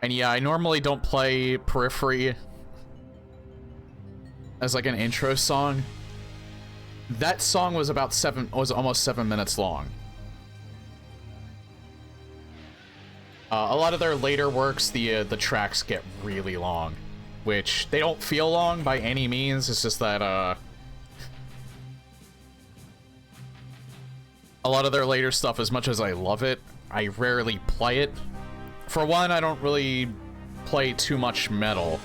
And yeah, I normally don't play Periphery as like an intro song. That song was almost 7 minutes long. A lot of their later works, the tracks get really long, which they don't feel long by any means. It's just that a lot of their later stuff, as much as I love it, I rarely play it. For one, I don't really play too much metal.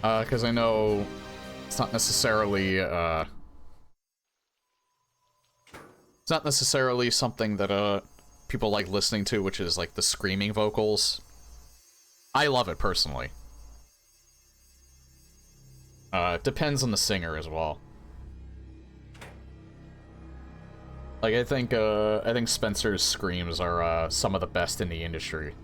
Because I know it's not necessarily, something that, people like listening to, which is, like, the screaming vocals. I love it, personally. Depends on the singer as well. Like, I think Spencer's screams are, some of the best in the industry.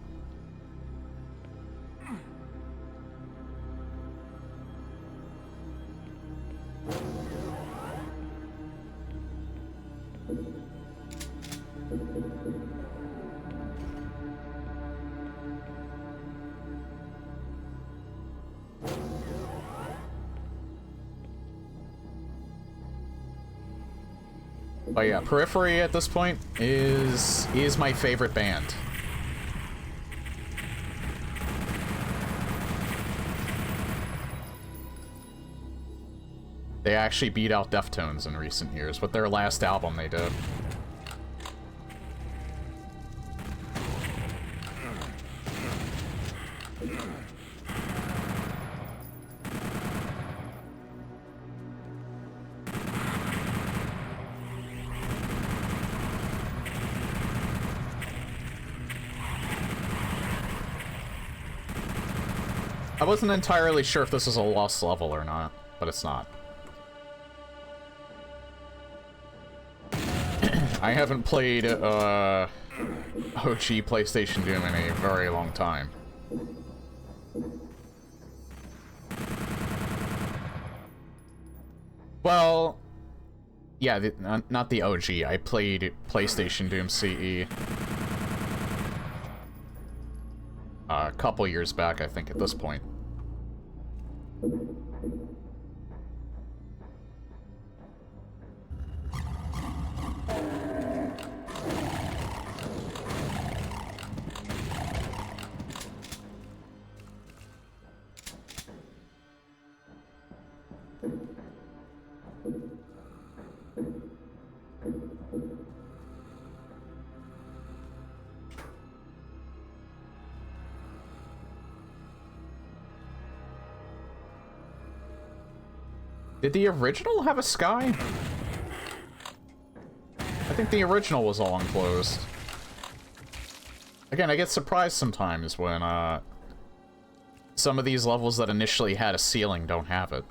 But yeah, Periphery at this point is my favorite band. They actually beat out Deftones in recent years with their last album they did. I wasn't entirely sure if this was a lost level or not, but it's not. I haven't played, OG PlayStation Doom in a very long time. Well, yeah, not the OG. I played PlayStation Doom CE. A couple years back, I think, at this point. Did the original have a sky? I think the original was all enclosed. Again, I get surprised sometimes when, some of these levels that initially had a ceiling don't have it.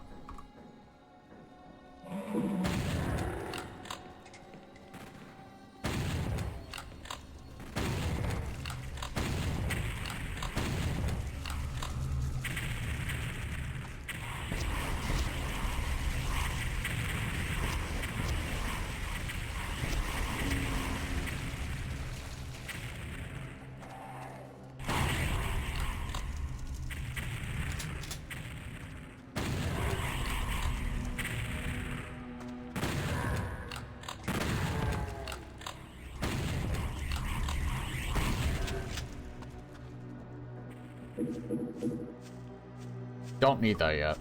Don't need that yet.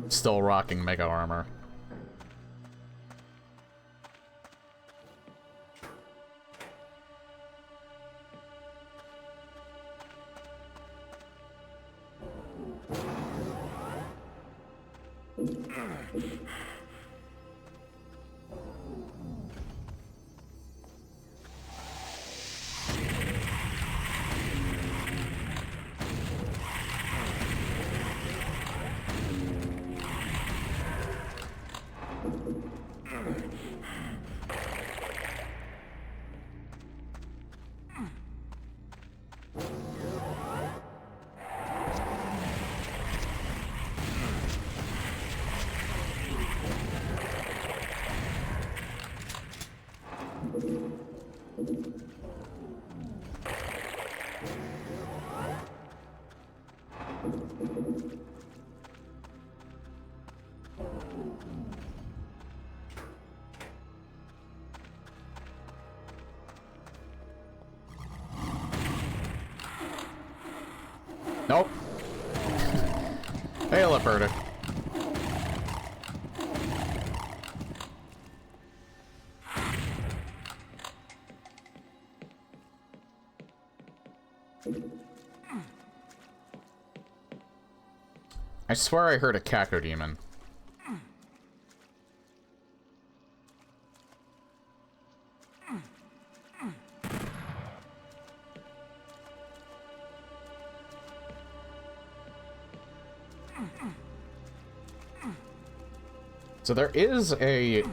Still rocking Mega Armor. Hey, Leopardo. I swear I heard a cacodemon. So there is a...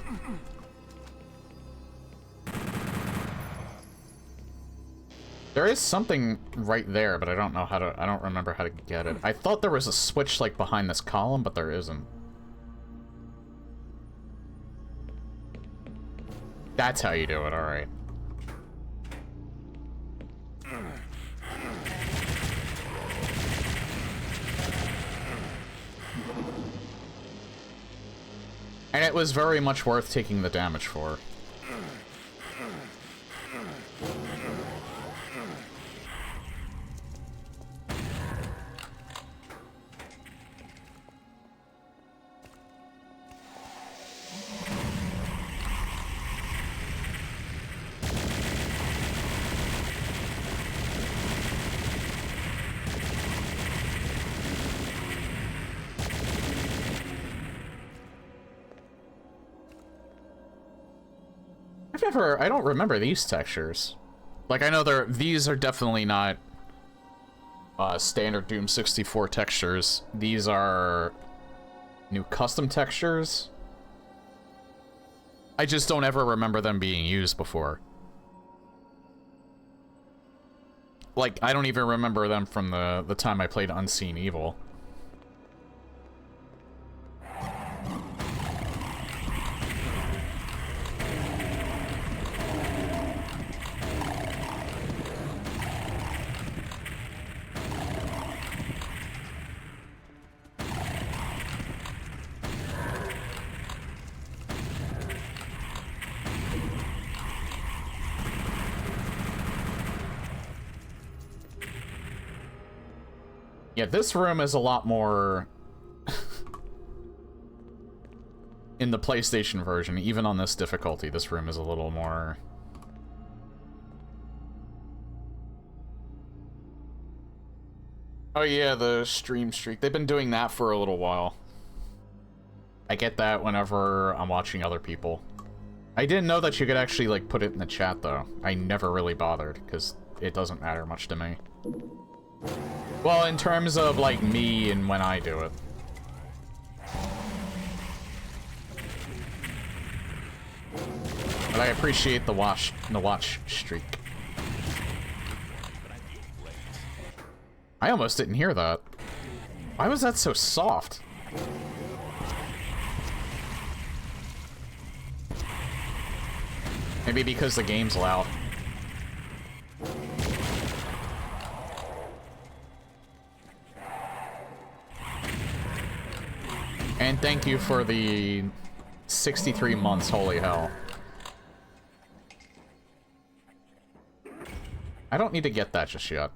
There is something right there, but I don't know how to... I don't remember how to get it. I thought there was a switch, like, behind this column, but there isn't. That's how you do it, alright. And it was very much worth taking the damage for. I don't remember these textures. Like, I know these are definitely not standard Doom 64 textures. These are new custom textures. I just don't ever remember them being used before. Like, I don't even remember them from the time I played Unseen Evil. Yeah, this room is a lot more... in the PlayStation version, even on this difficulty, this room is a little more... Oh yeah, the stream streak. They've been doing that for a little while. I get that whenever I'm watching other people. I didn't know that you could actually, like, put it in the chat, though. I never really bothered, because it doesn't matter much to me. Well, in terms of, like, me and when I do it. But I appreciate the watch streak. I almost didn't hear that. Why was that so soft? Maybe because the game's loud. And thank you for the 63 months, holy hell. I don't need to get that just yet.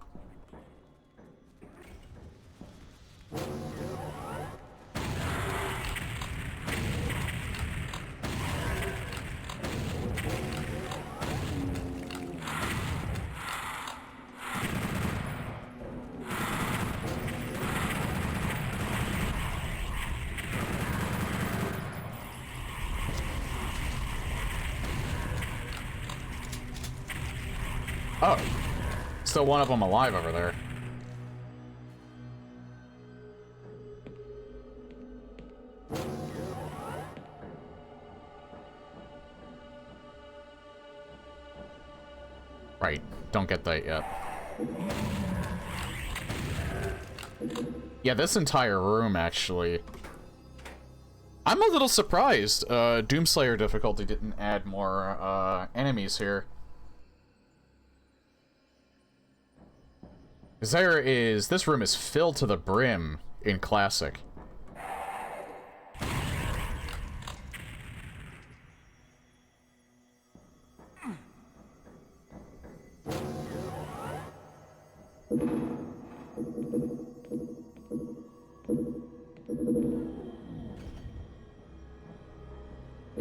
Oh, still one of them alive over there. Right, don't get that yet. Yeah, this entire room, actually. I'm a little surprised Doomslayer difficulty didn't add more enemies here. This room is filled to the brim in Classic.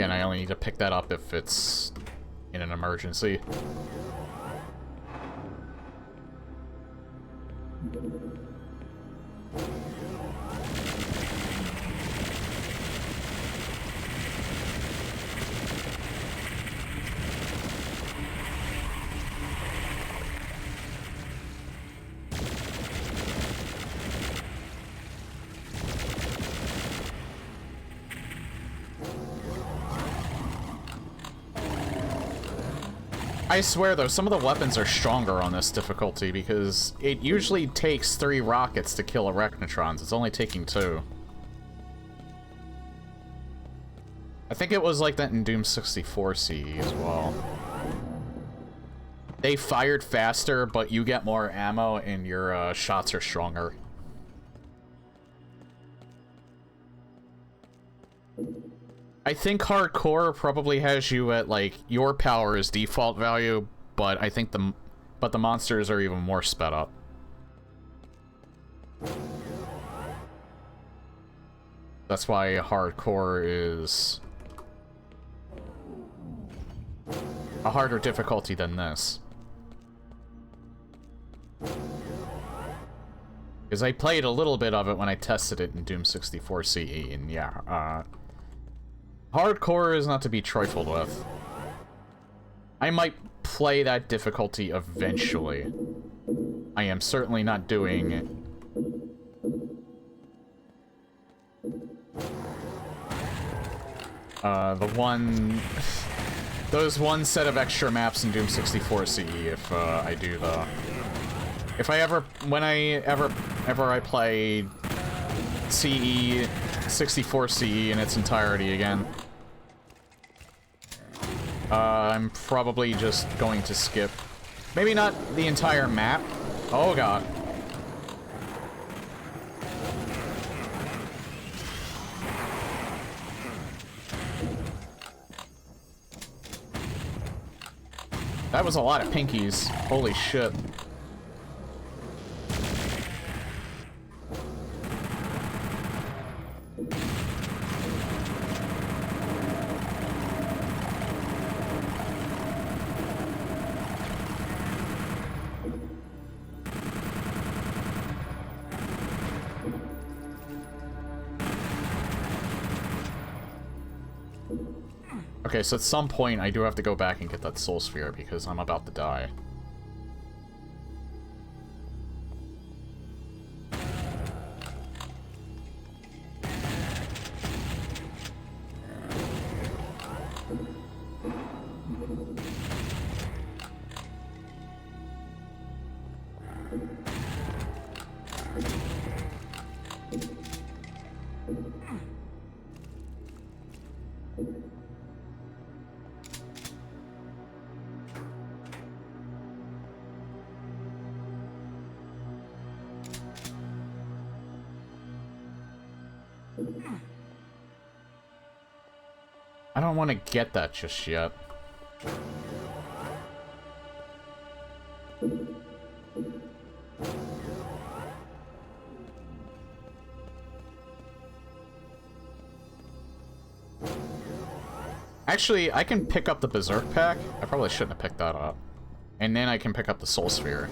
Again, I only need to pick that up if it's in an emergency. I swear, though, some of the weapons are stronger on this difficulty, because it usually takes 3 rockets to kill Arachnotrons. It's only taking 2. I think it was like that in Doom 64 CE as well. They fired faster, but you get more ammo, and your shots are stronger. I think hardcore probably has you at, like, your power is default value, but I think the monsters are even more sped up. That's why hardcore is a harder difficulty than this. Because I played a little bit of it when I tested it in Doom 64 CE, and yeah, hardcore is not to be trifled with. I might play that difficulty eventually. I am certainly not doing those one set of extra maps in Doom 64 CE if I do the... Whenever I play CE 64 CE in its entirety again. I'm probably just going to skip. Maybe not the entire map. Oh god. That was a lot of pinkies. Holy shit. Okay, so at some point I do have to go back and get that soul sphere because I'm about to die. I don't want to get that just yet. Actually, I can pick up the Berserk pack. I probably shouldn't have picked that up. And then I can pick up the Soul Sphere.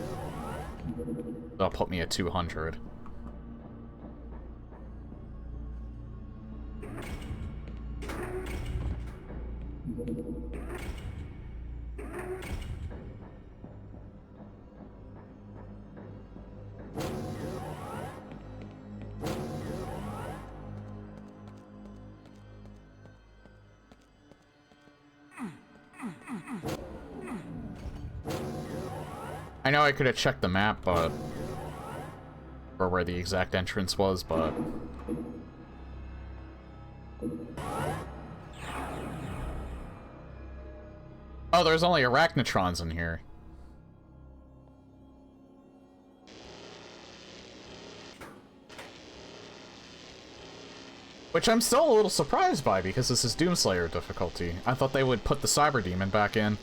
That'll put me at 200. I know I could have checked the map, but... or where the exact entrance was, but... Oh, there's only Arachnotrons in here. Which I'm still a little surprised by, because this is Doomslayer difficulty. I thought they would put the Cyber Demon back in.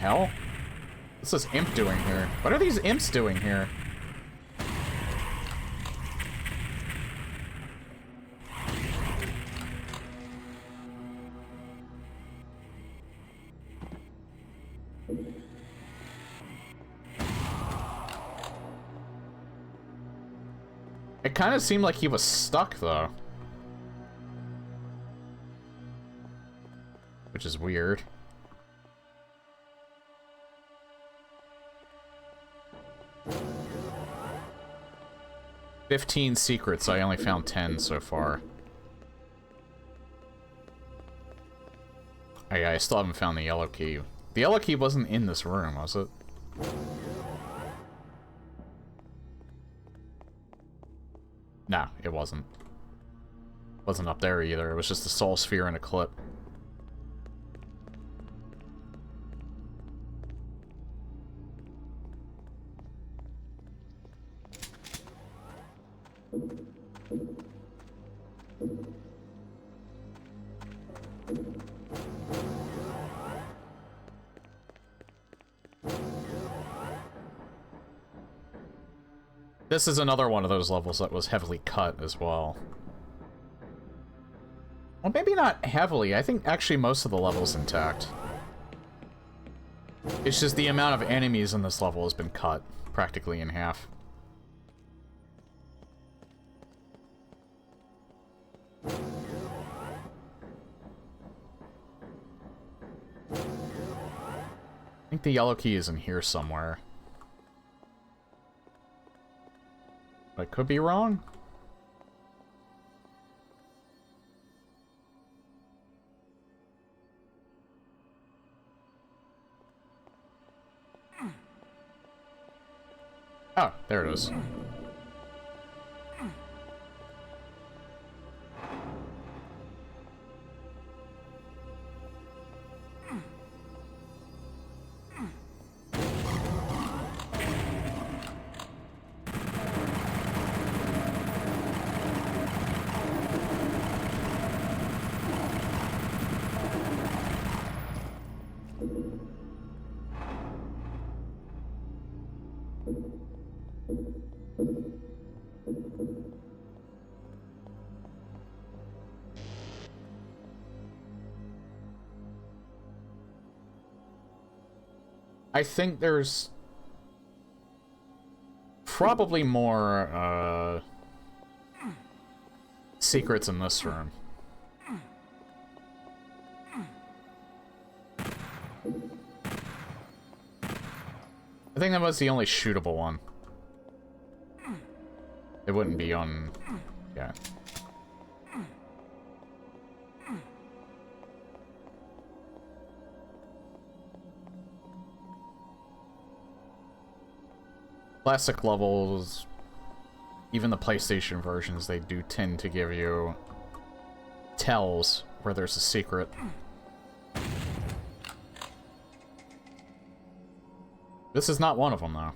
hell? What's this imp doing here? What are these imps doing here? It kind of seemed like he was stuck, though. Which is weird. "15 secrets. I only found 10 so far." Oh yeah, I still haven't found the yellow key. The yellow key wasn't in this room, was it? No, it wasn't. Wasn't up there either. It was just a soul sphere and a clip. This is another one of those levels that was heavily cut as well. Well, maybe not heavily. I think actually most of the level's intact. It's just the amount of enemies in this level has been cut practically in half. I think the yellow key is in here somewhere. I could be wrong. Oh, there it is. I think there's probably more secrets in this room. I think that was the only shootable one. It wouldn't be on... yeah. Classic levels, even the PlayStation versions, they do tend to give you tells where there's a secret. This is not one of them, though.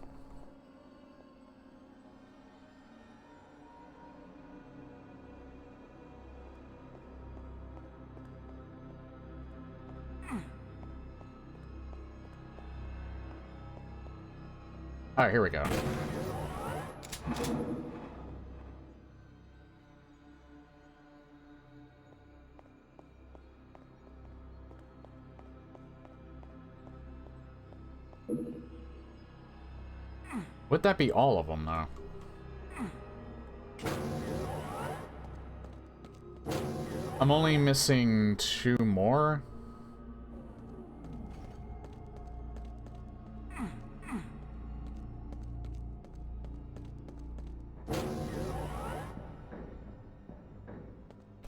Alright, here we go. Would that be all of them, though? I'm only missing 2 more.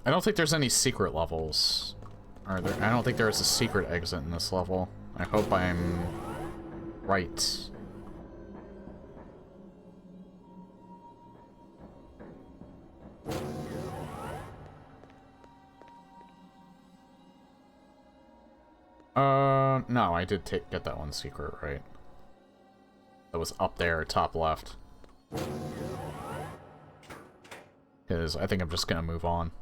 I don't think there's any secret levels. I don't think there's a secret exit in this level. I hope I'm right. No, I did get that one secret right. That was up there, top left. Because I think I'm just gonna move on.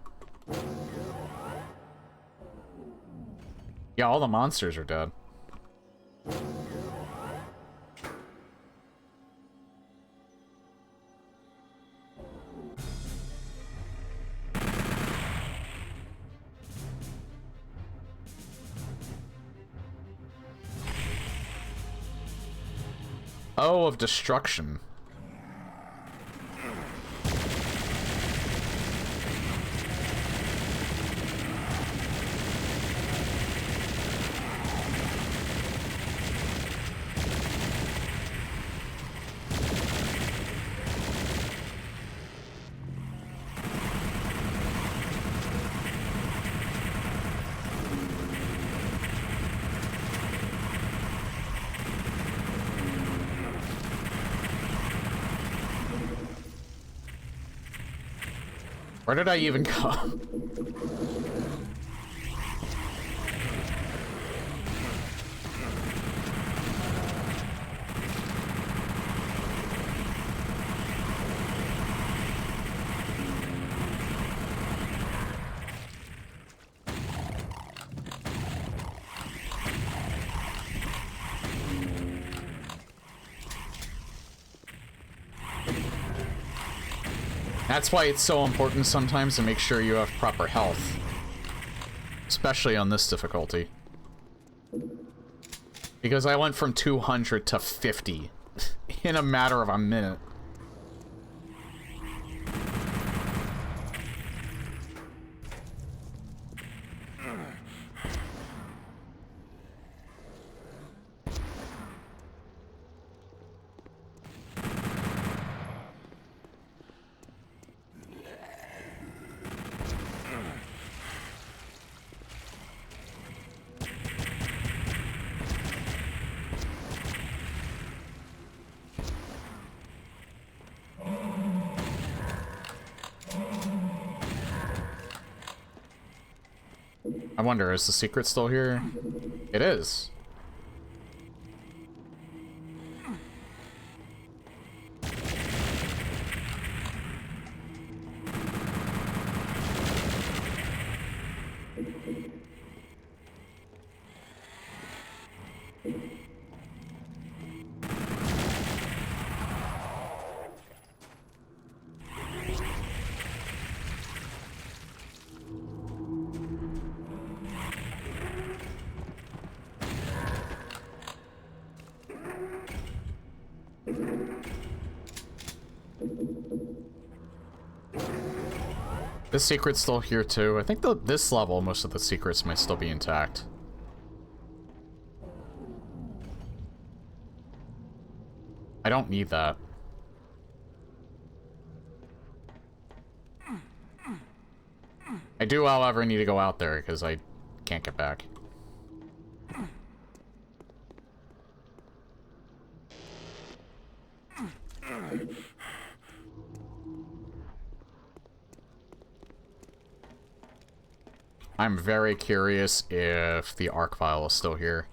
Yeah, all the monsters are dead. Oh, of destruction. Where did I even go? That's why it's so important sometimes to make sure you have proper health. Especially on this difficulty. Because I went from 200 to 50 in a matter of a minute. I wonder, is the secret still here? It is. This secret's still here too. I think this level, most of the secrets might still be intact. I don't need that. I do, however, need to go out there because I can't get back. I'm very curious if the arc file is still here.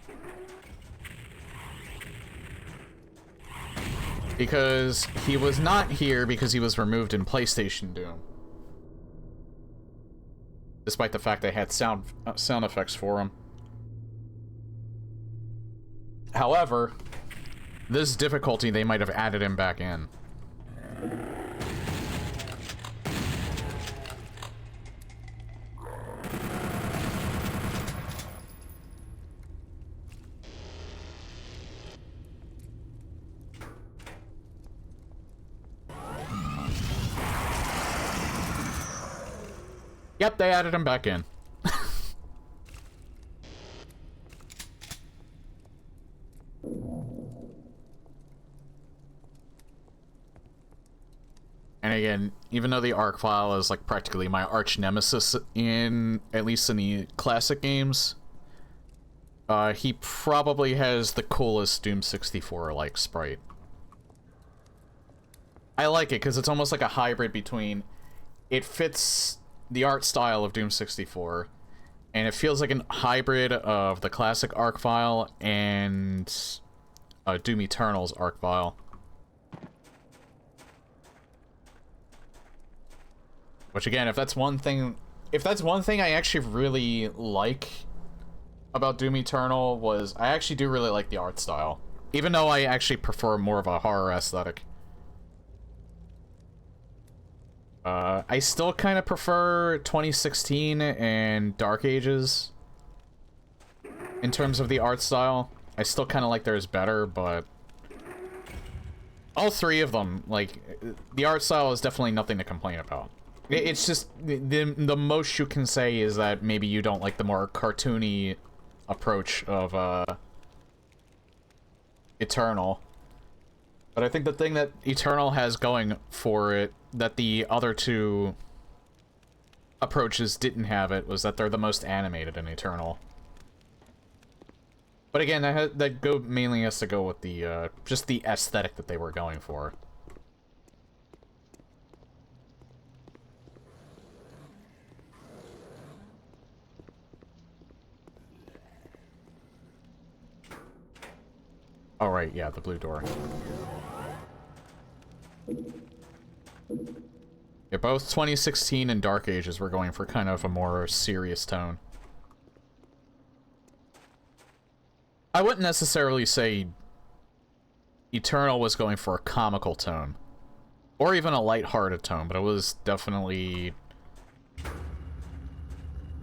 Because he was not here because he was removed in PlayStation Doom. Despite the fact they had sound effects for him. However, this difficulty they might have added him back in. Yep, they added him back in. And again, even though the arc file is like practically my arch nemesis at least in the classic games, he probably has the coolest Doom 64 like sprite. I like it because it's almost like a hybrid between it fits the art style of Doom 64, and it feels like a hybrid of the classic arc file and Doom Eternal's arc file. Which again, if that's one thing I actually really like about Doom Eternal was I actually do really like the art style, even though I actually prefer more of a horror aesthetic. I still kind of prefer 2016 and Dark Ages in terms of the art style. I still kind of like theirs better, but All three of them, like, the art style is definitely nothing to complain about. It's just, the most you can say is that maybe you don't like the more cartoony approach of, Eternal. But I think the thing that Eternal has going for it, that the other two approaches didn't have it, was that they're the most animated in Eternal. But again, that mainly has to go with the, just the aesthetic that they were going for. Oh, right, yeah, the blue door. Yeah, both 2016 and Dark Ages were going for kind of a more serious tone. I wouldn't necessarily say Eternal was going for a comical tone. Or even a lighthearted tone, but it was definitely...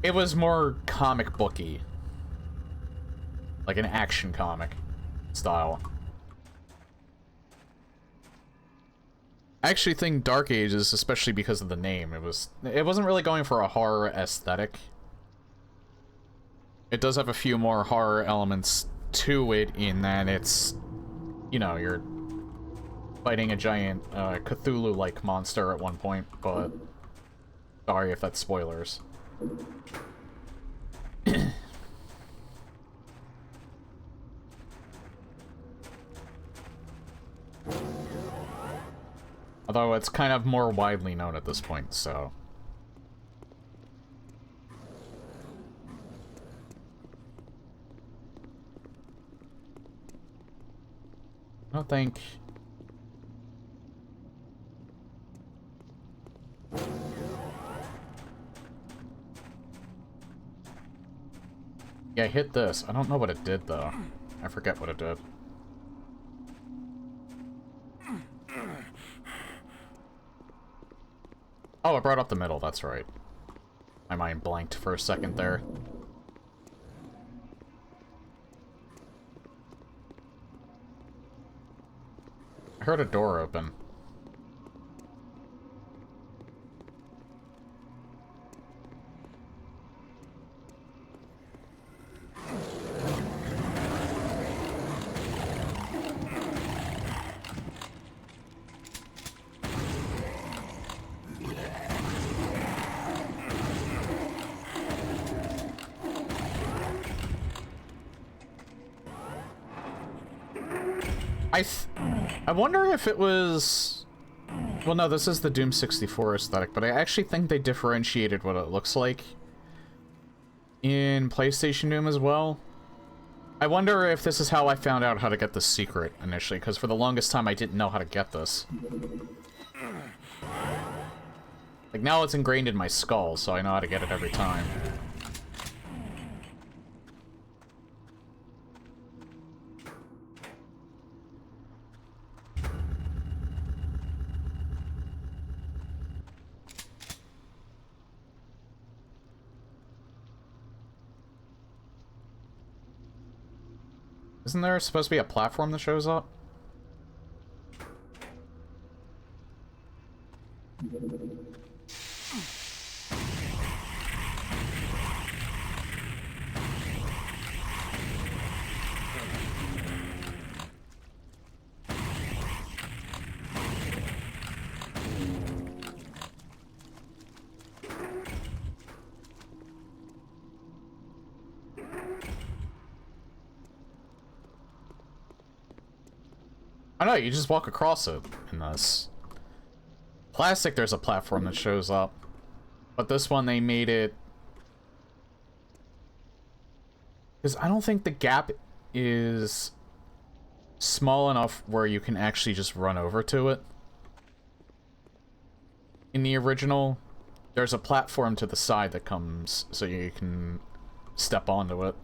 It was more comic booky. Like an action comic style. I actually think Dark Ages, especially because of the name, it wasn't really going for a horror aesthetic. It does have a few more horror elements to it in that it's, you know, you're fighting a giant Cthulhu-like monster at one point, but sorry if that's spoilers. Although it's kind of more widely known at this point, so... I don't think... Yeah, I hit this. I don't know what it did, though. I forget what it did. Oh, it brought up the middle, that's right. My mind blanked for a second there. I heard a door open. I wonder if it was... Well, no, this is the Doom 64 aesthetic, but I actually think they differentiated what it looks like in PlayStation Doom as well. I wonder if this is how I found out how to get the secret initially, because for the longest time I didn't know how to get this. Like, now it's ingrained in my skull, so I know how to get it every time. Isn't there supposed to be a platform that shows up? I know, you just walk across it in this. Classic, there's a platform that shows up. But this one, they made it... Because I don't think the gap is small enough where you can actually just run over to it. In the original, there's a platform to the side that comes so you can step onto it.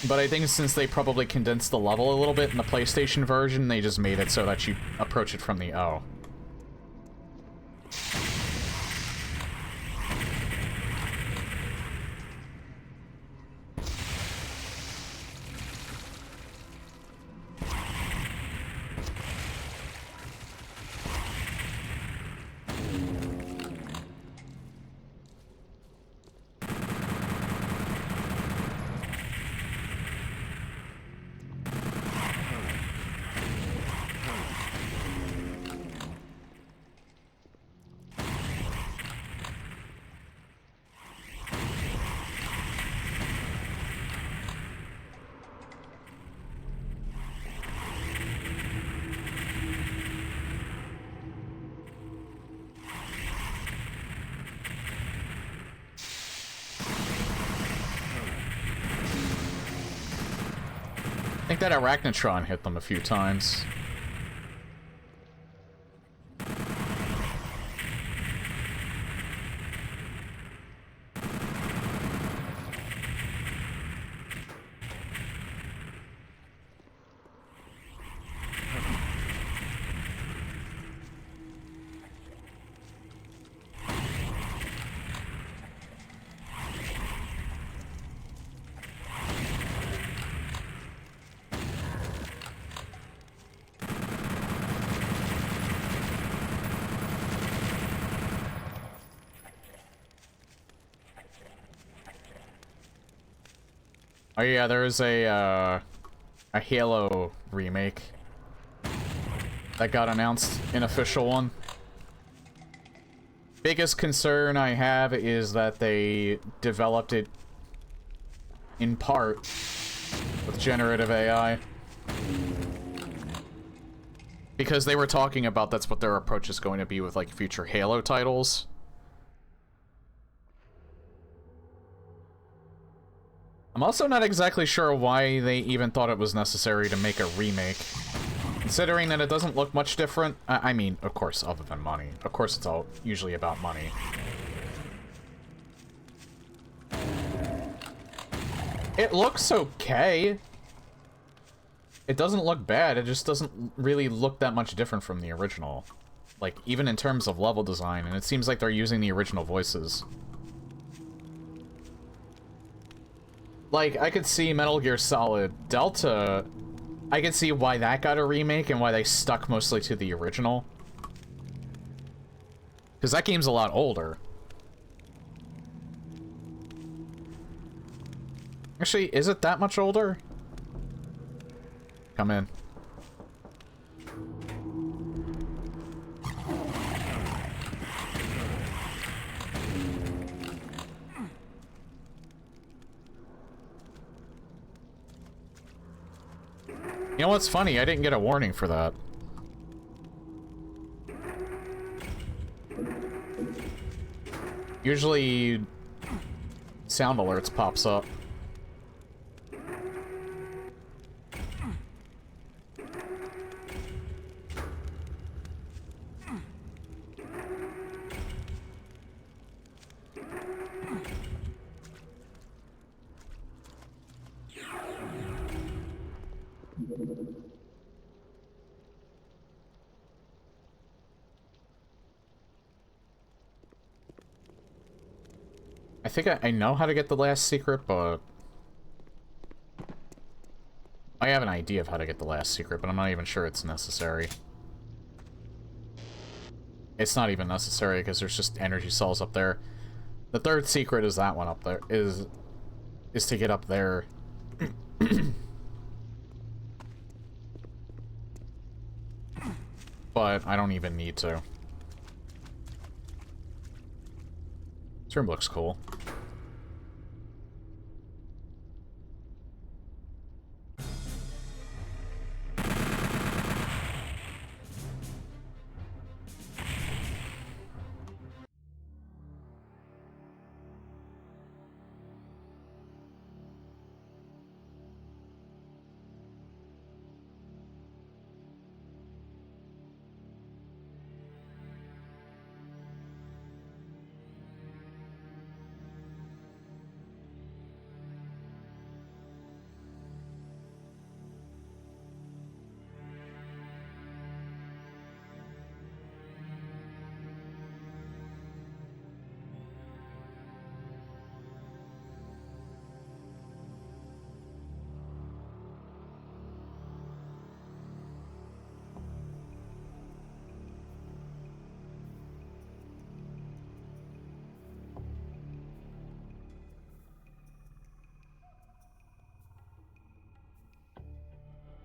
But I think since they probably condensed the level a little bit in the PlayStation version, they just made it so that you approach it from the O. that Arachnotron hit them a few times. Oh yeah, there's a Halo remake that got announced, an official one. Biggest concern I have is that they developed it in part with generative AI. Because they were talking about that's what their approach is going to be with like future Halo titles. I'm also not exactly sure why they even thought it was necessary to make a remake. Considering that it doesn't look much different. I mean, of course, other than money. Of course, it's all usually about money. It looks okay. It doesn't look bad, it just doesn't really look that much different from the original. Like, even in terms of level design, and it seems like they're using the original voices. Like, I could see Metal Gear Solid Delta, I could see why that got a remake and why they stuck mostly to the original. Because that game's a lot older. Actually, is it that much older? Come in. You know what's funny? I didn't get a warning for that. Usually, sound alerts pops up. I think I know how to get the last secret, but... I have an idea of how to get the last secret, but I'm not even sure it's necessary. It's not even necessary, because there's just energy cells up there. The third secret is that one up there, is to get up there. But I don't even need to. This room looks cool.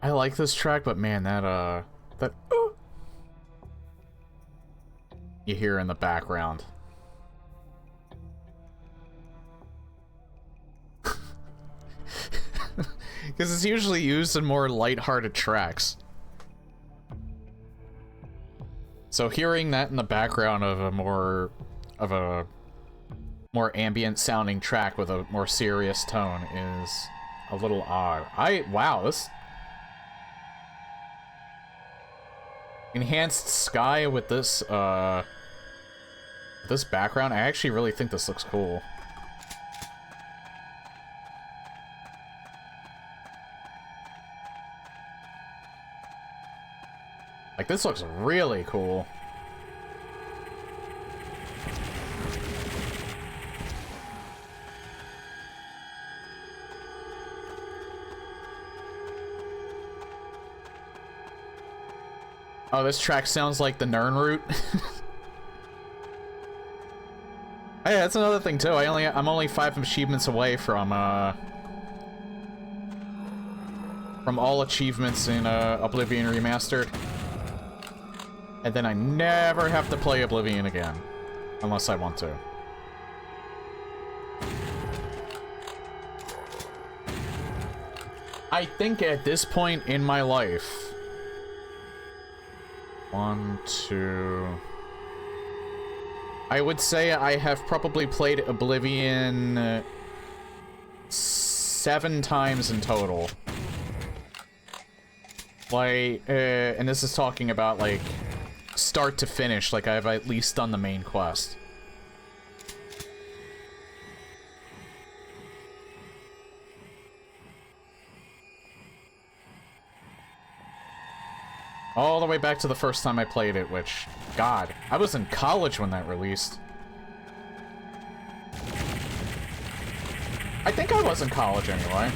I like this track, but man, that you hear in the background. Because it's usually used in more lighthearted tracks. So hearing that in the background of a more ambient sounding track with a more serious tone is a little odd. Wow, this Enhanced sky with this background. I actually really think this looks cool. Like, this looks really cool. Oh, this track sounds like the Nern route. Hey, that's another thing too. I'm only 5 achievements away from all achievements in Oblivion Remastered. And then I never have to play Oblivion again. Unless I want to. I think at this point in my life... 1, 2... I would say I have probably played Oblivion 7 times in total. Like, and this is talking about, like, start to finish, like I've at least done the main quest. All the way back to the first time I played it, which, God, I was in college when that released. I think I was in college anyway.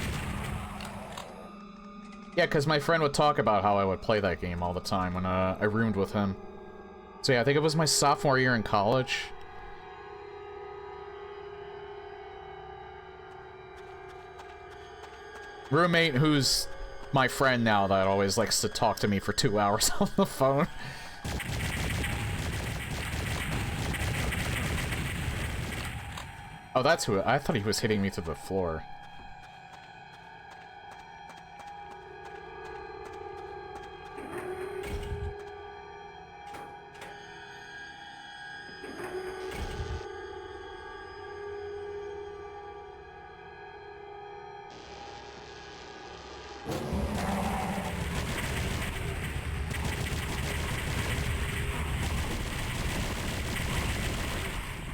Yeah, because my friend would talk about how I would play that game all the time when I roomed with him. So yeah, I think it was my sophomore year in college. Roommate who's my friend now that always likes to talk to me for 2 hours on the phone. Oh, that's who... I thought he was hitting me to the floor.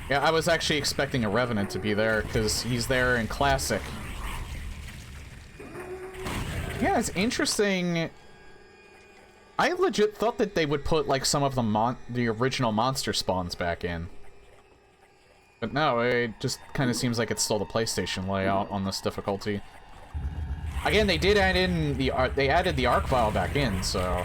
Yeah, I was actually expecting a Revenant to be there, because he's there in Classic. Yeah, it's interesting. I legit thought that they would put, like, some of the original monster spawns back in. But no, it just kind of seems like it's still the PlayStation layout on this difficulty. Again, they did add in they added the Arc Vial back in, so...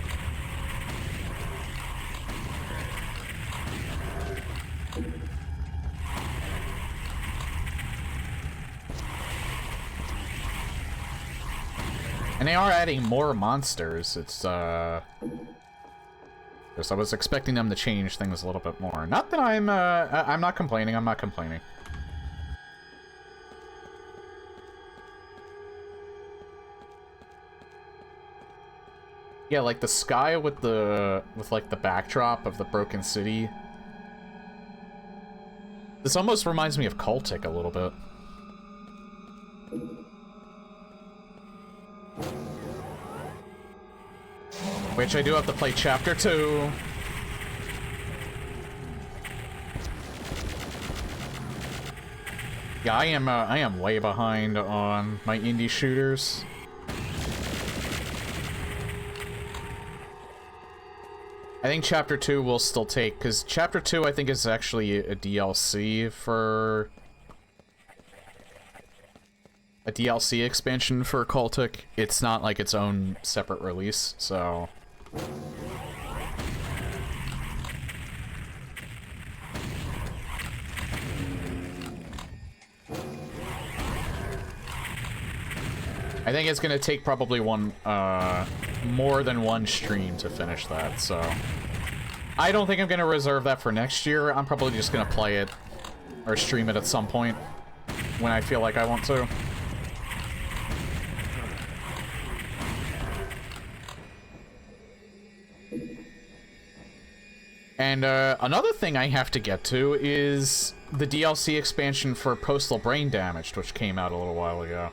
And they are adding more monsters. It's, I was expecting them to change things a little bit more. Not that I'm not complaining, I'm not complaining. Yeah, like the sky with like the backdrop of the broken city. This almost reminds me of Cultic a little bit. Which I do have to play Chapter 2. Yeah, I am way behind on my indie shooters. I think Chapter 2 will still take, because Chapter 2 I think is actually a DLC for... a DLC expansion for Cultic. It's not like its own separate release, so... I think it's gonna take probably more than one stream to finish that, so... I don't think I'm gonna reserve that for next year. I'm probably just gonna play it, or stream it at some point, when I feel like I want to. And another thing I have to get to is the DLC expansion for Postal Brain Damaged, which came out a little while ago.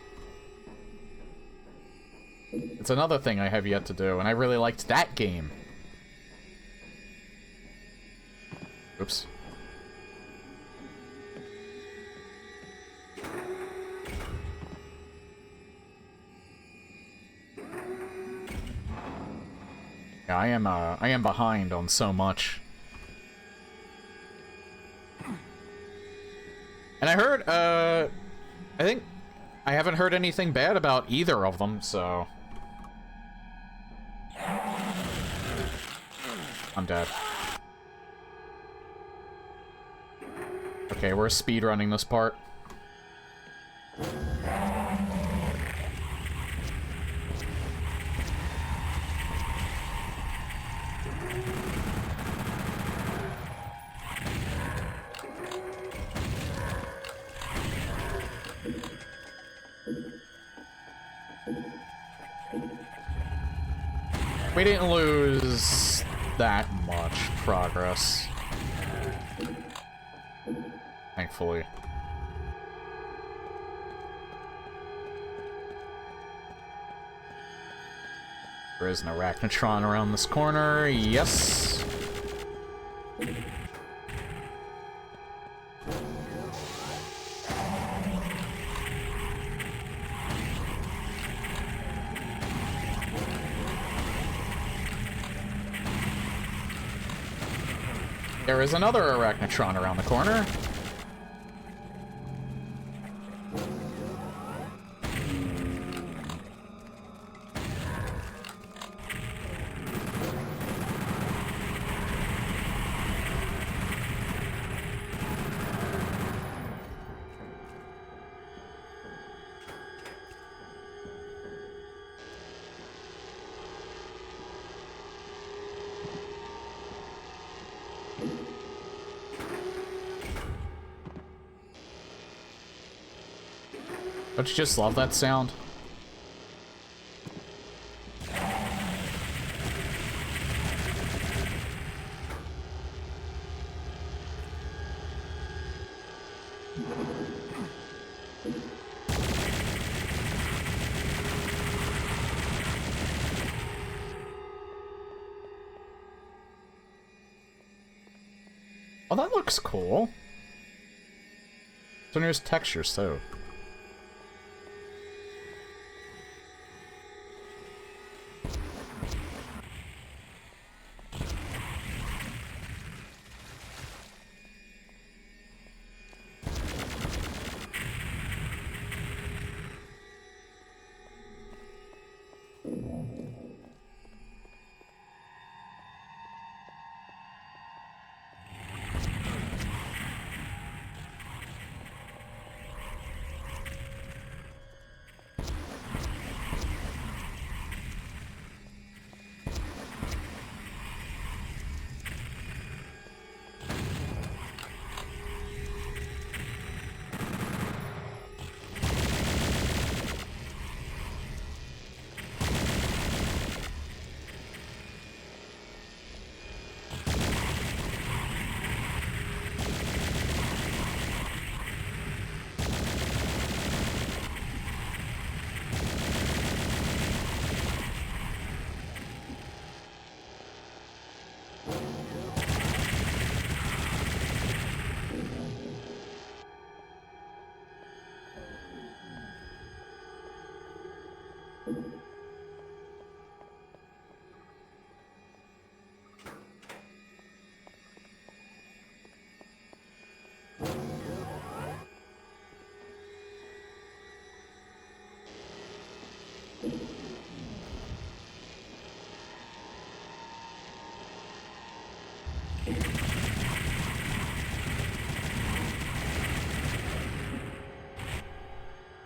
It's another thing I have yet to do, and I really liked that game. Oops. Yeah, I am behind on so much. And I heard, I think I haven't heard anything bad about either of them, so... I'm dead. Okay, we're speedrunning this part. We didn't lose that much progress. Thankfully. There is an arachnotron around this corner. Yes. There is another arachnotron around the corner. Don't you just love that sound? Oh, that looks cool. So there's textures too.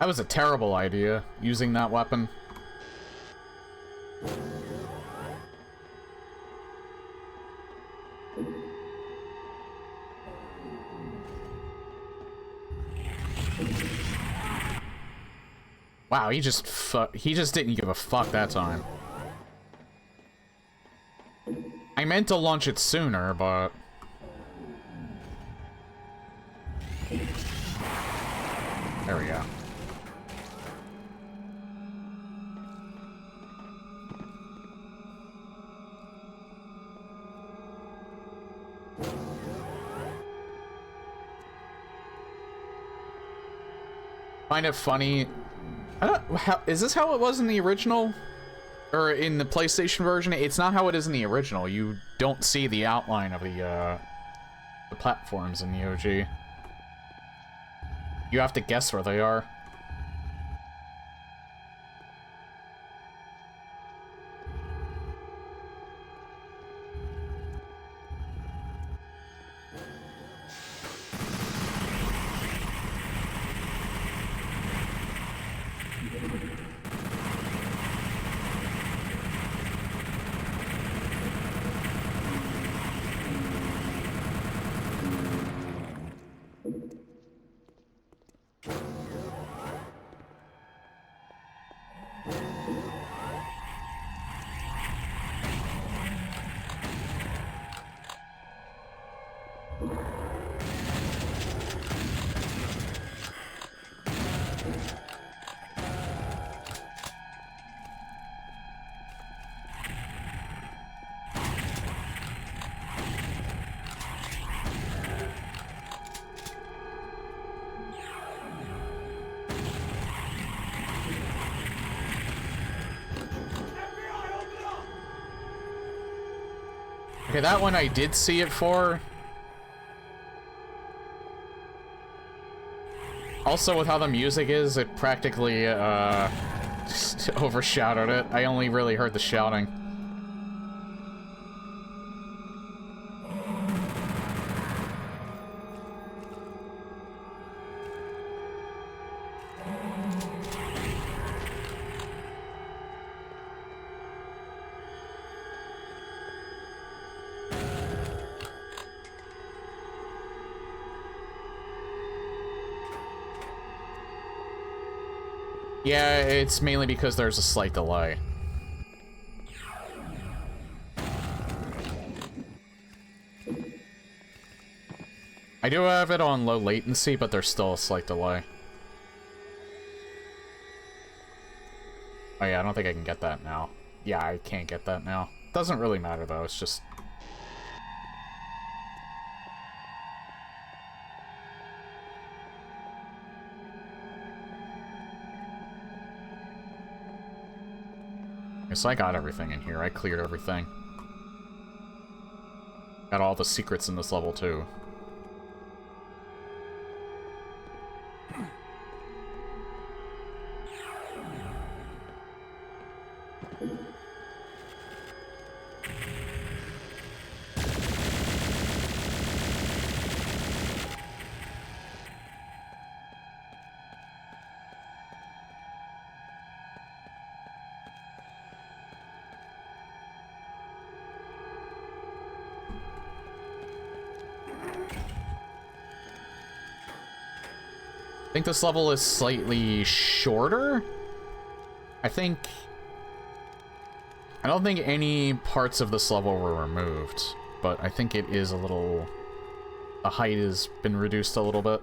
That was a terrible idea, using that weapon. Wow, he just didn't give a fuck that time. I meant to launch it sooner, but... There we go. Find it funny. I don't. Is this how it was in the original? Or in the PlayStation version? It's not how it is in the original. You don't see the outline of the platforms in the OG. You have to guess where they are. Okay, that one I did see it for. Also, with how the music is, it practically, just overshadowed it. I only really heard the shouting. Yeah, it's mainly because there's a slight delay. I do have it on low latency, but there's still a slight delay. Oh yeah, I don't think I can get that now. Yeah, I can't get that now. Doesn't really matter though, it's just... So I got everything in here. I cleared everything. Got all the secrets in this level, too. I think this level is slightly shorter. I don't think any parts of this level were removed, but I think it is a little... The height has been reduced a little bit.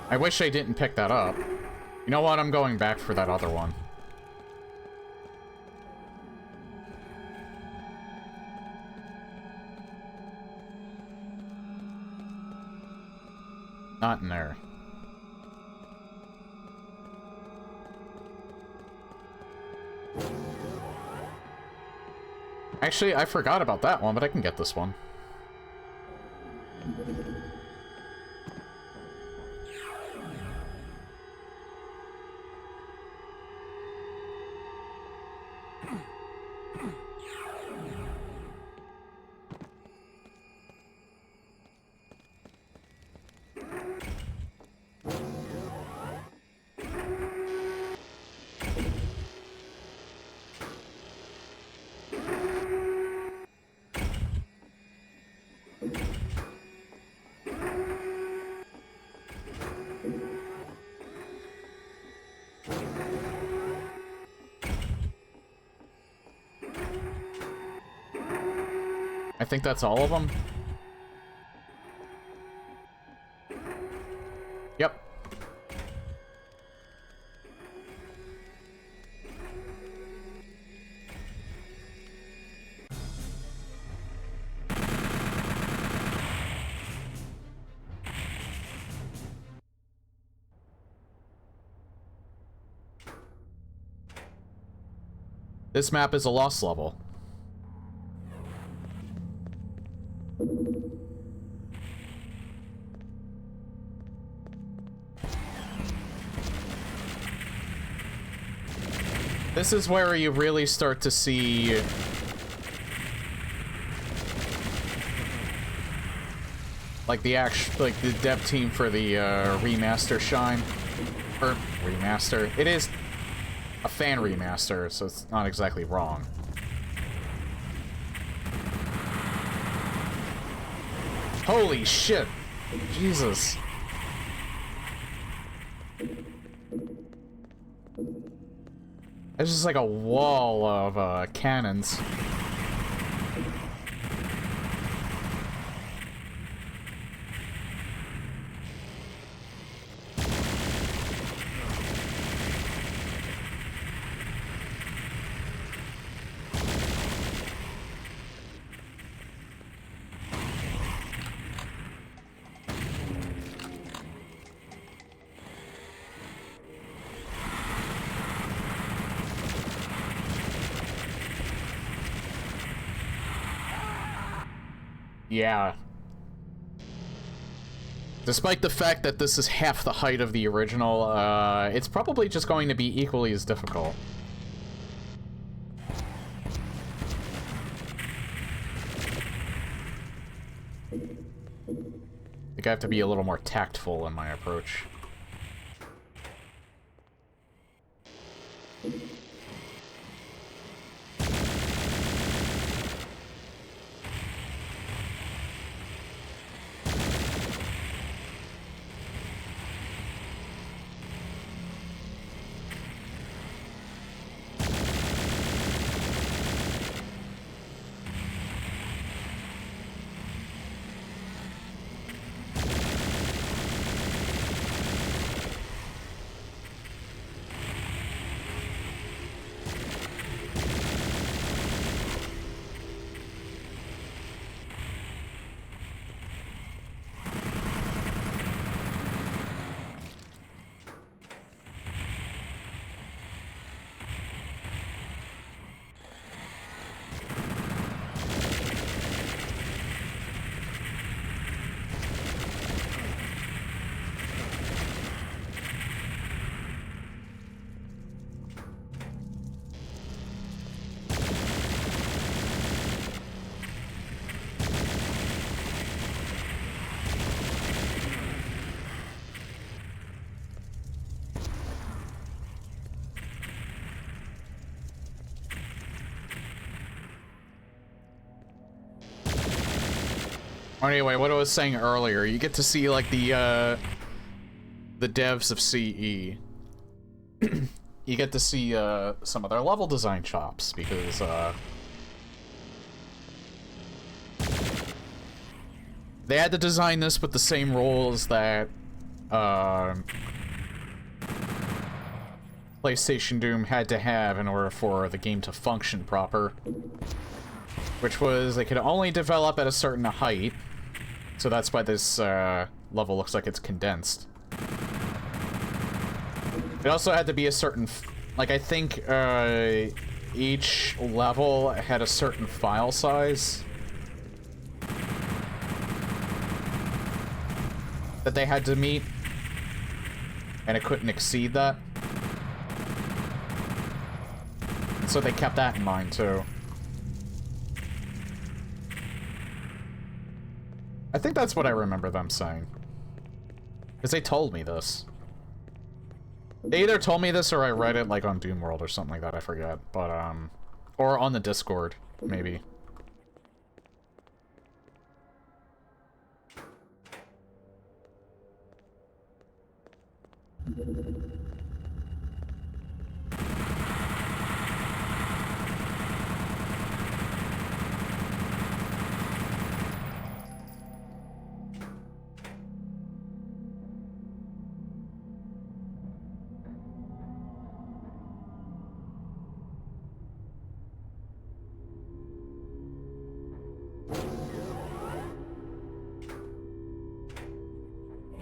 I wish I didn't pick that up. You know what? I'm going back for that other one. Not in there. Actually, I forgot about that one, but I can get this one. I think that's all of them. Yep. This map is a lost level. This is where you really start to see like the dev team for the remaster shine. Or remaster. It is a fan remaster, so it's not exactly wrong. Holy shit! Jesus. It's just like a wall of cannons. Yeah. Despite the fact that this is half the height of the original, it's probably just going to be equally as difficult. I think I have to be a little more tactful in my approach. Anyway, what I was saying earlier, you get to see, like, the devs of CE. You get to see, some of their level design chops, because, they had to design this with the same rules that, PlayStation Doom had to have in order for the game to function proper. Which was, they could only develop at a certain height. So that's why this level looks like it's condensed. It also had to be a certain, like, I think each level had a certain file size that they had to meet, and it couldn't exceed that. And so they kept that in mind too. I think that's what I remember them saying. Because they told me this. They either told me this or I read it, like, on Doom World or something like that, I forget. But, or on the Discord, maybe.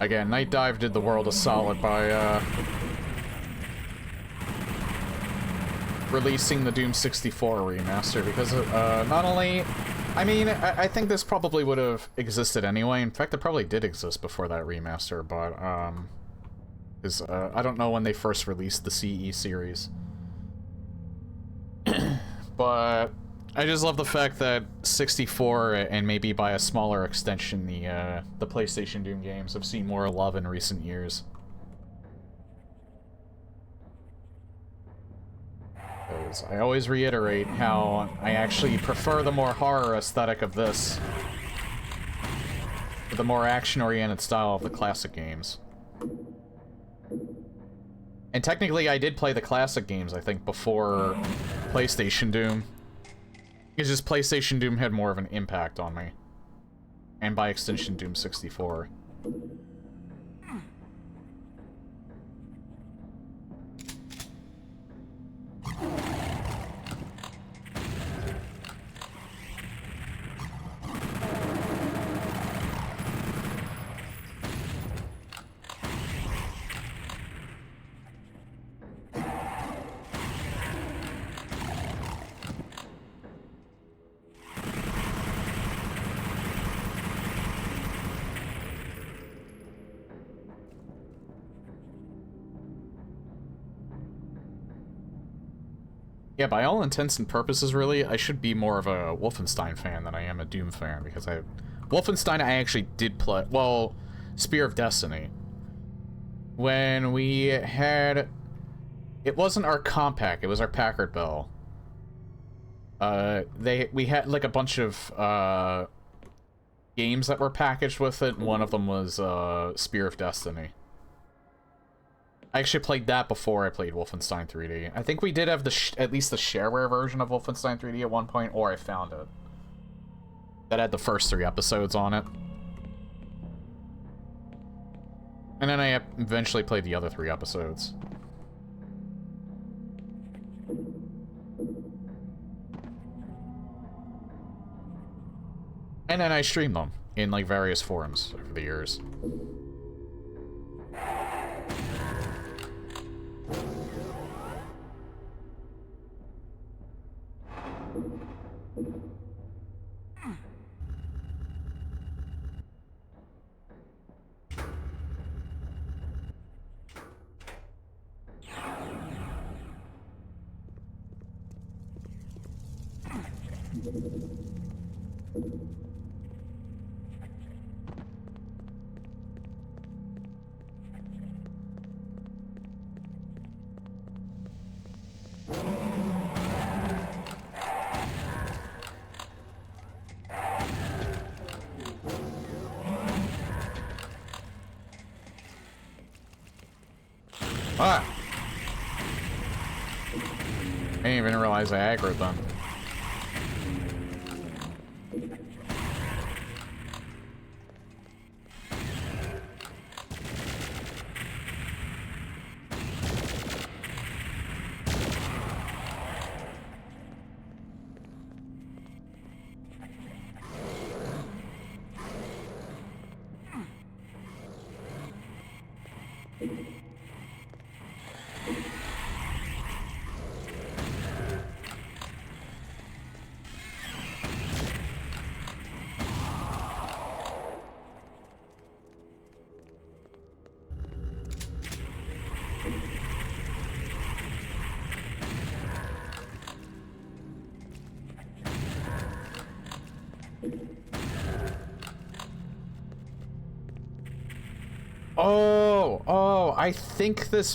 Again, Night Dive did the world a solid by, releasing the Doom 64 remaster, because, not only... I mean, I think this probably would have existed anyway. In fact, it probably did exist before that remaster, but, I don't know when they first released the CE series. But I just love the fact that 64, and maybe by a smaller extension, the PlayStation Doom games have seen more love in recent years. Because I always reiterate how I actually prefer the more horror aesthetic of this, to the more action-oriented style of the classic games. And technically, I did play the classic games, I think, before PlayStation Doom. It's just PlayStation Doom had more of an impact on me. And by extension, Doom 64. Yeah, by all intents and purposes, really, I should be more of a Wolfenstein fan than I am a Doom fan, because Wolfenstein I actually did play... Well, Spear of Destiny. When we had... It wasn't our compact, it was our Packard Bell. We had, like, a bunch of, games that were packaged with it, and one of them was, Spear of Destiny. I actually played that before I played Wolfenstein 3D. I think we did have at least the shareware version of Wolfenstein 3D at one point, or I found it. That had the first 3 episodes on it. And then I eventually played the other 3 episodes. And then I streamed them in, like, various forums over the years. Ah! I didn't even realize I aggroed them. Oh, I think this...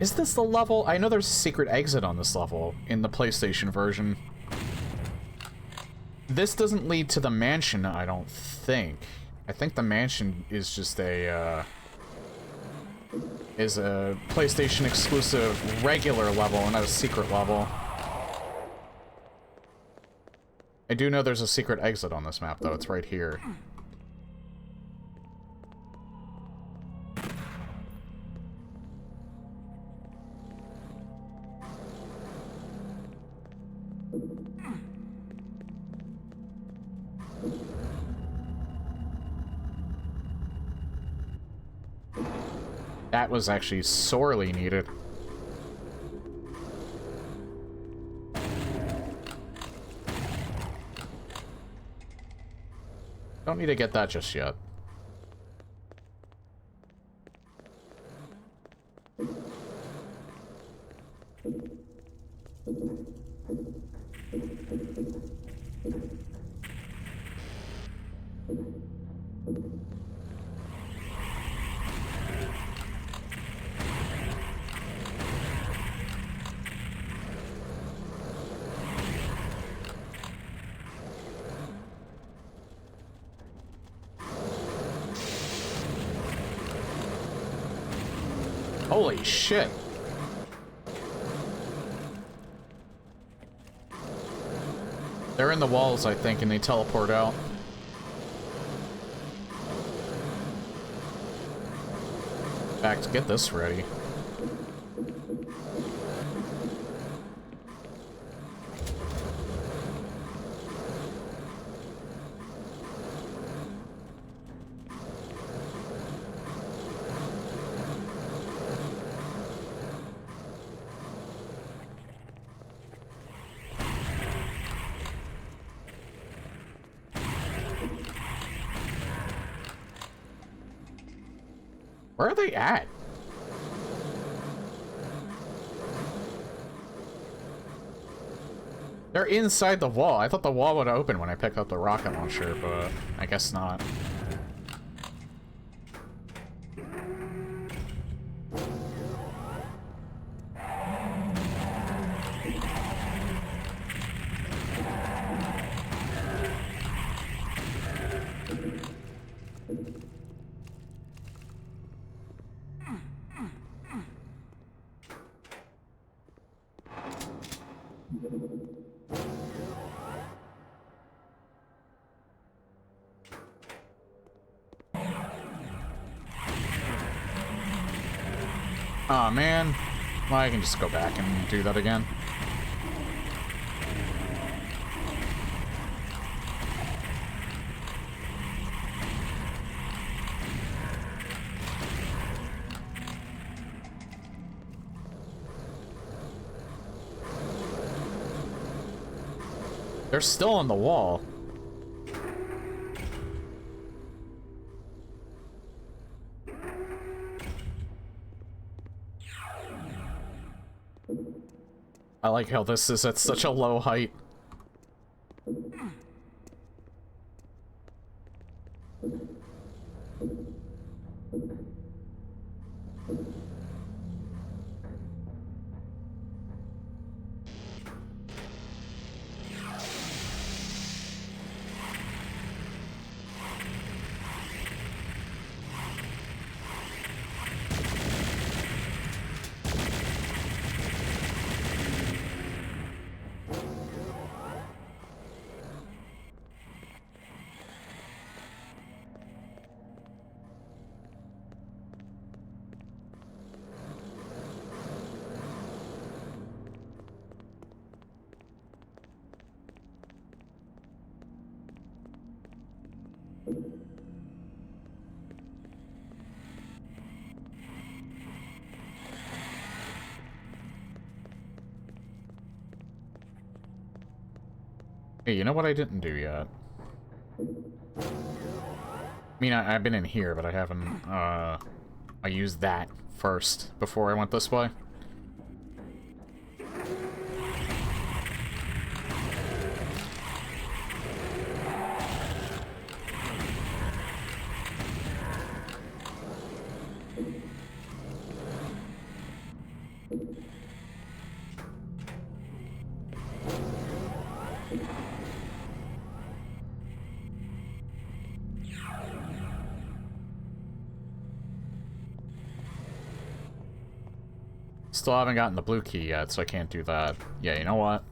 Is this the level? I know there's a secret exit on this level in the PlayStation version. This doesn't lead to the mansion, I don't think. I think the mansion is just a PlayStation exclusive regular level and not a secret level. I do know there's a secret exit on this map, though. It's right here. that was actually sorely needed. Don't need to get that just yet. Holy shit. They're in the walls, I think, and they teleport out. In fact, get this ready. Where are they at? They're inside the wall. I thought the wall would open when I picked up the rocket launcher, but I guess not. Aw, man. Well, I can just go back and do that again. They're still on the wall. I like how this is at such a low height. Hey, you know what I didn't do yet? I mean, I've been in here, but I haven't, I used that first before I went this way. Still haven't gotten the blue key yet, so I can't do that. Yeah, you know what?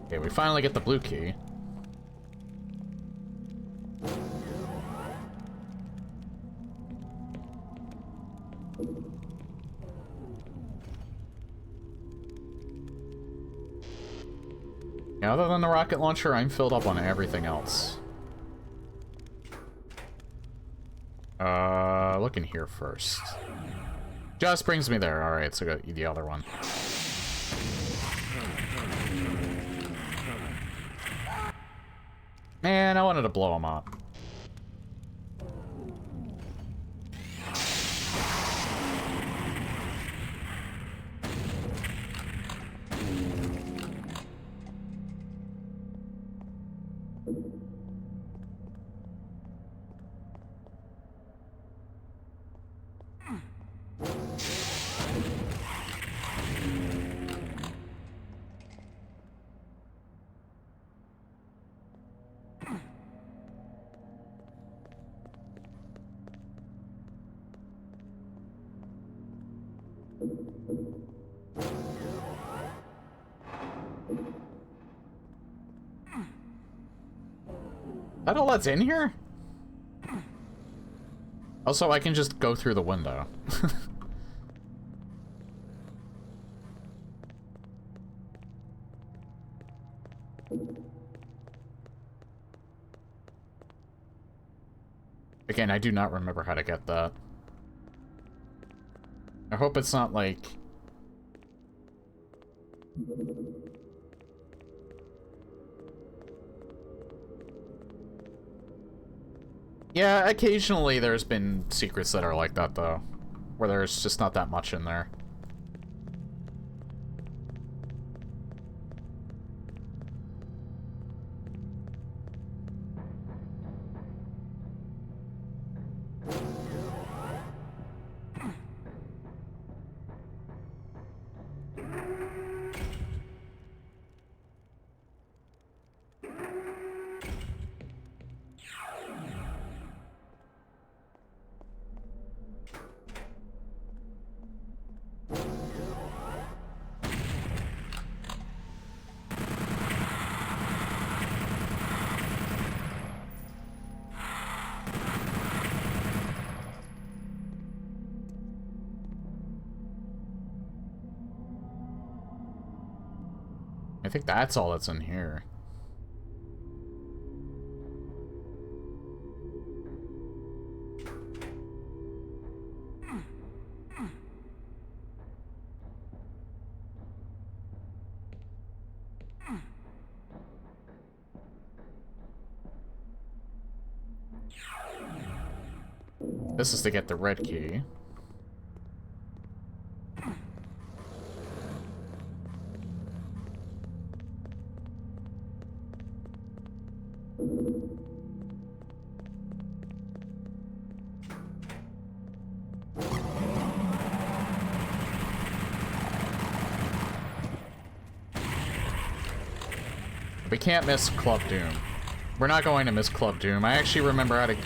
Okay, we finally get the blue key. Yeah, other than the rocket launcher, I'm filled up on everything else. Look in here first. Just brings me there. Alright, so got the other one. Man, I wanted to blow him up. Is that all that's in here? Also, I can just go through the window. Again, I do not remember how to get that. I hope it's not like... Yeah, occasionally there's been secrets that are like that, though. Where there's just not that much in there. I think that's all that's in here. This is to get the red key. We can't miss Club Doom. We're not going to miss Club Doom. I actually remember how to...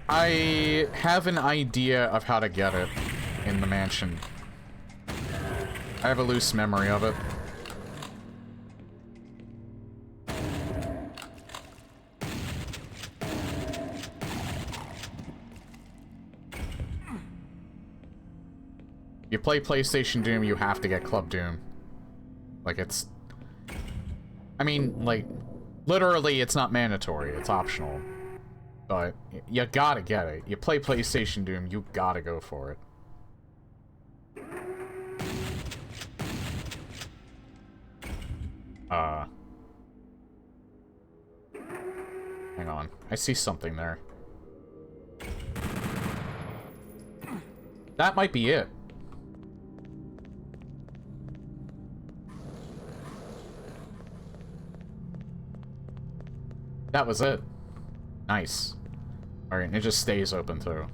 I have an idea of how to get it in the mansion. I have a loose memory of it. You play PlayStation Doom, you have to get Club Doom. Like, it's... I mean, like, literally, it's not mandatory. It's optional. But you gotta get it. You play PlayStation Doom, you gotta go for it. Hang on. I see something there. That might be it. That was it. Nice. Alright, and it just stays open too.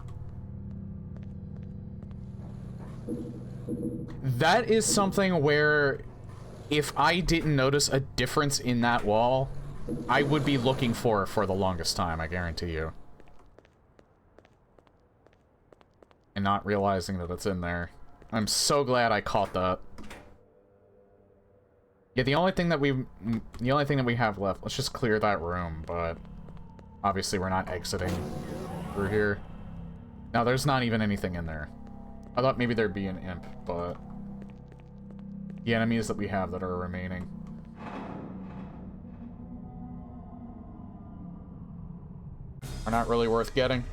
That is something where if I didn't notice a difference in that wall, I would be looking for it for the longest time, I guarantee you. And not realizing that it's in there. I'm so glad I caught that. Yeah, the only thing that we have left, let's just clear that room, but obviously we're not exiting through here. Now, there's not even anything in there. I thought maybe there'd be an imp, but the enemies that we have that are remaining are not really worth getting.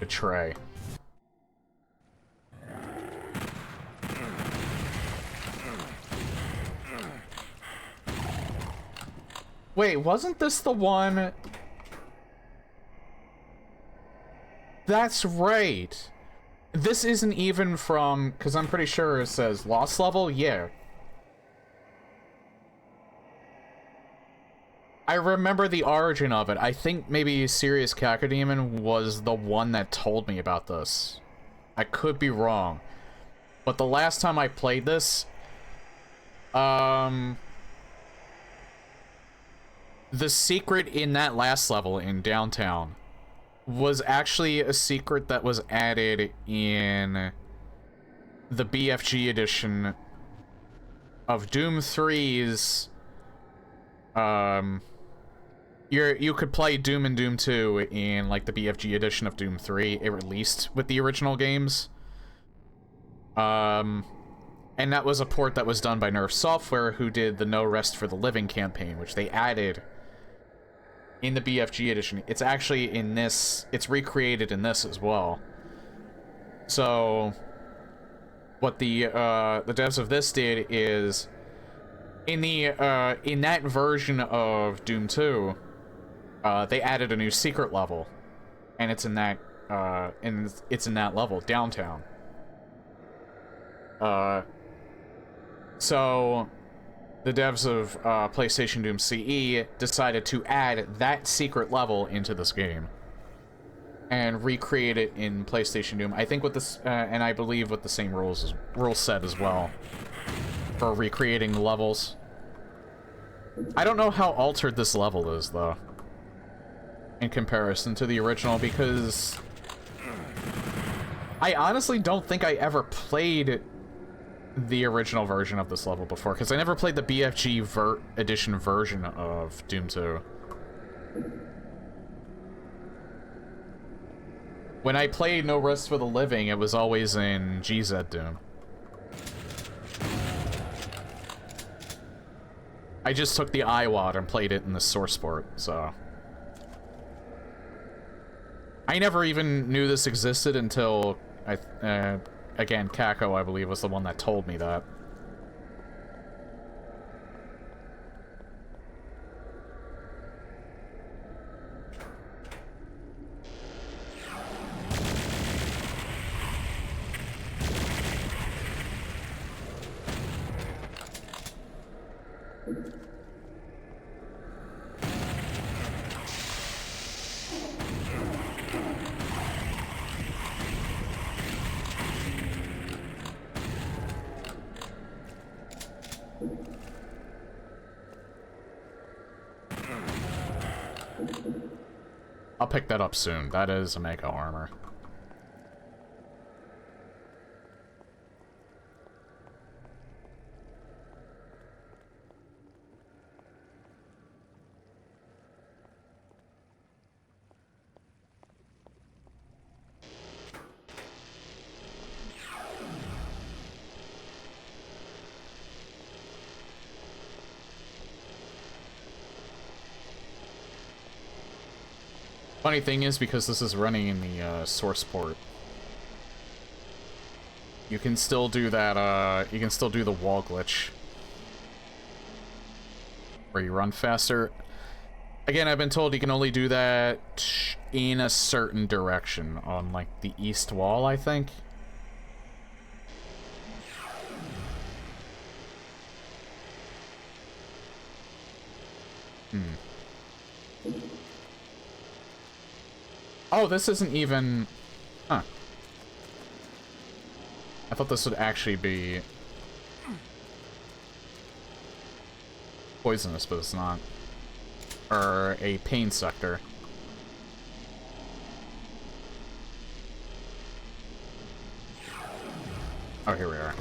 Betray. Wait, wasn't this the one? That's right. This isn't even from, because I'm pretty sure it says lost level. Yeah. I remember the origin of it. I think maybe Sirius Cacodemon was the one that told me about this. I could be wrong. But the last time I played this, the secret in that last level in Downtown was actually a secret that was added in the BFG edition of Doom 3's, you could play Doom and Doom 2 in, like, the BFG edition of Doom 3. It released with the original games. And that was a port that was done by Nerf Software, who did the No Rest for the Living campaign, which they added in the BFG edition. It's actually in this, it's recreated in this as well. So, what the devs of this did is, in that version of Doom 2, they added a new secret level, and it's in that, level, Downtown. So the devs of PlayStation Doom CE decided to add that secret level into this game and recreate it in PlayStation Doom. I think with this, and I believe with the same rule set as well for recreating the levels. I don't know how altered this level is, though, in comparison to the original, because I honestly don't think I ever played the original version of this level before, because I never played the BFG edition version of Doom 2. When I played No Rest for the Living, it was always in GZ Doom. I just took the iWad and played it in the source port, so I never even knew this existed until again, Kako, I believe, was the one that told me that. I'll pick that up soon. That is a Mega Armor. Funny thing is, because this is running in the source port, you can still do that, you can still do the wall glitch where you run faster. Again, I've been told you can only do that in a certain direction on, like, the east wall, I think. Oh, this isn't even... Huh. I thought this would actually be poisonous, but it's not. Or a pain sector. Oh, here we are.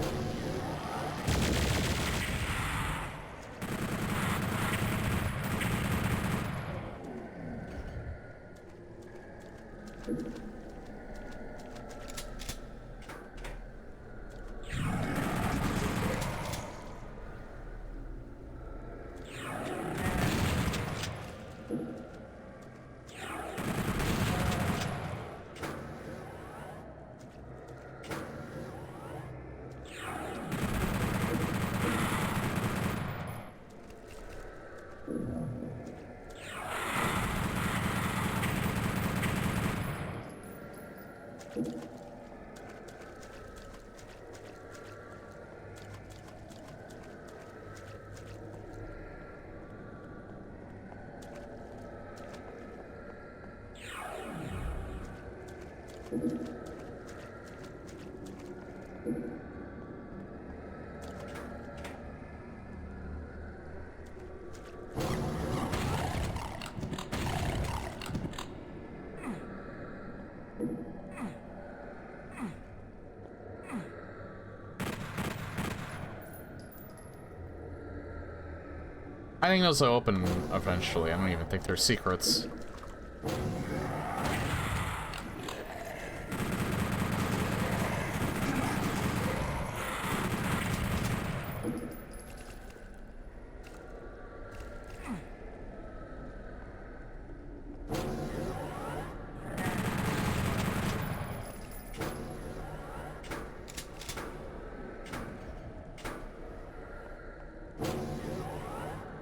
I think those will open eventually. I don't even think they're secrets.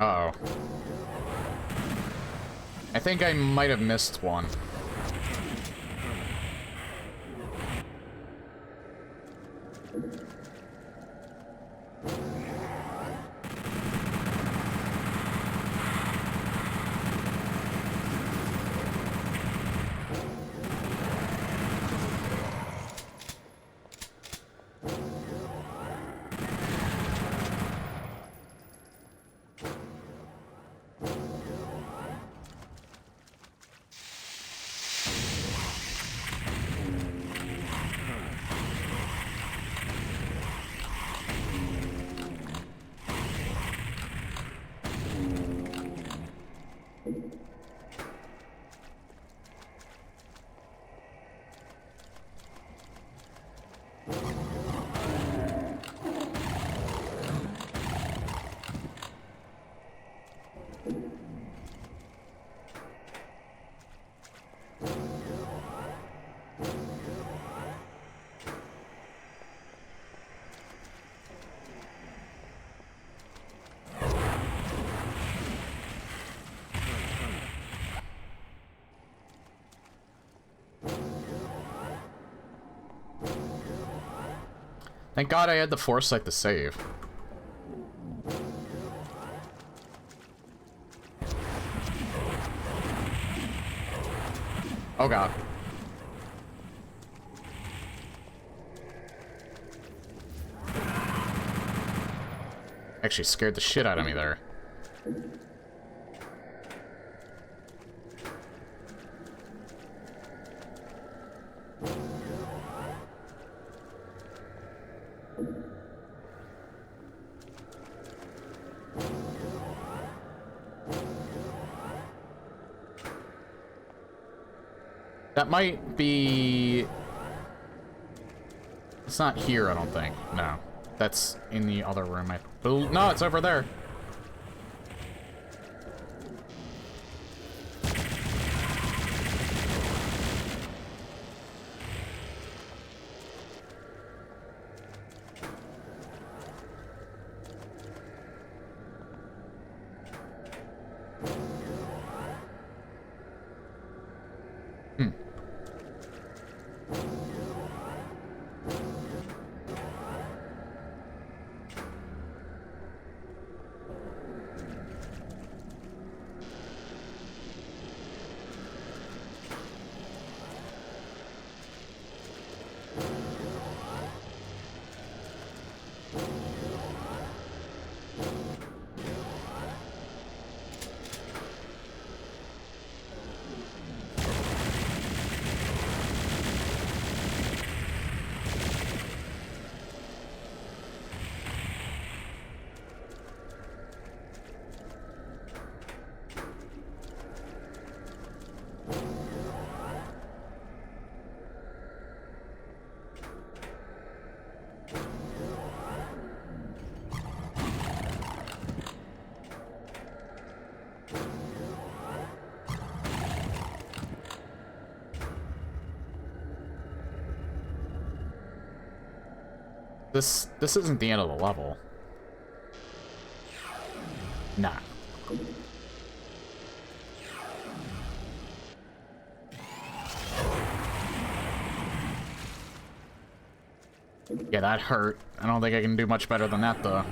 Uh-oh. I think I might have missed one. Thank God I had the foresight to save. Oh God. Actually scared the shit out of me there. That might be... It's not here, I don't think. No. That's in the other room. No, it's over there. This isn't the end of the level. Nah. Yeah, that hurt. I don't think I can do much better than that, though.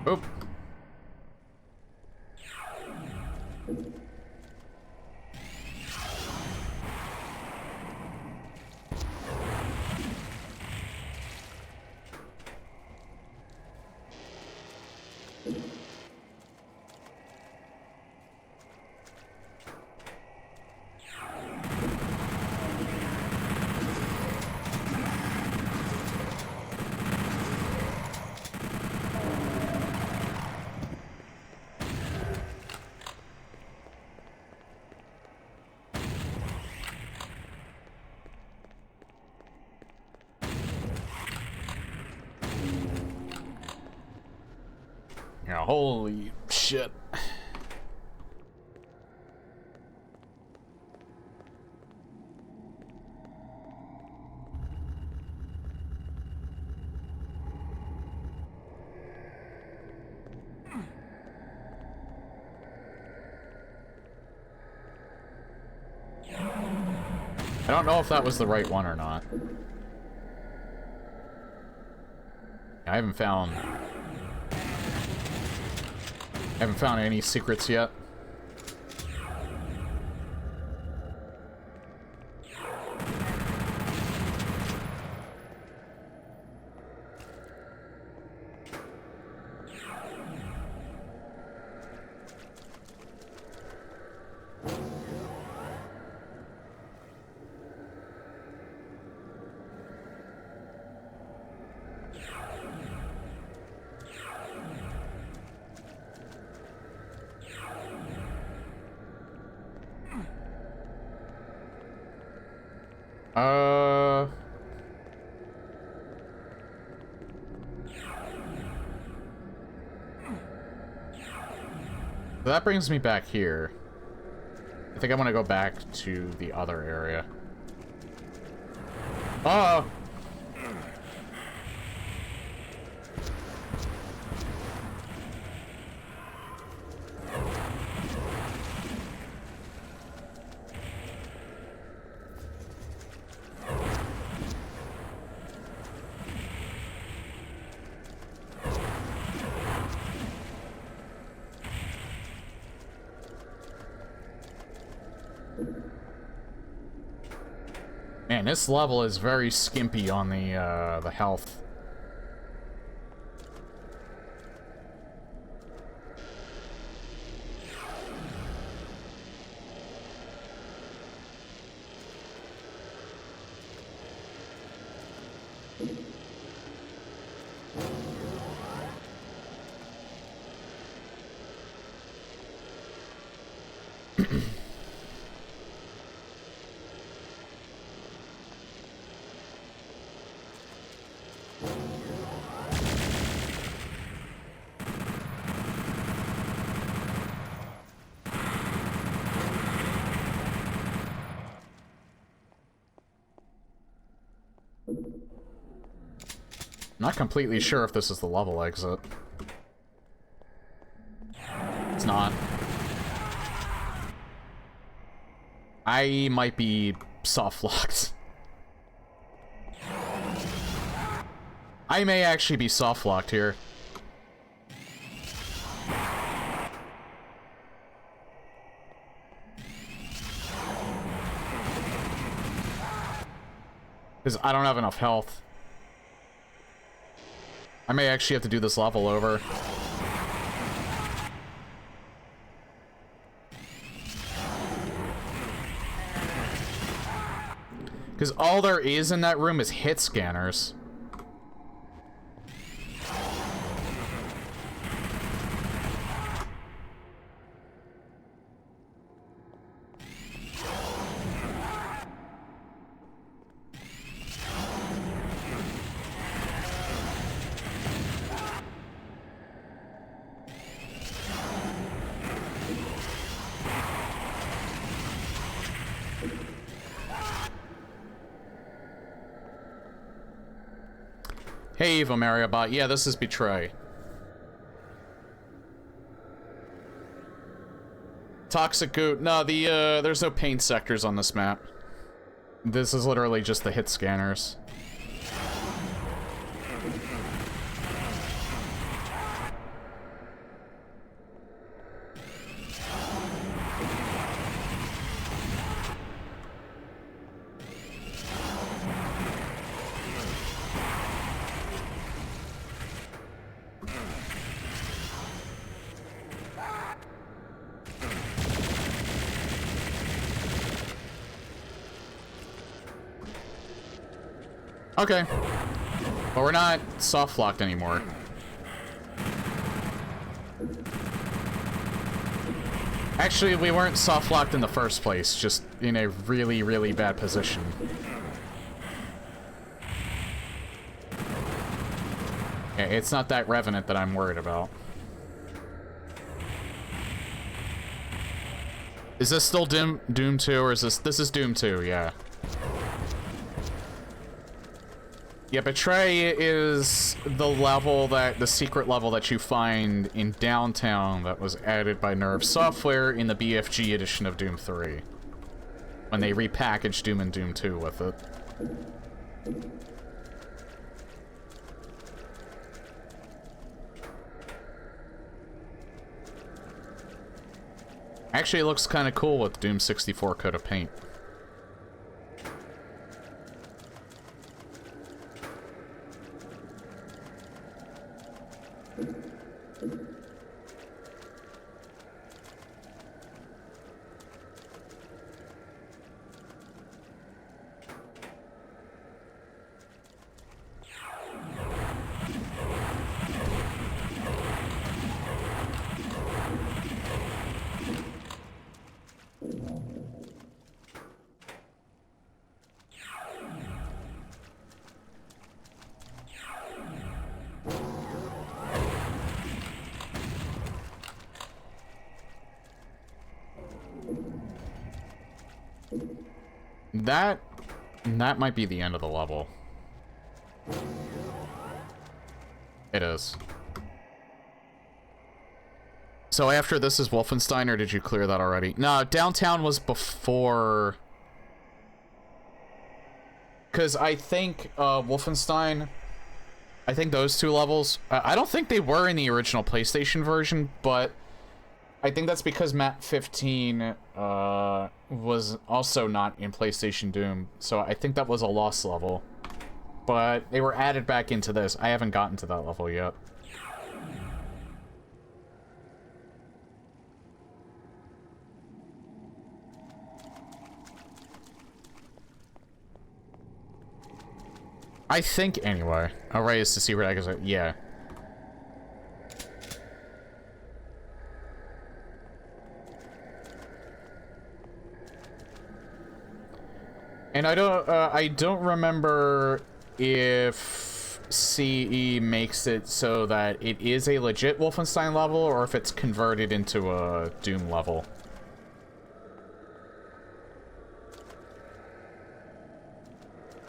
Oop. Yeah, holy shit. I don't know if that was the right one or not. I haven't found any secrets yet. That brings me back here. I think I want to go back to the other area. Oh! Man, this level is very skimpy on the health. Not completely sure if this is the level exit. It's not. I might be soft-locked. I may actually be soft-locked here. Because I don't have enough health. I may actually have to do this level over. Because all there is in that room is hit scanners. Hey, Eva Mariabot. Yeah, this is Betray. Toxic Goot. No, there's no paint sectors on this map. This is literally just the hit scanners. Okay. But we're not soft locked anymore. Actually, we weren't soft locked in the first place, just in a really, really bad position. Yeah, it's not that Revenant that I'm worried about. Is this still Doom 2, or is this is Doom 2, yeah. Yeah, Betray is the level the secret level that you find in Downtown that was added by Nerve Software in the BFG edition of Doom 3. When they repackaged Doom and Doom 2 with it. Actually, it looks kind of cool with Doom 64 coat of paint. That might be the end of the level. It is. So after this is Wolfenstein, or did you clear that already? No, Downtown was before... Because I think Wolfenstein... I think those two levels... I don't think they were in the original PlayStation version, but... I think that's because map 15 was also not in PlayStation Doom, so I think that was a lost level. But they were added back into this. I haven't gotten to that level yet. I think, anyway. I'll raise to see where I goes. Yeah. And I don't remember if CE makes it so that it is a legit Wolfenstein level, or if it's converted into a Doom level.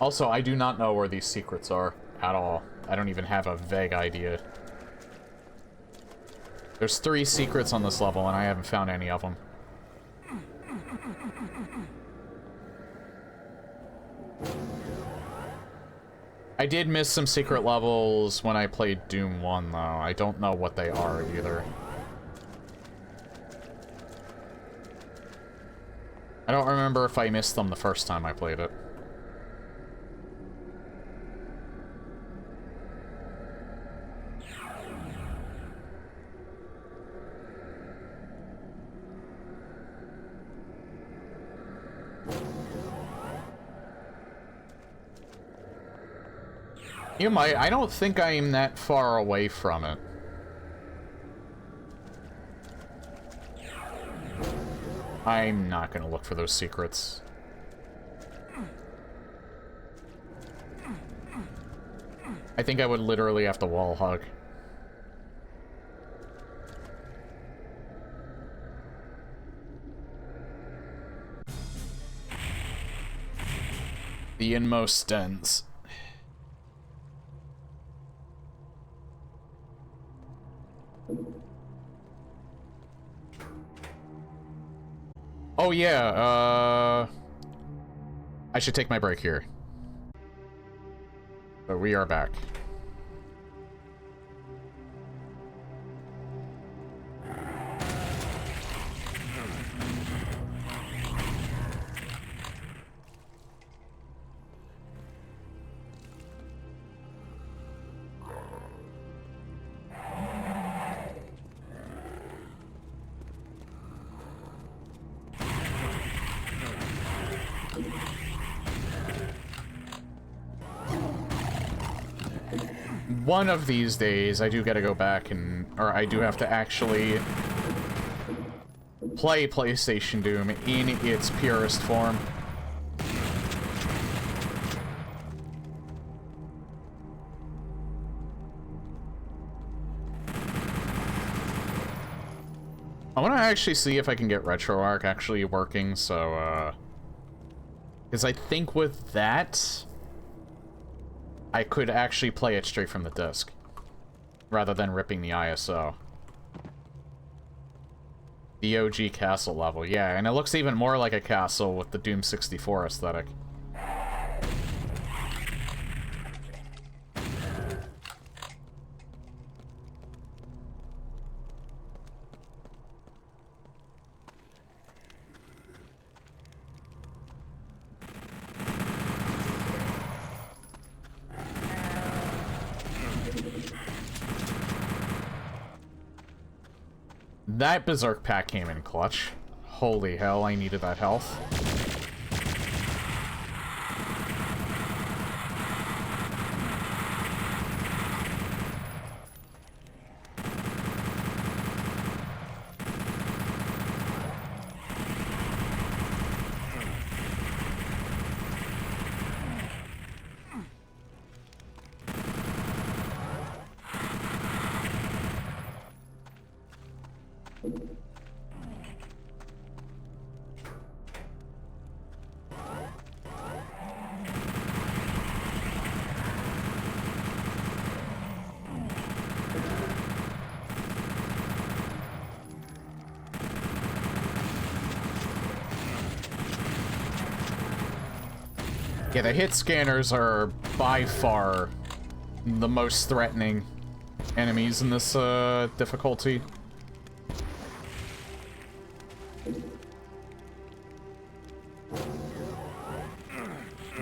Also, I do not know where these secrets are at all. I don't even have a vague idea. There's 3 secrets on this level, and I haven't found any of them. I did miss some secret levels when I played Doom 1, though. I don't know what they are, either. I don't remember if I missed them the first time I played it. You might. I don't think I'm that far away from it. I'm not gonna look for those secrets. I think I would literally have to wall hug. The inmost dens. Oh yeah, I should take my break here. But we are back. One of these days, I do gotta go back and... or I do have to actually play PlayStation Doom in its purest form. I want to actually see if I can get RetroArch actually working, so, because I think with that, I could actually play it straight from the disc, rather than ripping the ISO. The OG castle level, yeah, and it looks even more like a castle with the Doom 64 aesthetic. That Berserk pack came in clutch. Holy hell, I needed that health. Yeah, the hit scanners are by far the most threatening enemies in this difficulty.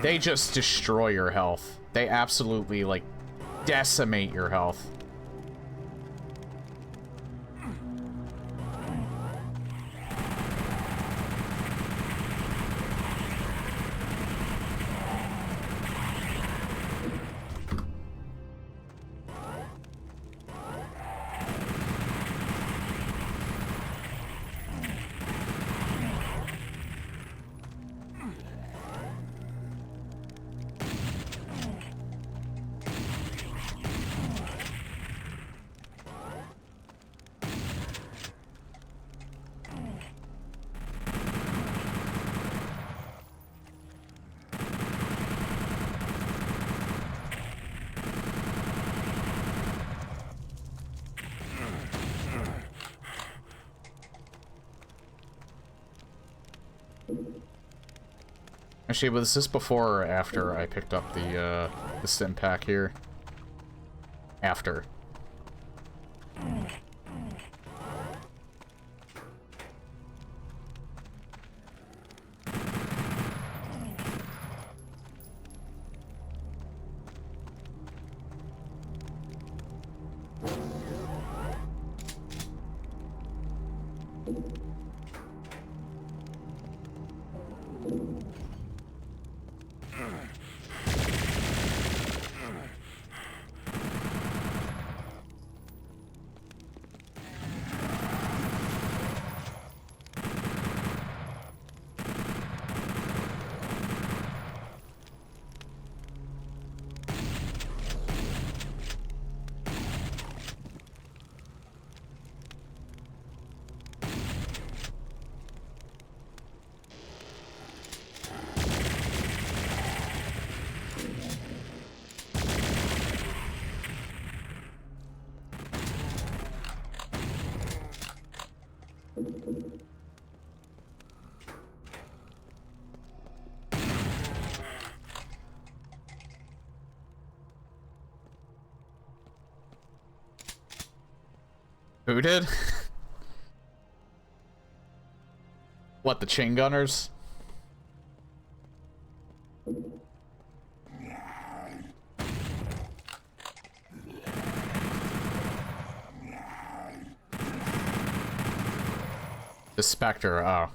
They just destroy your health. They absolutely, like, decimate your health. Actually, was this before or after I picked up the stim pack here? After. Who did? What, the chain gunners? The Spectre, oh.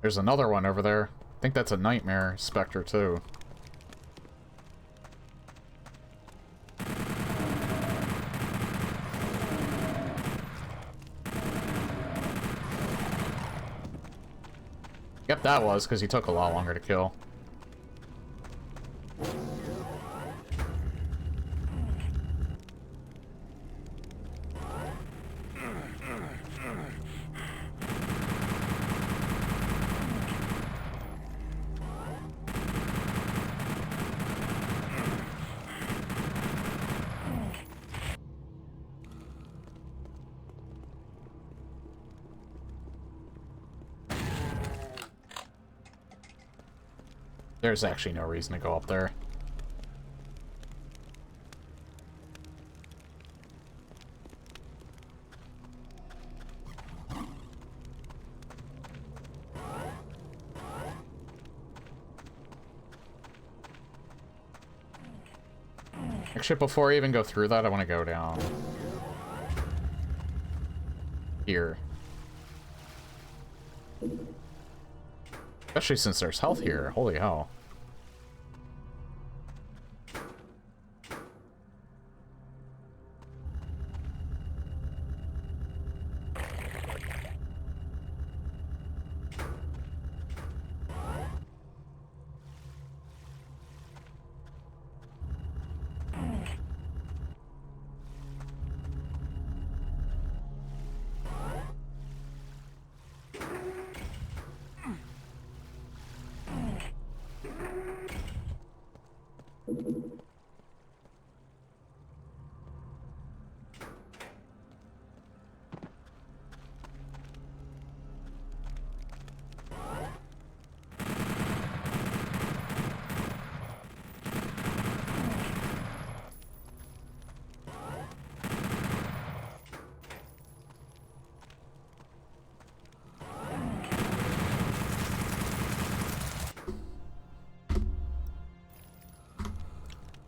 There's another one over there. I think that's a Nightmare Spectre, too. Yep, that was, because he took a lot longer to kill. There's actually no reason to go up there. Actually, before I even go through that, I want to go down here. Especially since there's health here. Holy hell.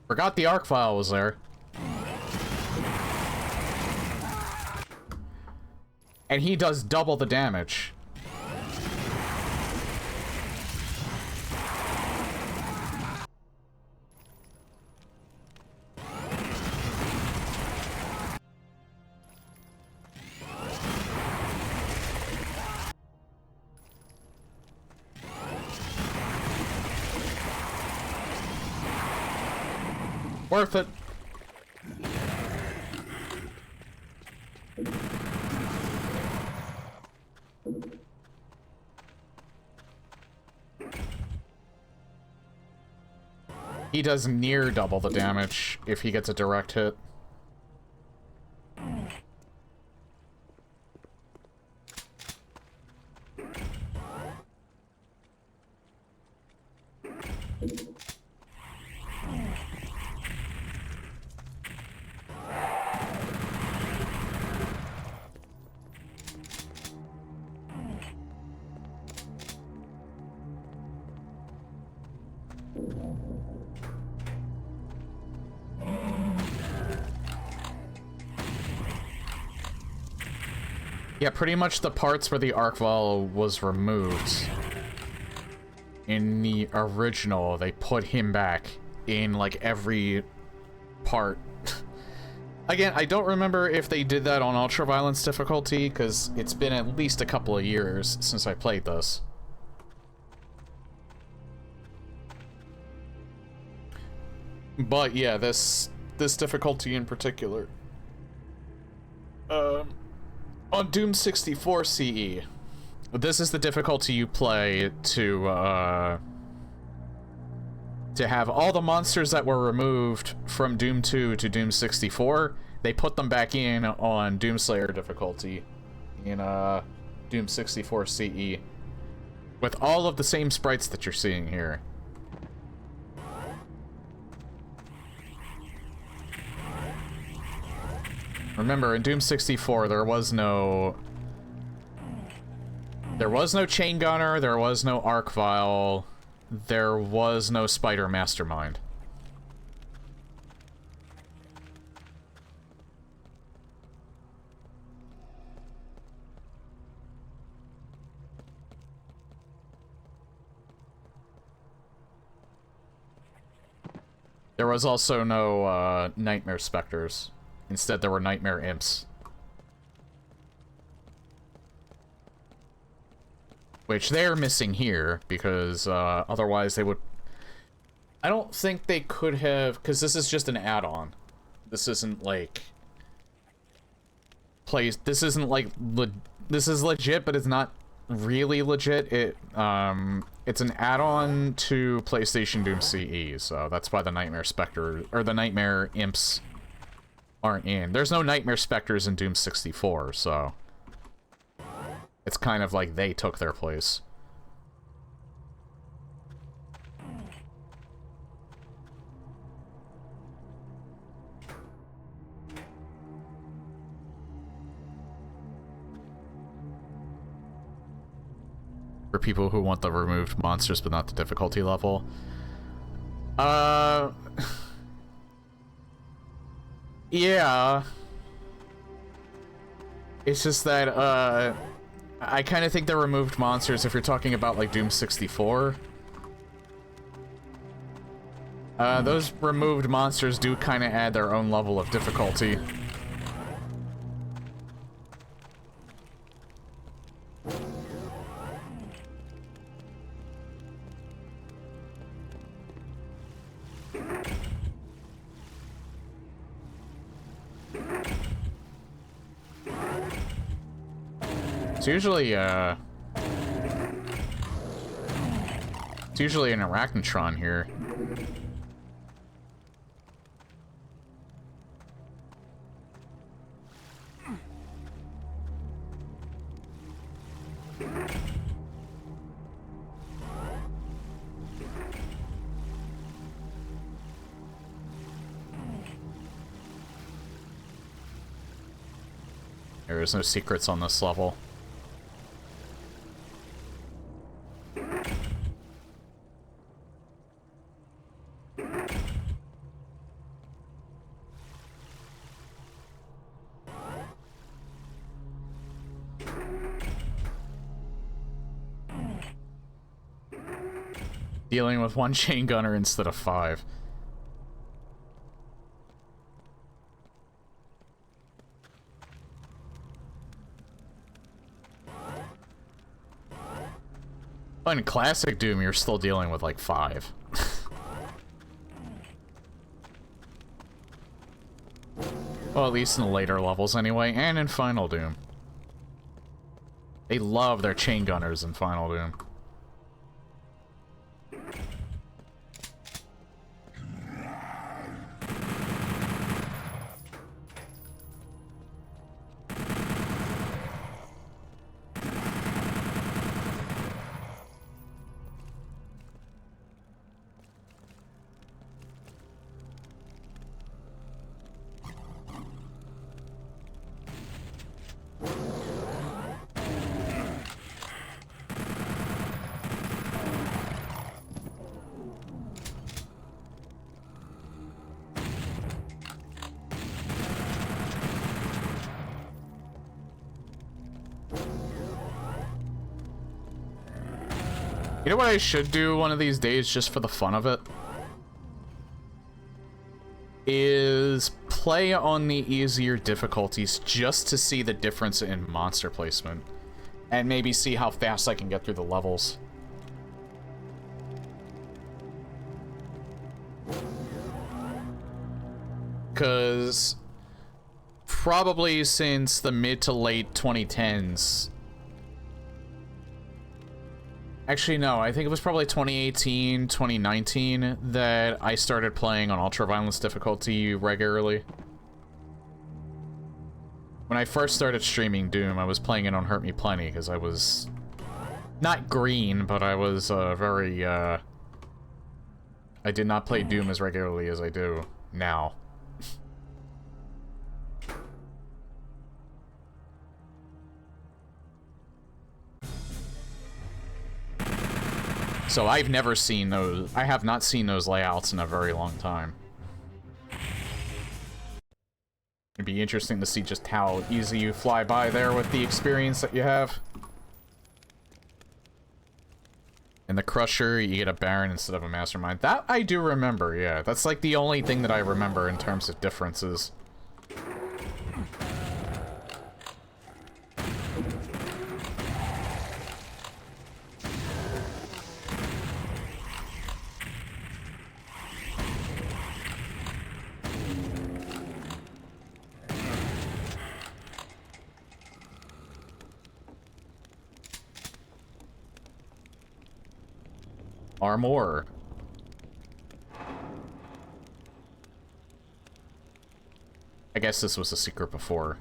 Forgot the arc file was there. And he does double the damage. Worth it. He does near double the damage if he gets a direct hit. Yeah, pretty much the parts where the arc vial was removed in the original, they put him back in like every part. Again, I don't remember if they did that on ultra-violence difficulty, because it's been at least a couple of years since I played this. But yeah, this difficulty in particular. On Doom 64 CE, this is the difficulty you play to have all the monsters that were removed from Doom 2 to Doom 64, they put them back in on Doomslayer difficulty in Doom 64 CE. With all of the same sprites that you're seeing here. Remember, in Doom 64, there was no chain gunner, there was no arc vial, there was no spider mastermind. There was also no nightmare specters. Instead, there were nightmare imps. Which they're missing here, because otherwise they would... I don't think they could have... Because this is just an add-on. This isn't, like... This isn't, like... This is legit, but it's not really legit. It's an add-on to PlayStation Doom CE, so that's why the Nightmare Spectre... Or the Nightmare Imps aren't in. There's no Nightmare Specters in Doom 64, so... It's kind of like they took their place. For people who want the removed monsters but not the difficulty level. Yeah. It's just that, I kind of think they're removed monsters if you're talking about, like, Doom 64. Those removed monsters do kind of add their own level of difficulty. It's usually an Arachnotron here. There is no secrets on this level. Dealing with one chain gunner instead of 5. But in classic Doom, you're still dealing with like 5. Well, at least in the later levels anyway, and in Final Doom. They love their chain gunners in Final Doom. You know what I should do one of these days just for the fun of it? Is play on the easier difficulties just to see the difference in monster placement. And maybe see how fast I can get through the levels. Because probably since the mid to late 2010s... Actually, no, I think it was probably 2018, 2019 that I started playing on ultra-violence difficulty regularly. When I first started streaming Doom, I was playing it on Hurt Me Plenty, because I was Not green, but I was very, I did not play Doom as regularly as I do now. So I've never seen those, I have not seen those layouts in a very long time. It'd be interesting to see just how easy you fly by there with the experience that you have. In the Crusher, you get a Baron instead of a Mastermind. That I do remember, yeah. That's like the only thing that I remember in terms of differences. Armor. I guess this was a secret before.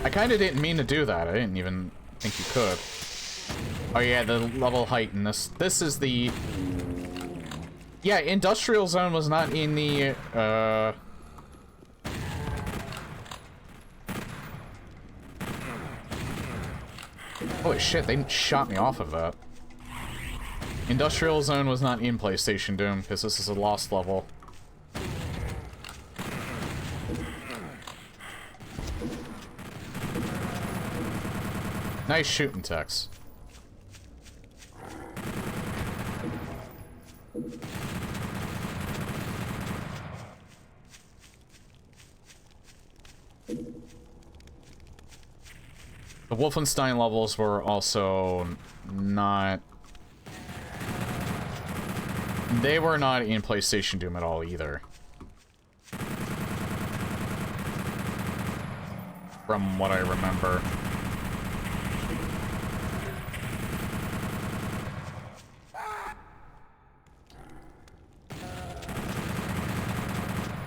I kind of didn't mean to do that. I didn't even think you could. Oh yeah, the level height in this. This is the... Yeah, Industrial Zone was not in the, Holy shit, they shot me off of that. Industrial Zone was not in PlayStation Doom, because this is a lost level. Nice shooting, Tex. The Wolfenstein levels were also not... They were not in PlayStation Doom at all, either. From what I remember.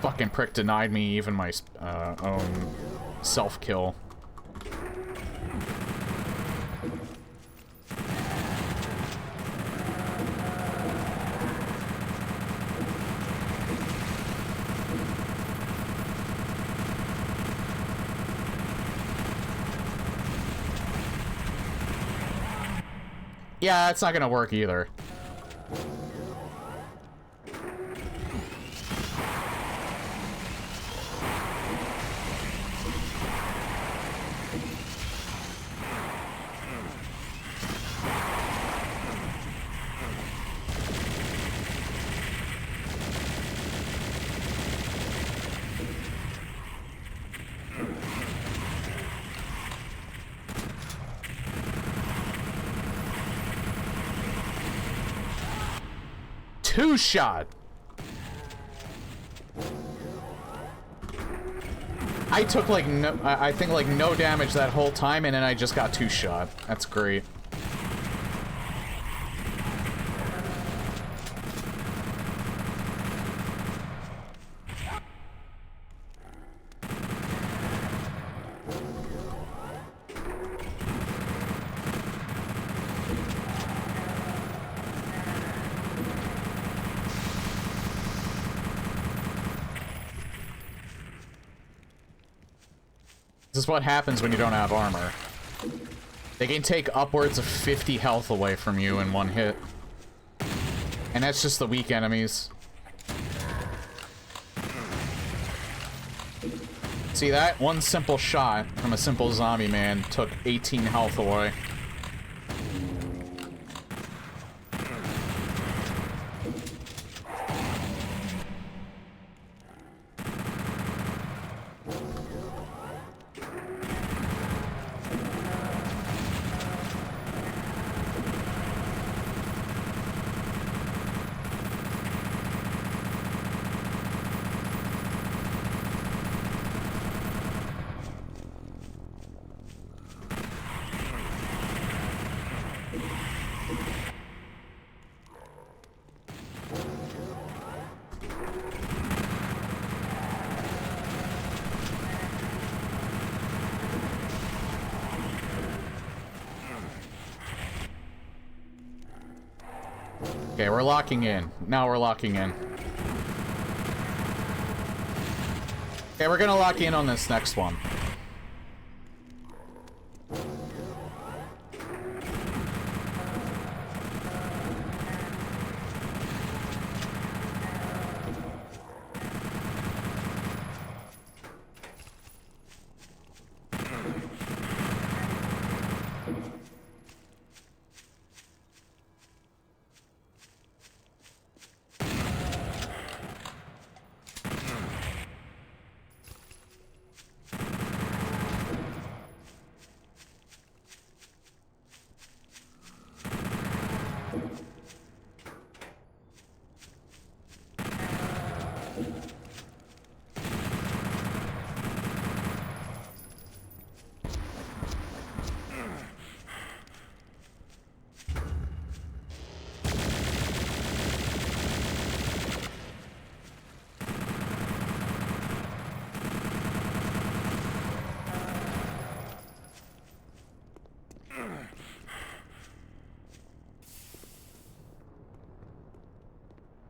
Fucking prick denied me even my own self-kill. Yeah, it's not gonna work either. Two-shot! I took like no, I think like no damage that whole time, and then I just got two-shot. That's great. This is what happens when you don't have armor. They can take upwards of 50 health away from you in one hit. And that's just the weak enemies. See that? One simple shot from a simple zombie man took 18 health away. Okay, we're locking in. Now we're locking in. Okay, we're gonna lock in on this next one.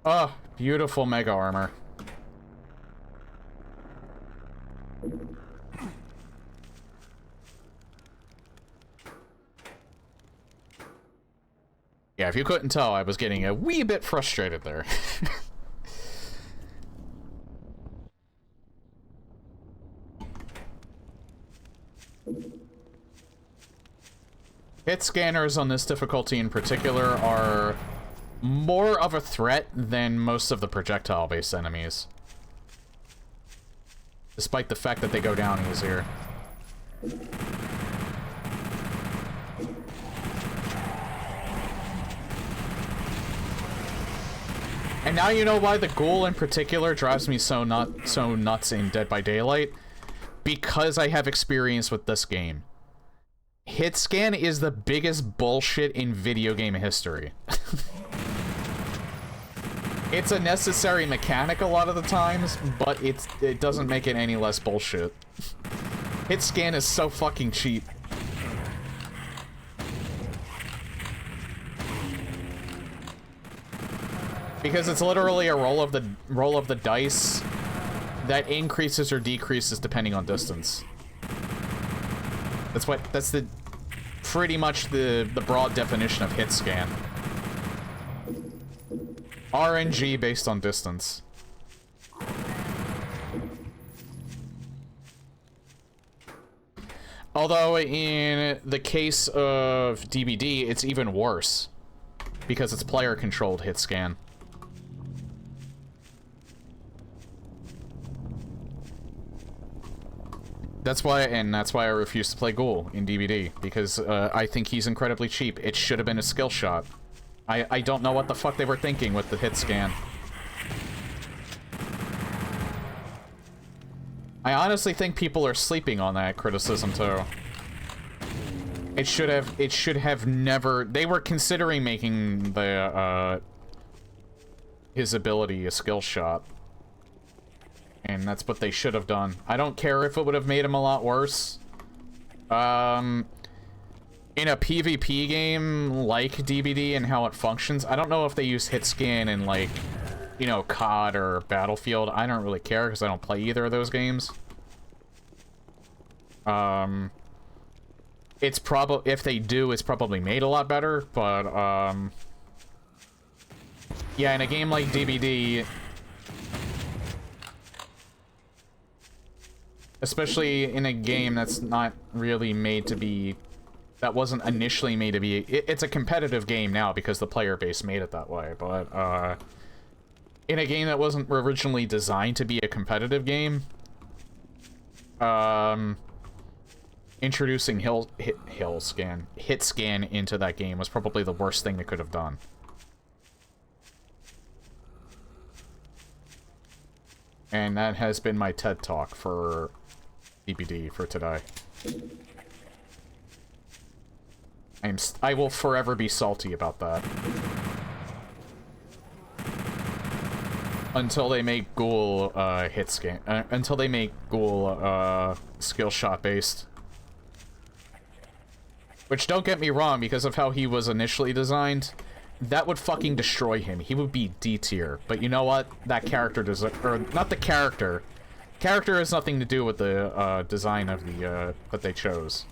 Oh, beautiful mega armor. Yeah, if you couldn't tell, I was getting a wee bit frustrated there. Hit scanners on this difficulty in particular are more of a threat than most of the projectile-based enemies. Despite the fact that they go down easier. And now you know why the ghoul in particular drives me so nuts in Dead by Daylight. Because I have experience with this game. Hit scan is the biggest bullshit in video game history. It's a necessary mechanic a lot of the times, but it doesn't make it any less bullshit. Hit scan is so fucking cheap. Because it's literally a roll of the dice that increases or decreases depending on distance. That's the pretty much the broad definition of hit scan. RNG based on distance. Although in the case of DBD, it's even worse because it's player controlled hit scan. That's why I refuse to play Ghoul in DBD, because I think he's incredibly cheap. It should have been a skill shot. I don't know what the fuck they were thinking with the hit scan. I honestly think people are sleeping on that criticism too. It should have never. They were considering making the his ability a skill shot. And that's what they should have done. I don't care if it would have made him a lot worse. In a PvP game like DBD and how it functions, I don't know if they use hit scan in, like, you know, COD or Battlefield. I don't really care because I don't play either of those games. It's probably, if they do, it's probably made a lot better, but, yeah, in a game like DBD, especially in a game that's not really made to be, that wasn't initially made to be, it's a competitive game now because the player base made it that way, but, in a game that wasn't originally designed to be a competitive game, introducing hit scan into that game was probably the worst thing they could have done. And that has been my TED Talk for DBD for today. I will forever be salty about that. Until they make Ghoul hit scan. Until they make Ghoul skill shot based. Which, don't get me wrong, because of how he was initially designed, that would fucking destroy him. He would be D tier. But you know what? That character does, or not the character. Character has nothing to do with the design of the that they chose.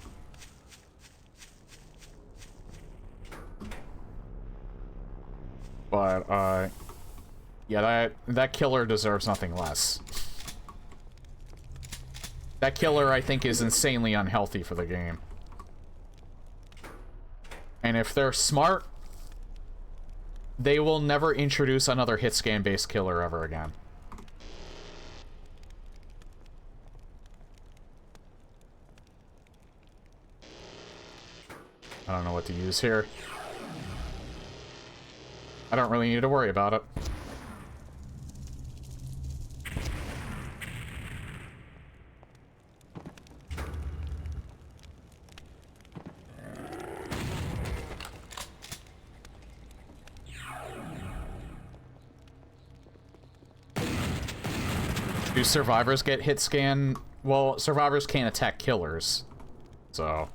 But yeah, that killer deserves nothing less. That killer, I think, is insanely unhealthy for the game. And if they're smart, they will never introduce another hit scan based killer ever again. I don't know what to use here. I don't really need to worry about it. Do survivors get hit scan? Well, survivors can't attack killers, so...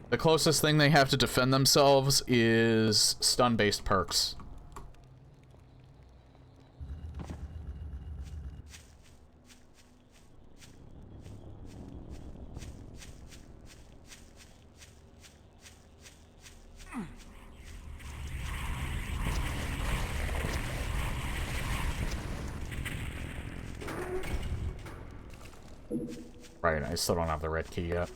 The closest thing they have to defend themselves is stun-based perks. Right, I still don't have the red key yet.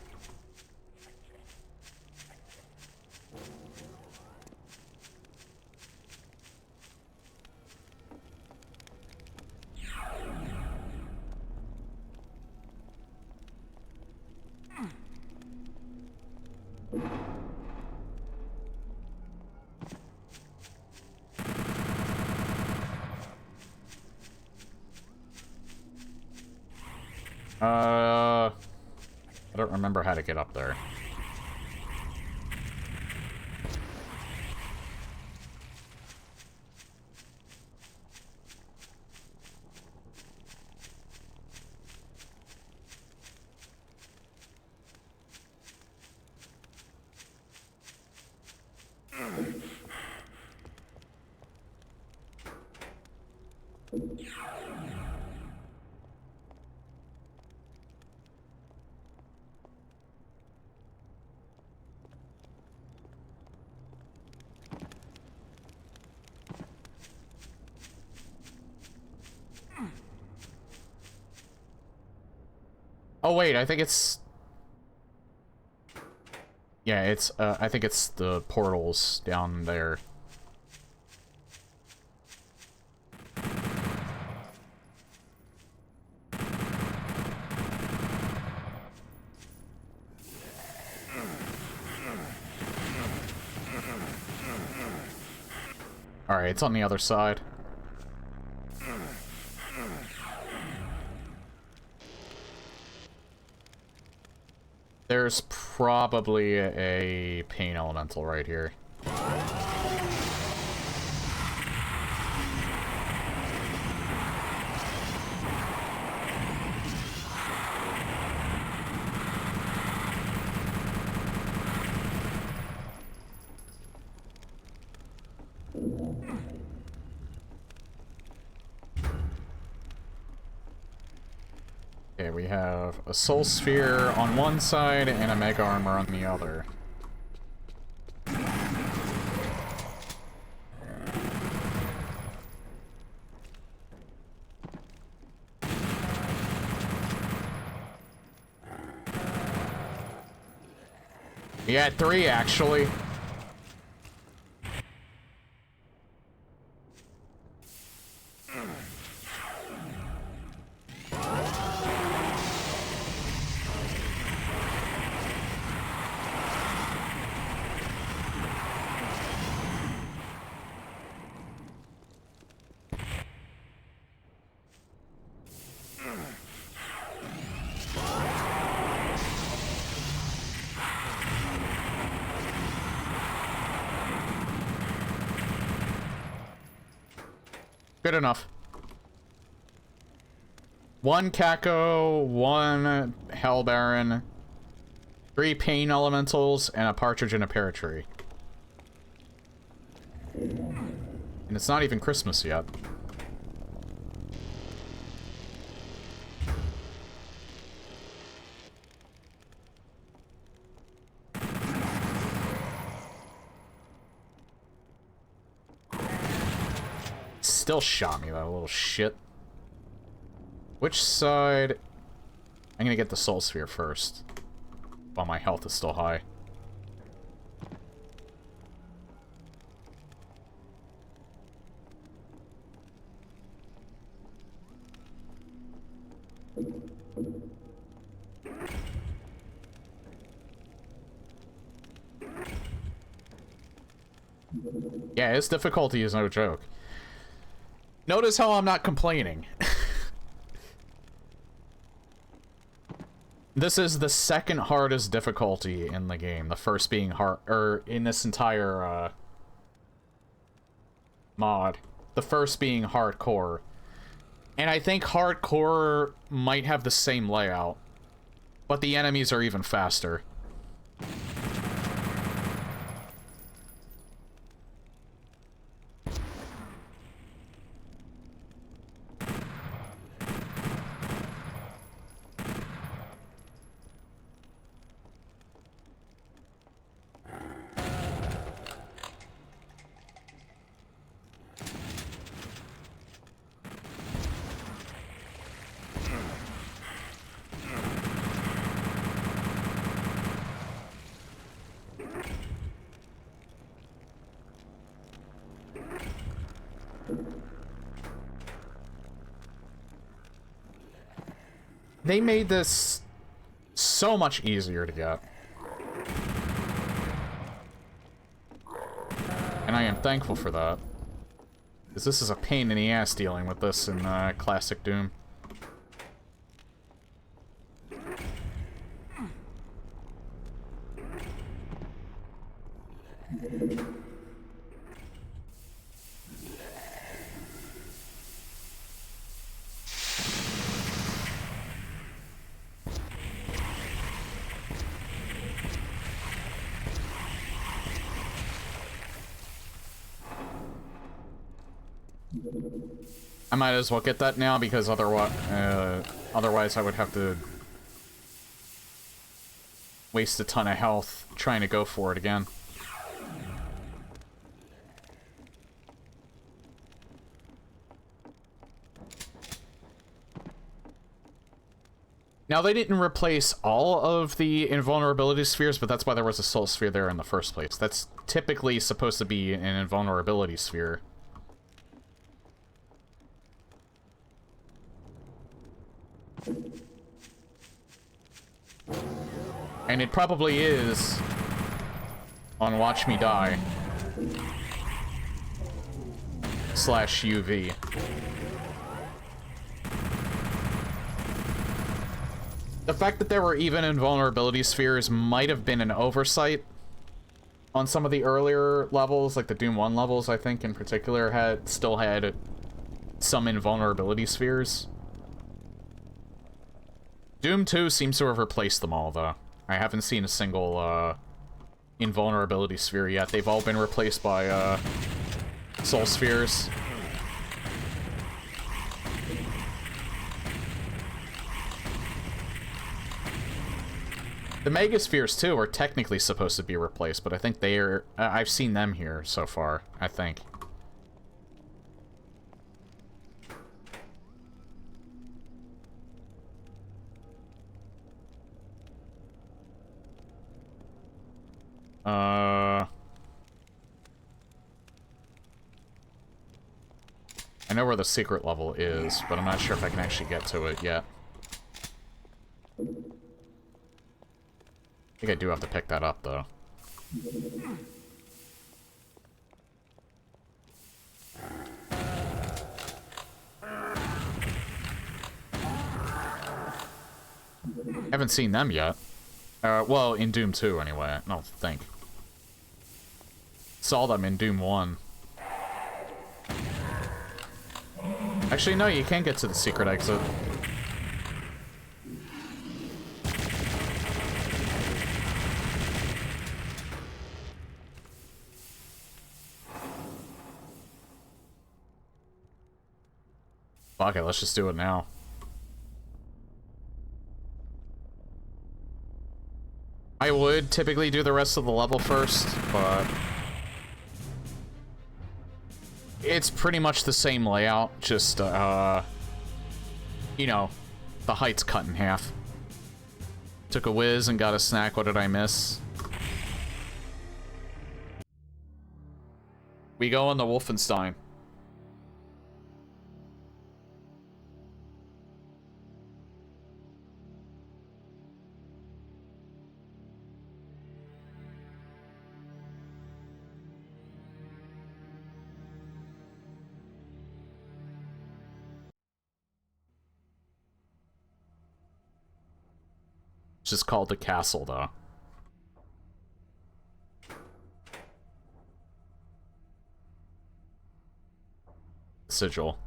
I don't remember how to get up there. Oh wait, I think it's... Yeah, it's, I think it's the portals down there. Alright, it's on the other side. There's probably a pain elemental right here. Okay, we have a soul sphere on one side and a mega armor on the other. We had 3 actually. Good enough. 1 Kako, 1 Hell Baron, 3 pain elementals and a partridge in a pear tree. And it's not even Christmas yet. Still shot me, that little shit. Which side? I'm gonna get the soul sphere first, while my health is still high. Yeah, its difficulty is no joke. Notice how I'm not complaining. This is the second hardest difficulty in the game. The first being hard, or in this entire mod. The first being hardcore. And I think hardcore might have the same layout, but the enemies are even faster. They made this so much easier to get. And I am thankful for that. Because this is a pain in the ass dealing with this in classic Doom. I might as well get that now because otherwise I would have to waste a ton of health trying to go for it again. Now, they didn't replace all of the invulnerability spheres, but that's why there was a soul sphere there in the first place. That's typically supposed to be an invulnerability sphere. And it probably is on Watch Me Die / UV. The fact that there were even invulnerability spheres might have been an oversight on some of the earlier levels, like the Doom 1 levels, I think, in particular, still had some invulnerability spheres. Doom 2 seems to have replaced them all, though. I haven't seen a single, invulnerability sphere yet. They've all been replaced by, soul spheres. The Megaspheres, too, are technically supposed to be replaced, but I think they are... I've seen them here so far, I think. I know where the secret level is, but I'm not sure if I can actually get to it yet. I think I do have to pick that up, though. Haven't seen them yet. Well, in Doom 2, anyway, I don't think. Saw them in Doom 1. Actually, no, you can't get to the secret exit. Fuck it, let's just do it now. I would typically do the rest of the level first, but it's pretty much the same layout, just, you know, the height's cut in half. Took a whiz and got a snack. What did I miss? We go on the Wolfenstein. It's just called the castle, though. Sigil.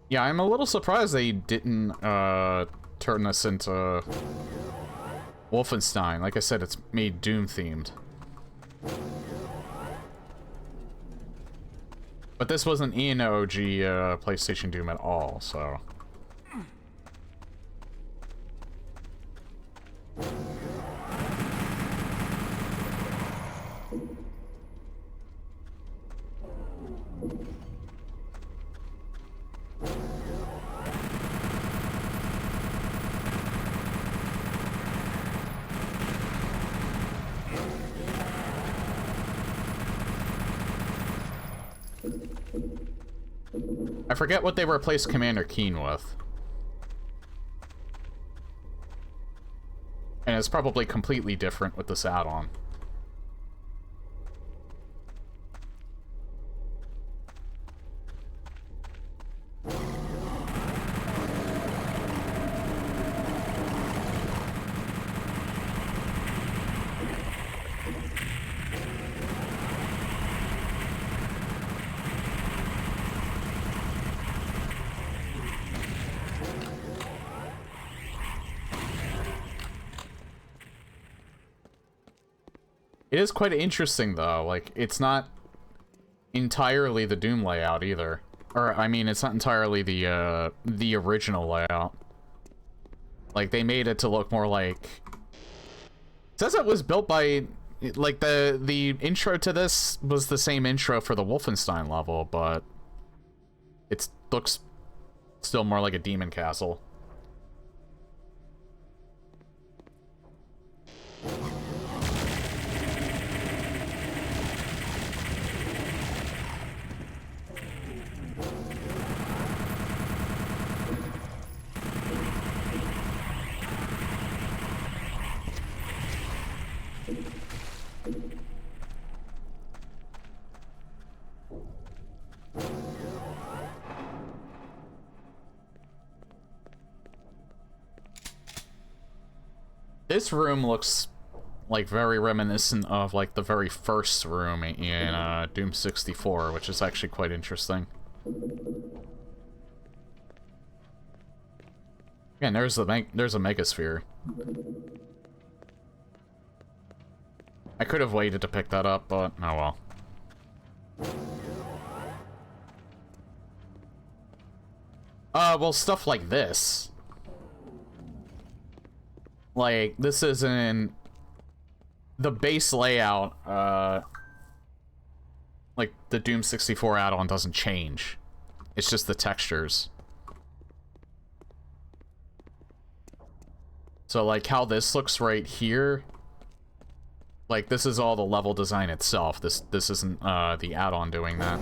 Yeah, I'm a little surprised they didn't turn this into Wolfenstein. Like I said, it's made Doom themed. But this wasn't in OG PlayStation Doom at all, so... I forget what they replaced Commander Keen with. And it's probably completely different with this add-on. It is quite interesting, though. Like, it's not entirely the Doom layout, either. Or, I mean, it's not entirely the original layout. Like, they made it to look more like... It says it was built by... Like, the intro to this was the same intro for the Wolfenstein level, but... It looks still more like a demon castle. This room looks like very reminiscent of like the very first room in Doom 64, which is actually quite interesting. Again, there's a megasphere. I could have waited to pick that up, but oh well. Well, stuff like this. Like, this isn't... The base layout, like, the Doom 64 add-on doesn't change. It's just the textures. So, like, how this looks right here... Like, this is all the level design itself. This isn't, the add-on doing that.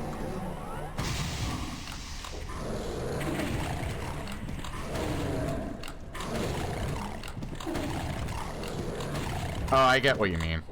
Oh, I get what you mean.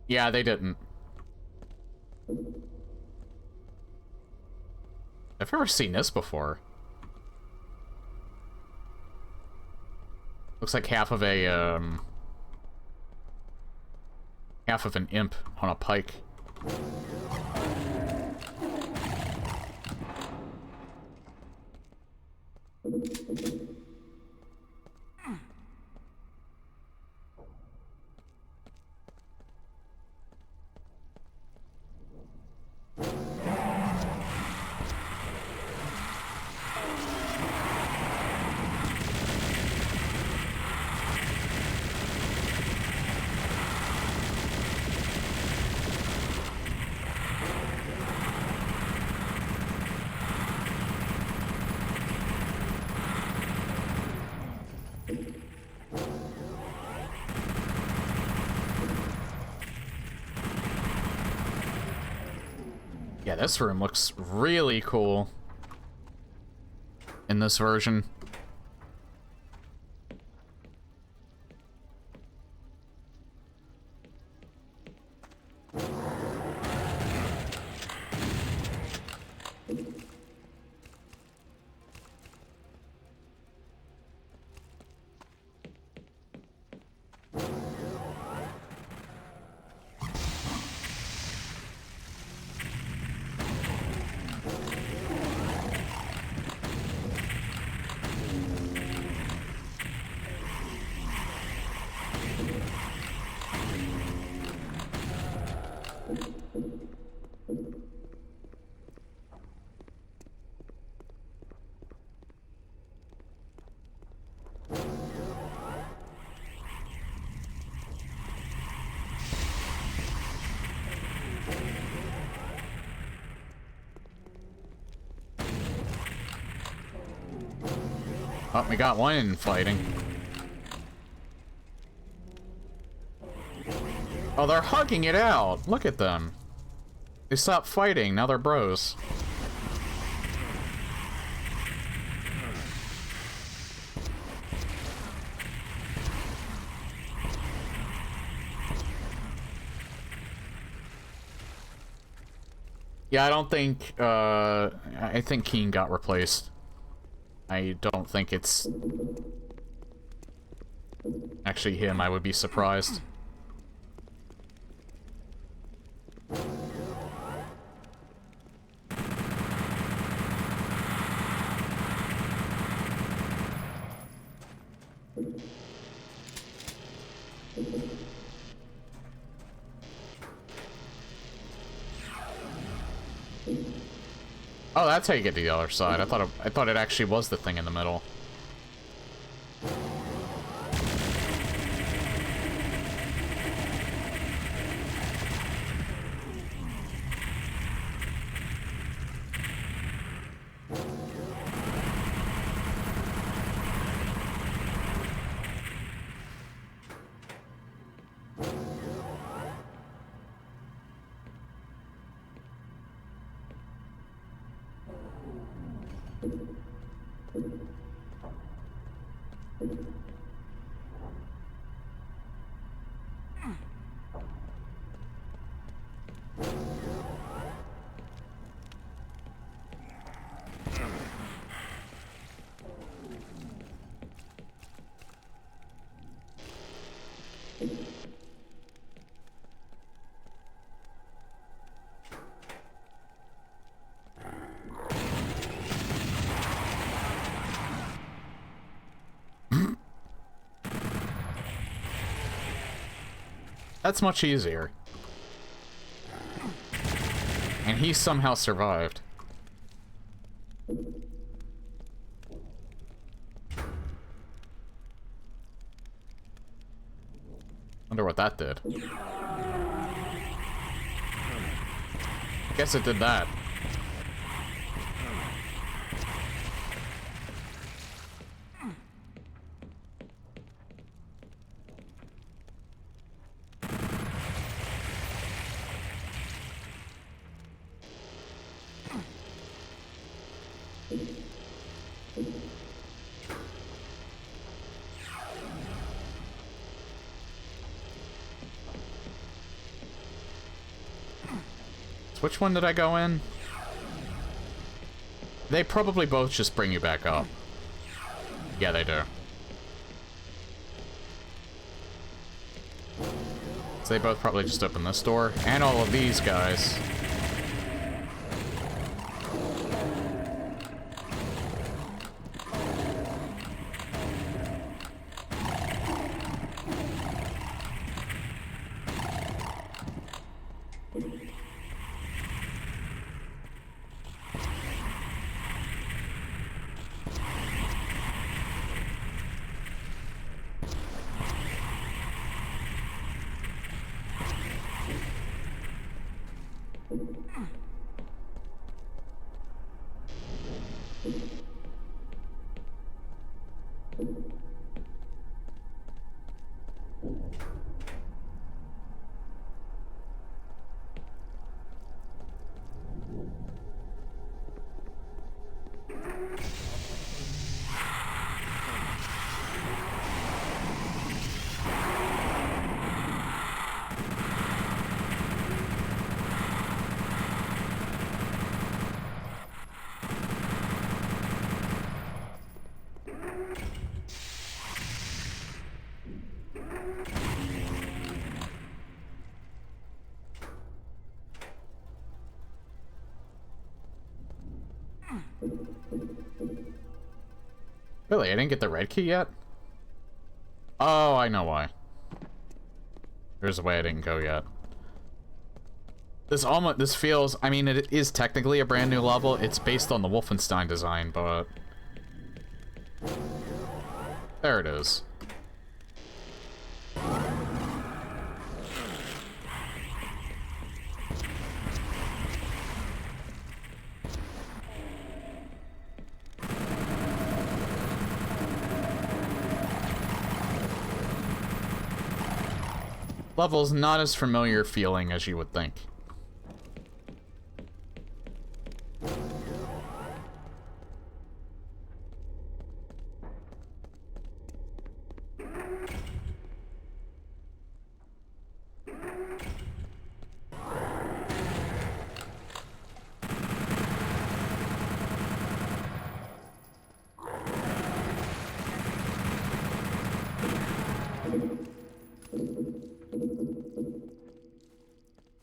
Yeah, they didn't. I've never seen this before. Looks like half of an imp on a pike. Yeah, this room looks really cool in this version. Oh, we got one fighting. Oh, they're hugging it out. Look at them. They stopped fighting. Now they're bros. Yeah, I don't think, I think Keen got replaced. I don't think it's actually him. I would be surprised. Oh, that's how you get to the other side. I thought it actually was the thing in the middle. That's much easier. And he somehow survived. Wonder what that did. Guess it did that. Which one did I go in? They probably both just bring you back up. Yeah, they do. So they both probably just open this door. And all of these guys. Really? I didn't get the red key yet? Oh, I know why. There's a way I didn't go yet. This feels, I mean, it is technically a brand new level. It's based on the Wolfenstein design, but there it is. Level's not as familiar feeling as you would think.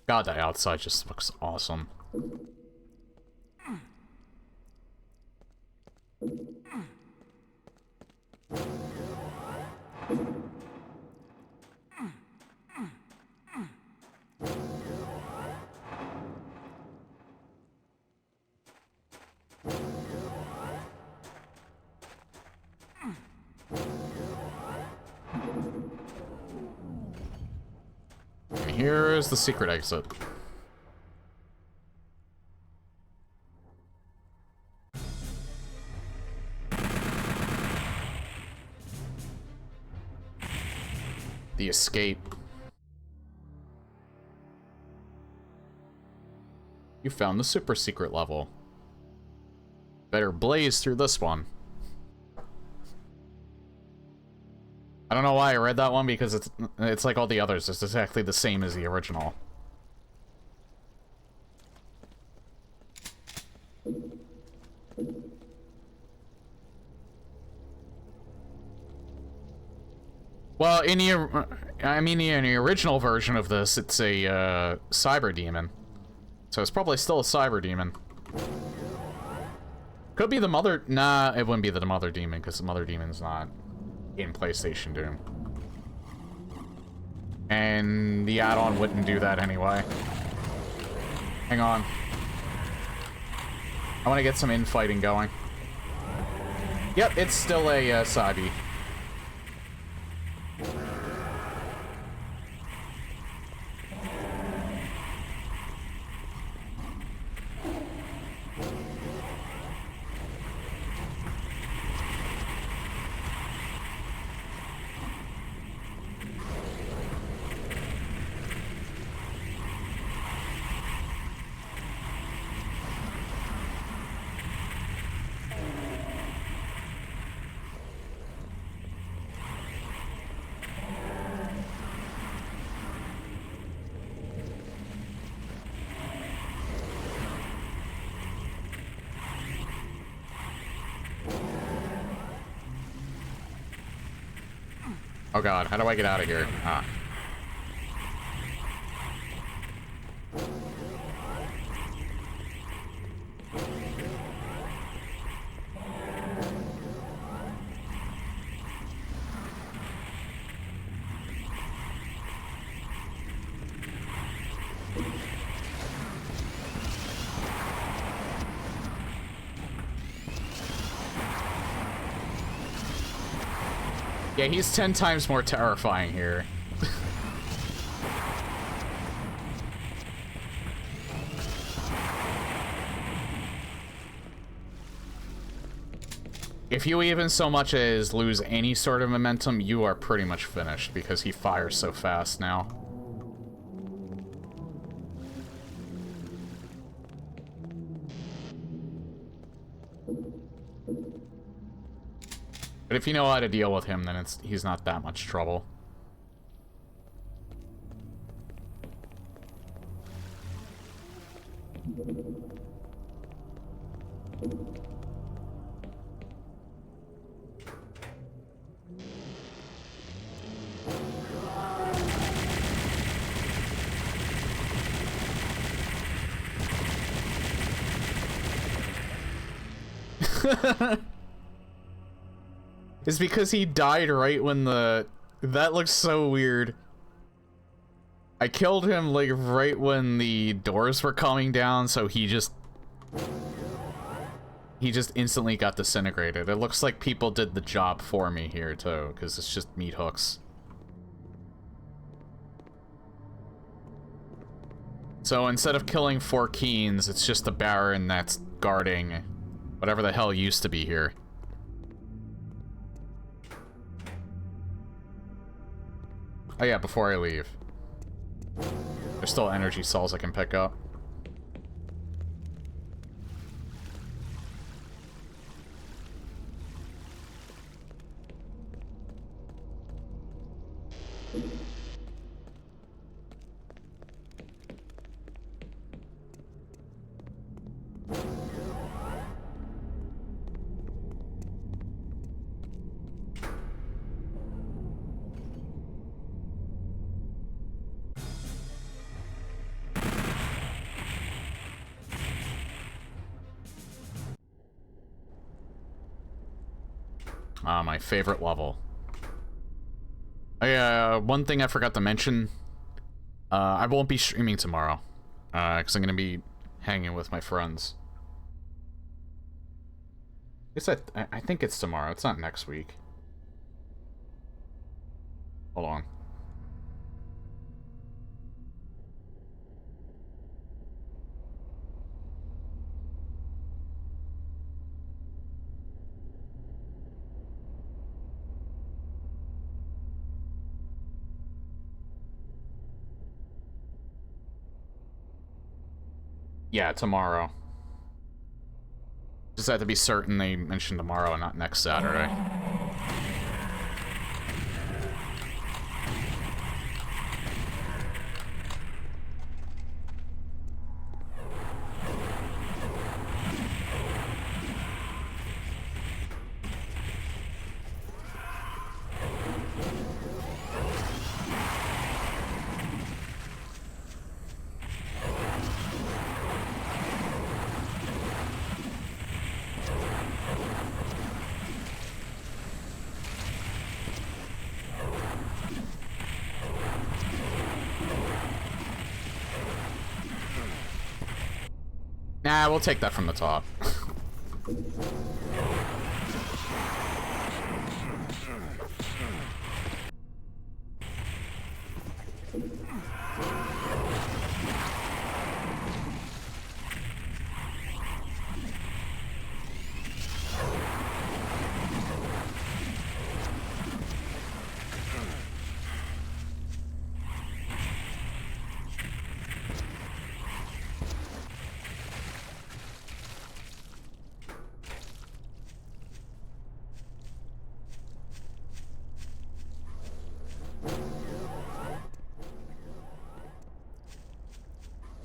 God, that outside just looks awesome. Here's the secret exit. The escape. You found the super secret level. Better blaze through this one. I don't know why I read that one, because it's like all the others. It's exactly the same as the original. Well, in the original version of this, it's a cyber demon. So it's probably still a cyber demon. Could be the mother. Nah, it wouldn't be the mother demon, because the mother demon's not in PlayStation Doom. And the add-on wouldn't do that anyway. Hang on. I want to get some infighting going. Yep, it's still a Sabi. Oh god, how do I get out of here? Ah. Yeah, he's 10 times more terrifying here. If you even so much as lose any sort of momentum, you are pretty much finished because he fires so fast now. But if you know how to deal with him, then he's not that much trouble. It's because he died right when the... That looks so weird. I killed him, like, right when the doors were coming down, so he just instantly got disintegrated. It looks like people did the job for me here, too, because it's just meat hooks. So instead of killing 4 Keens, it's just the Baron that's guarding whatever the hell used to be here. Oh yeah, before I leave. There's still energy cells I can pick up. My favorite level. Oh yeah, one thing I forgot to mention. I won't be streaming tomorrow. Because I'm going to be hanging with my friends. I think it's tomorrow. It's not next week. Hold on. Yeah, tomorrow. Just have to be certain they mention tomorrow and not next Saturday. Nah, we'll take that from the top.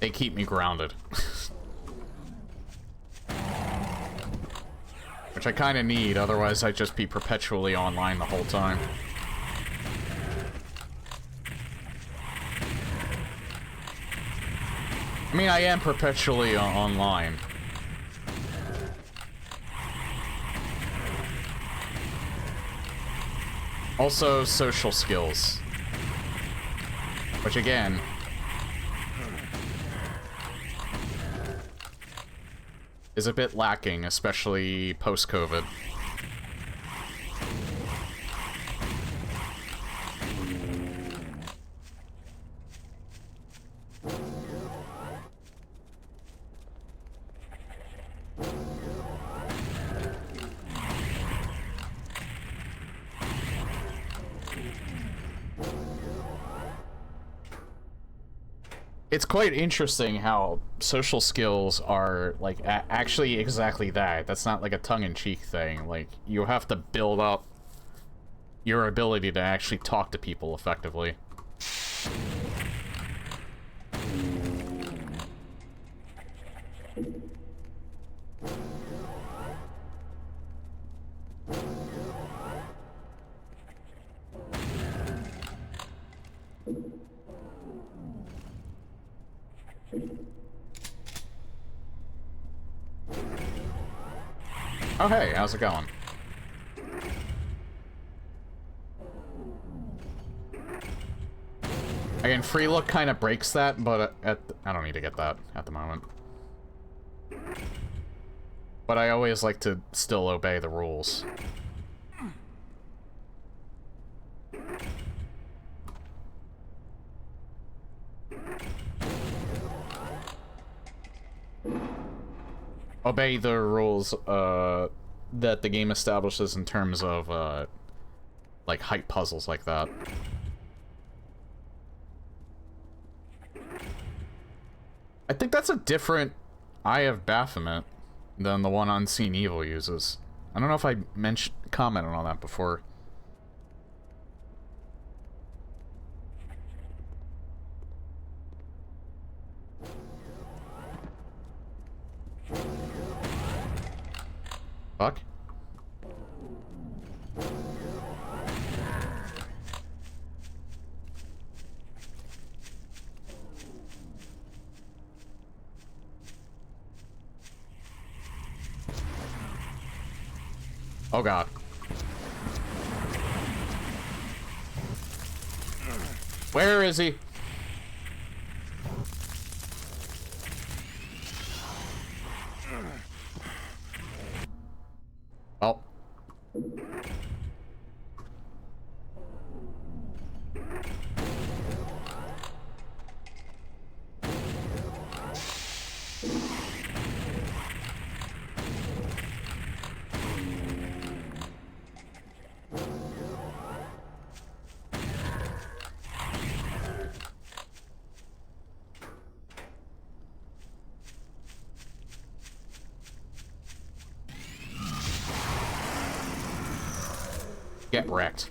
They keep me grounded. Which I kind of need, otherwise I'd just be perpetually online the whole time. I mean, I am perpetually online. Also, social skills. Which, again... is a bit lacking, especially post-COVID. It's quite interesting how social skills are, like, actually exactly that. That's not, like, a tongue-in-cheek thing. Like, you have to build up your ability to actually talk to people effectively. Oh hey, how's it going? Again, free look kind of breaks that, but I don't need to get that at the moment. But I always like to still obey the rules. Obey the rules, that the game establishes in terms of, like, height puzzles like that. I think that's a different Eye of Baphomet than the one Unseen Evil uses. I don't know if I commented on that before. Fuck. Oh god. Where is he? Oh. Get wrecked.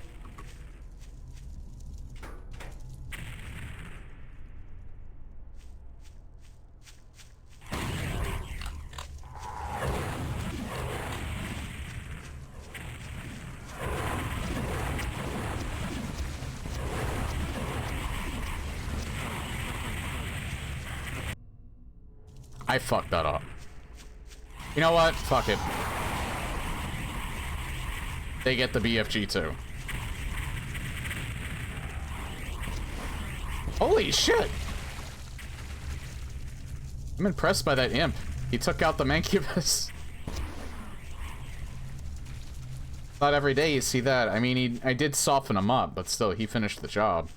I fucked that up. You know what? Fuck it. They get the BFG too. Holy shit! I'm impressed by that imp. He took out the Mancubus. Not every day you see that. I mean, I did soften him up, but still, he finished the job.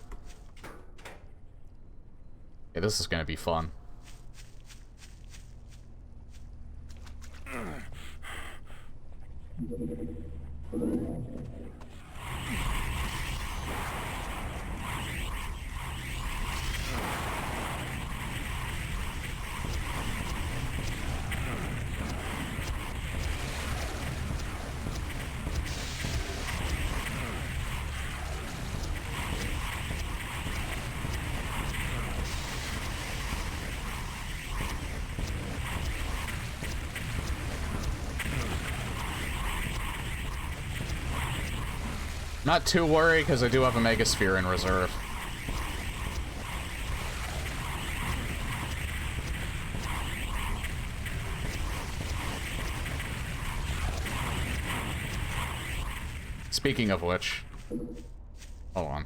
Okay, this is gonna be fun. Not too worried, because I do have a Megasphere in reserve. Speaking of which... Hold on.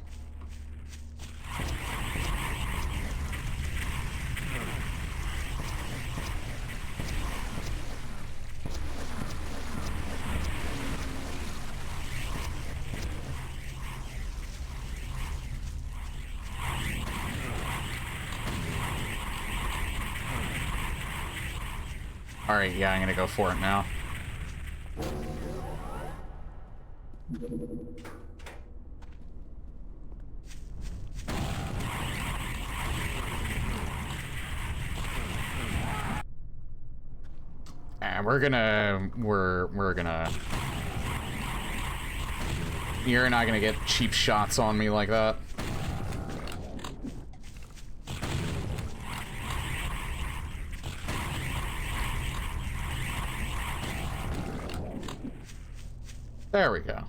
Alright, yeah, I'm gonna go for it now. And we're gonna... You're not gonna get cheap shots on me like that. There we go.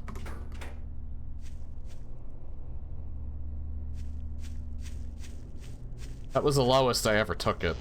That was the lowest I ever took it.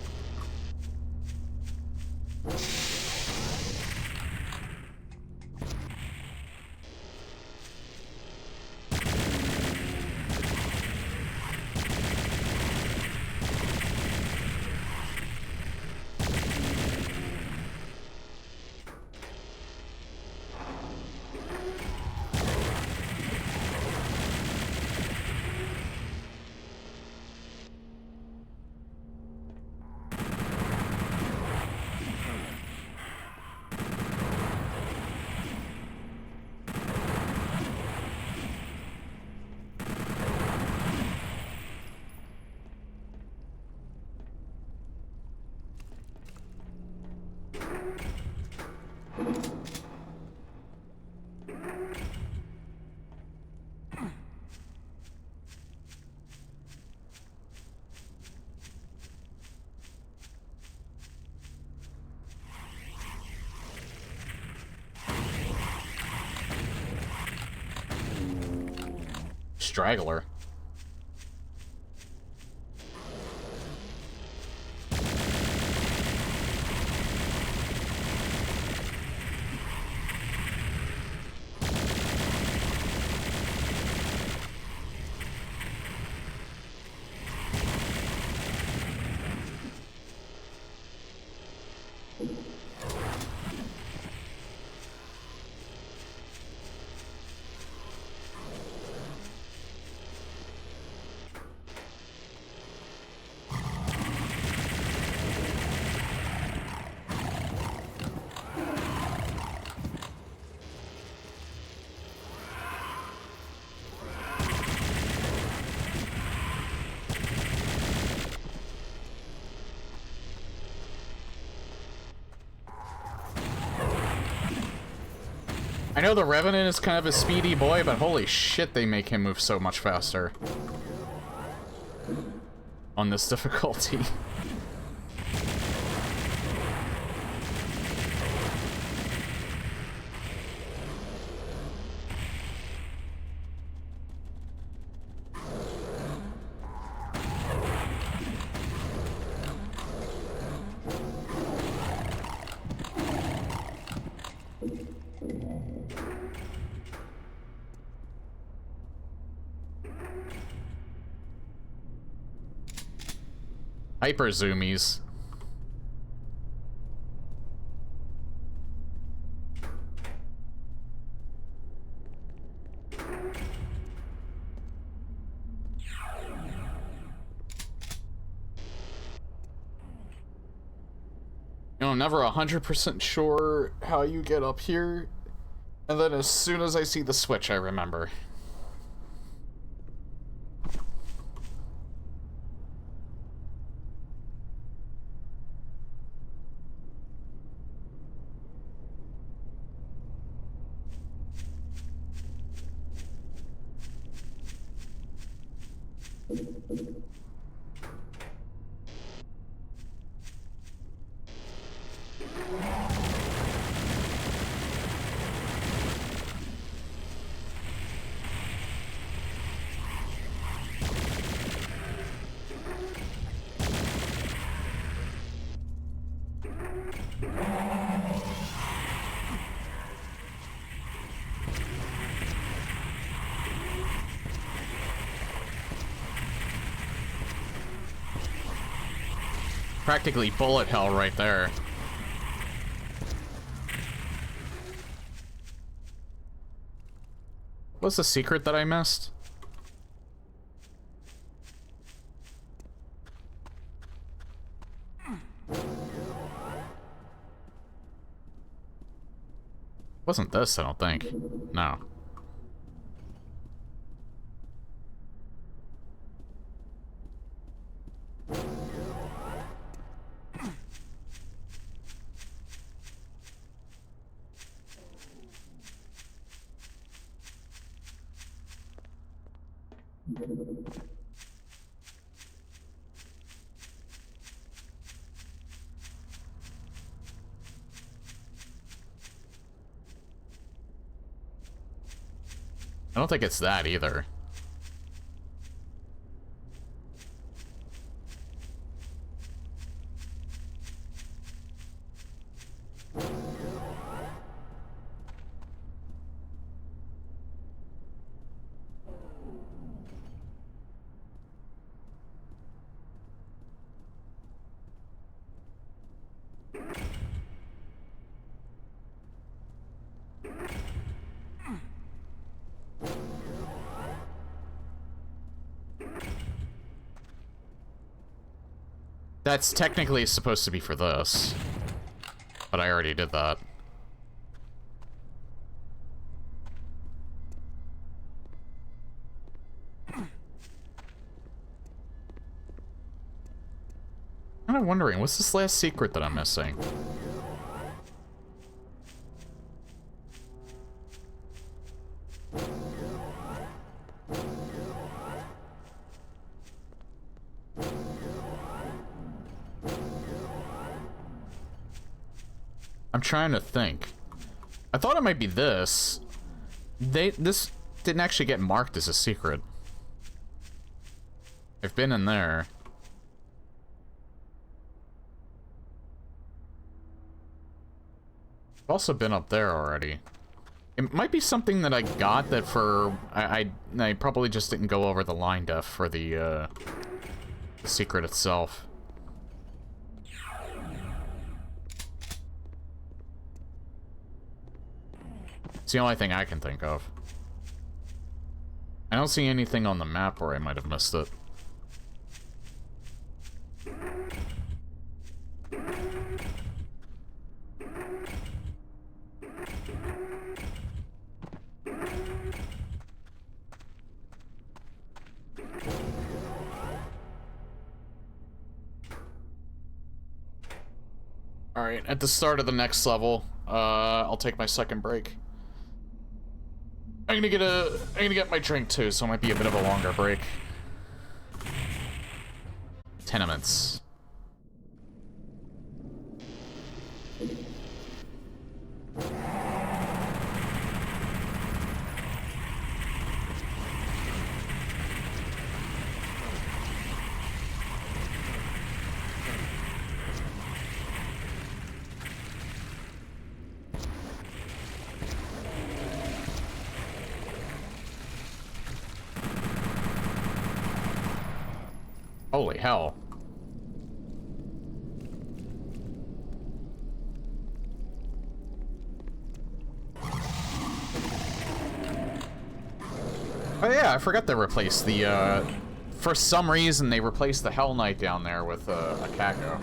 Straggler. I know the Revenant is kind of a speedy boy, but holy shit, they make him move so much faster on this difficulty. Hyper zoomies. You know, I'm never 100% sure how you get up here, and then as soon as I see the switch, I remember. Practically bullet hell right there. What's the secret that I missed? Wasn't this, I don't think. No. I don't think it's that either. That's technically supposed to be for this, but I already did that. I'm kind of wondering, what's this last secret that I'm missing? I'm trying to think. I thought it might be this. This didn't actually get marked as a secret. I've been in there. I've also been up there already. It might be something that I got that for... I probably just didn't go over the line def for the secret itself. It's the only thing I can think of. I don't see anything on the map where I might have missed it. Alright, at the start of the next level, I'll take my second break. I'm gonna get my drink too, so it might be a bit of a longer break. Tenements. Holy hell. Oh yeah, I forgot they replaced the, for some reason they replaced the Hell Knight down there with, a Kako.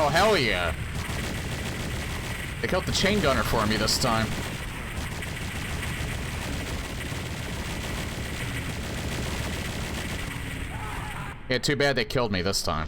Oh, hell yeah. They killed the chain gunner for me this time. Yeah, too bad they killed me this time.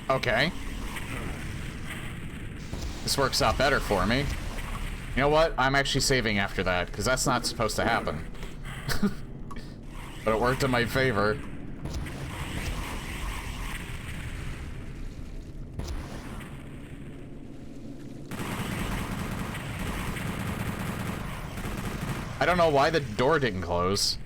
Okay. This works out better for me. You know what? I'm actually saving after that, because that's not supposed to happen. But it worked in my favor. I don't know why the door didn't close.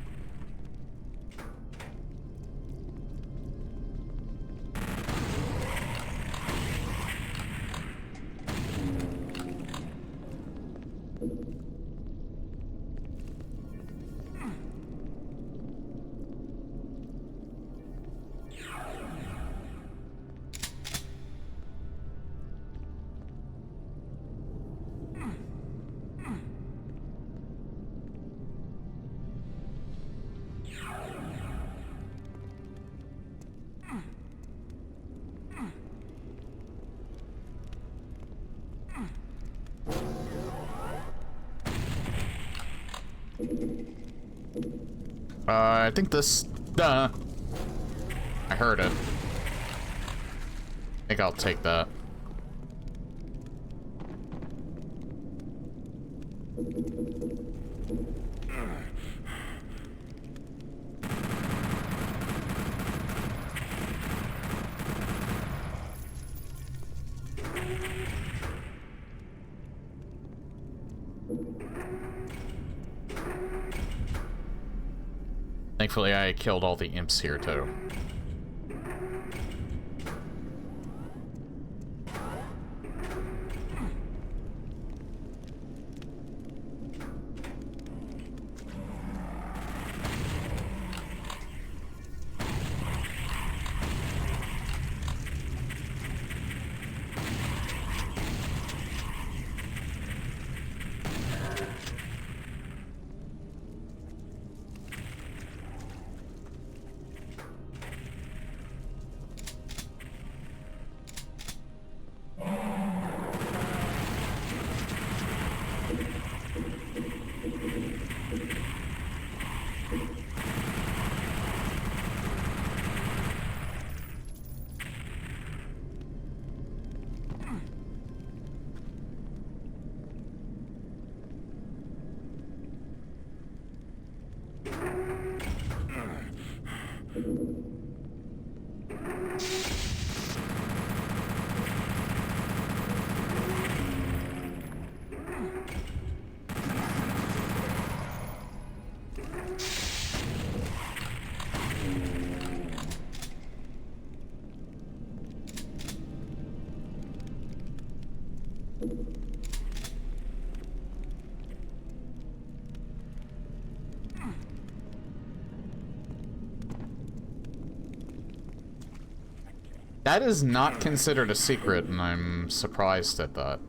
I think this... I heard it. I think I'll take that. Thankfully, I killed all the imps here, too. That is not considered a secret, and I'm surprised at that.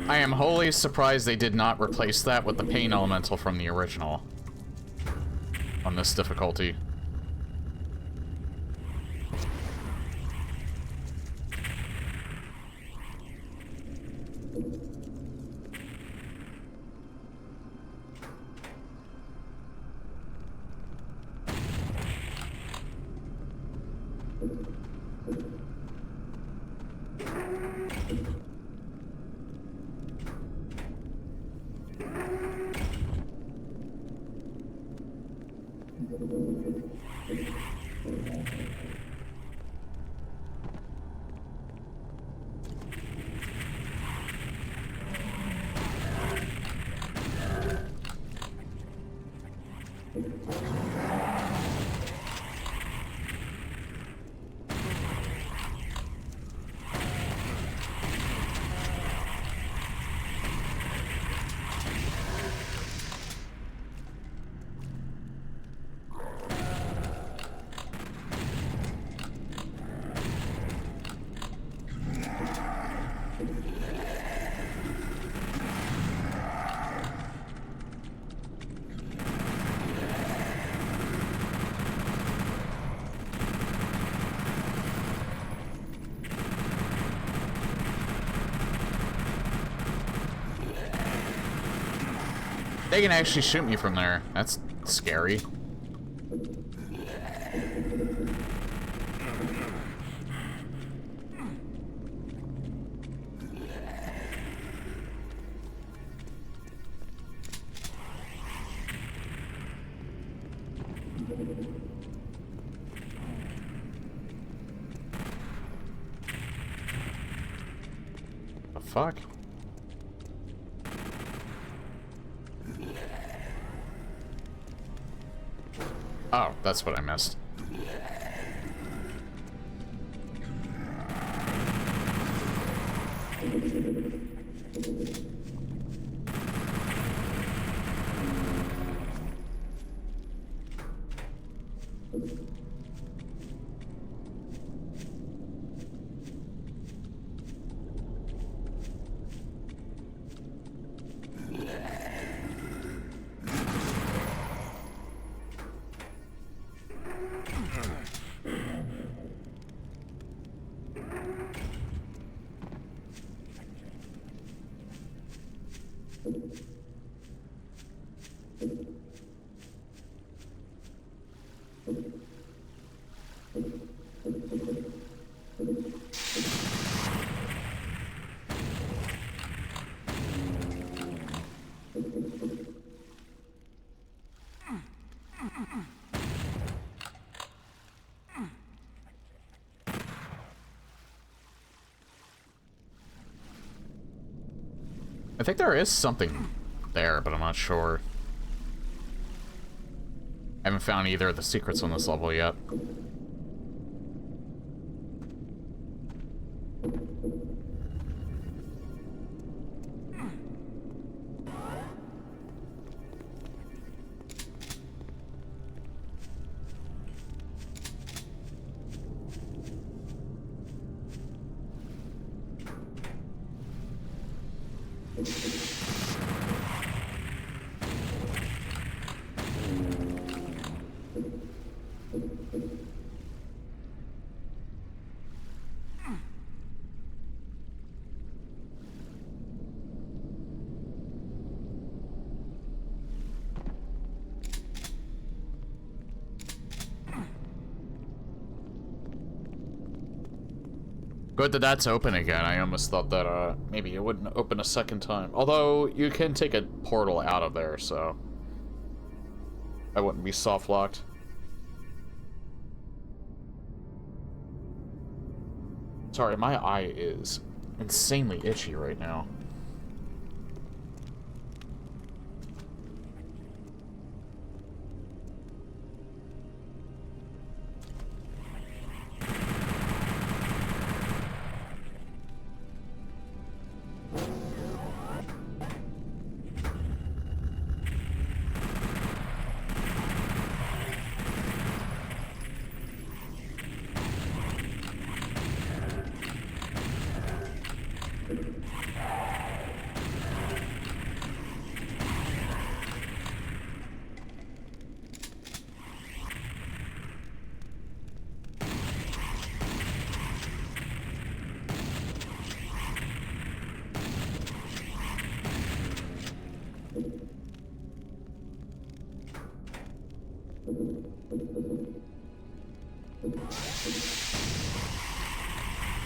I am wholly surprised they did not replace that with the pain elemental from the original on this difficulty. They can actually shoot me from there. That's scary. The fuck? Oh, that's what I missed. I think there is something there, but I'm not sure. I haven't found either of the secrets on this level yet. Good that that's open again. I almost thought that maybe it wouldn't open a second time. Although you can take a portal out of there, so I wouldn't be soft locked. Sorry, my eye is insanely itchy right now.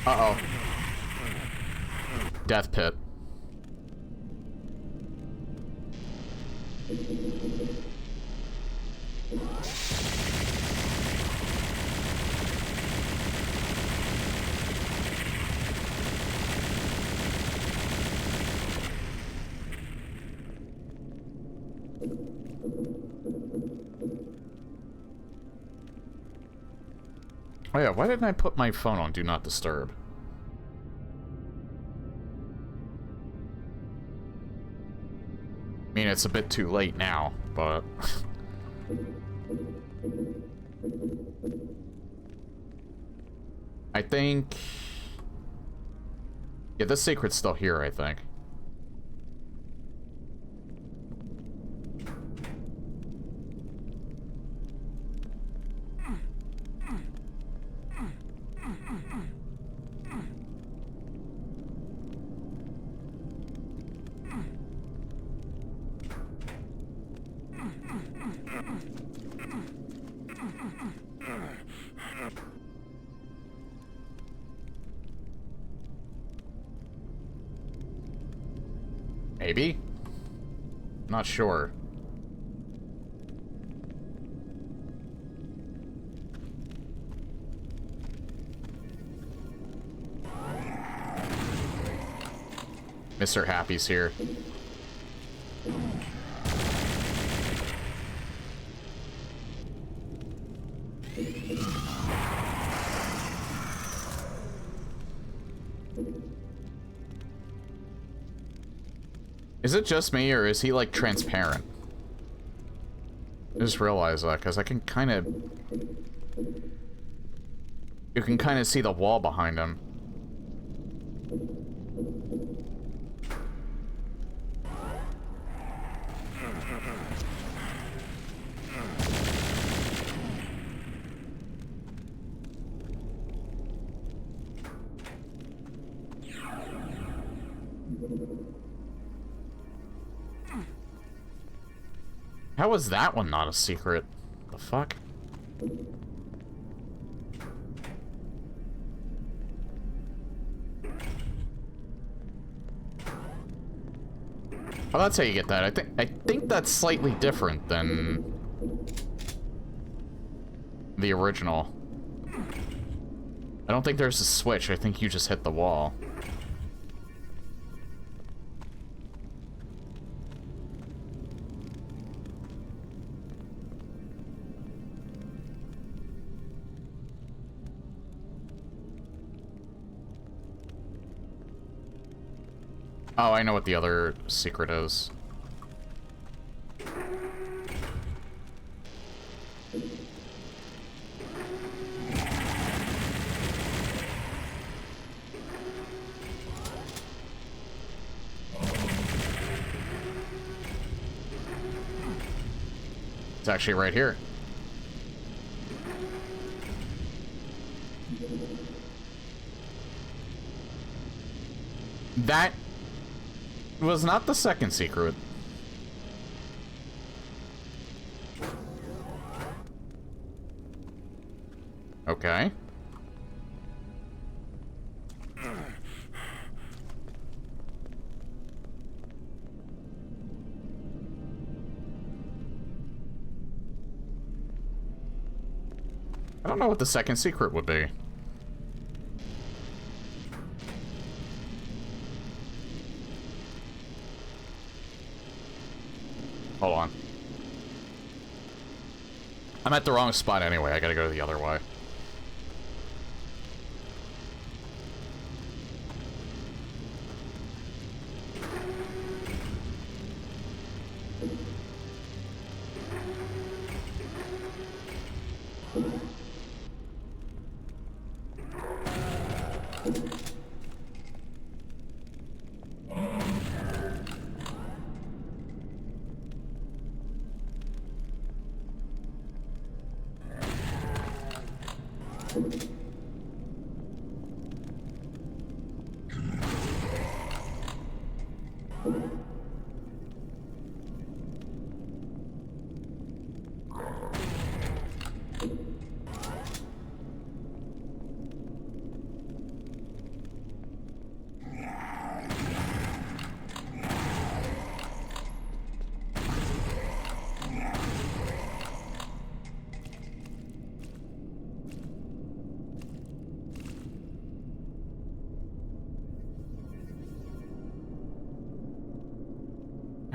Uh-oh. Death pit. Oh yeah, why didn't I put my phone on Do Not Disturb? I mean, it's a bit too late now, but... I think... Yeah, this secret's still here, I think. Maybe? Not sure. Mr. Happy's here. Is it just me, or is he, like, transparent? I just realized that, because I can kind of... You can kind of see the wall behind him. How was that one not a secret? The fuck? Oh, that's how you get that. I think that's slightly different than the original. I don't think there's a switch. I think you just hit the wall. Oh, I know what the other secret is. It's actually right here. That was not the second secret. Okay. I don't know what the second secret would be. Hold on. I'm at the wrong spot anyway. I gotta go the other way.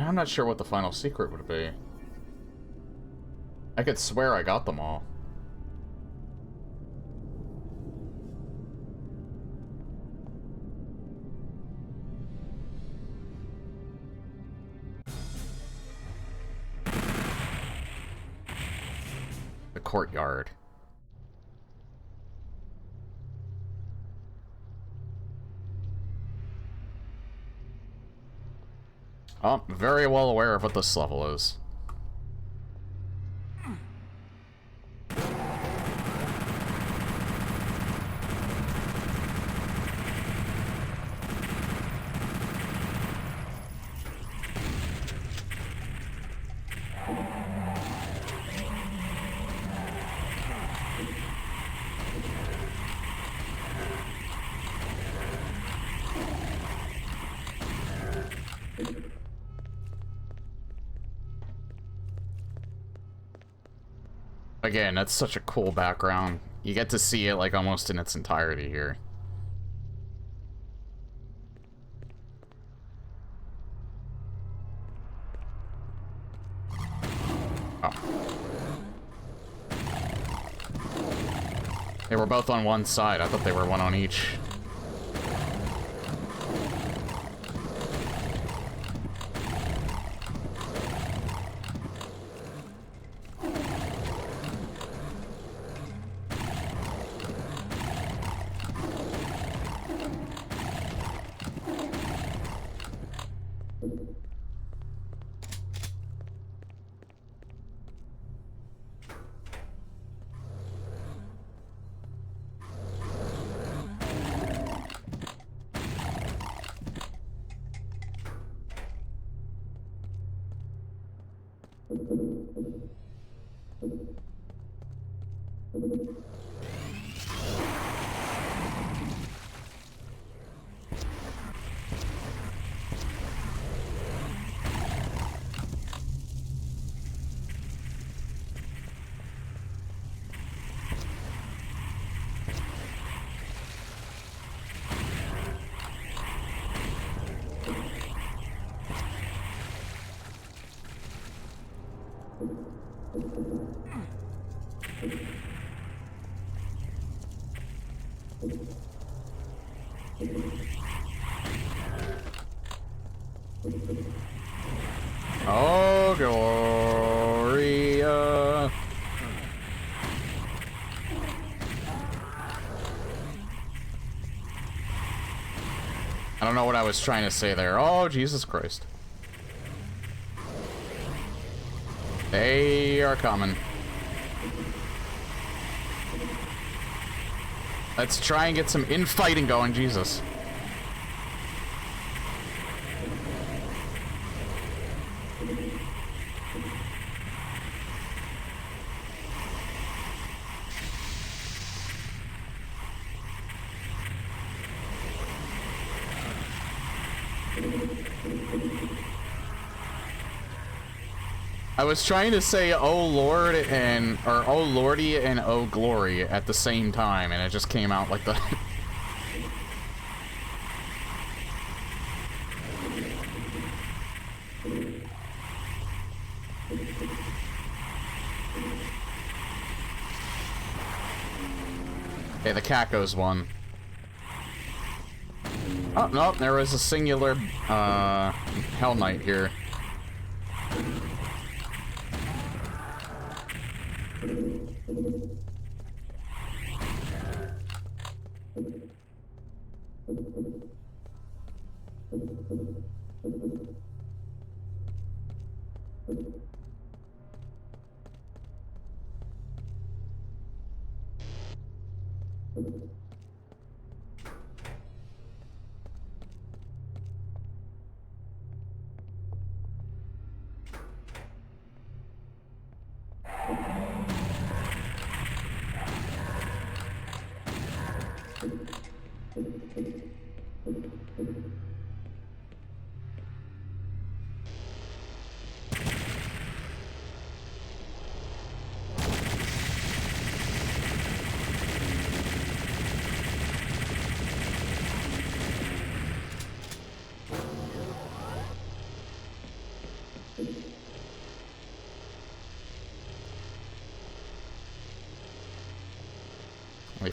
I'm not sure what the final secret would be. I could swear I got them all. The courtyard. Oh, very well aware of what this level is. Again, that's such a cool background. You get to see it like almost in its entirety here. Oh. They were both on one side. I thought they were one on each. Oh, Gloria. I don't know what I was trying to say there. Oh, Jesus Christ. They are coming. Let's try and get some infighting going, Jesus. I was trying to say "Oh Lord" and or "Oh Lordy" and "Oh Glory" at the same time, and it just came out like the. Okay, the cat goes one. Oh no, there was a singular Hell Knight here.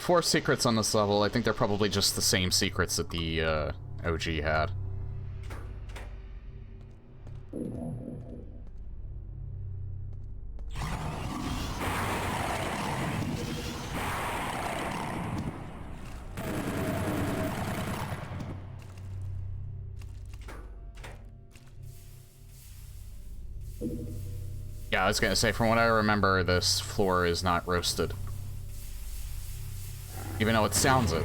4 secrets on this level. I think they're probably just the same secrets that the OG had. Yeah, I was gonna say, from what I remember, this floor is not roasted. Even though it sounds it.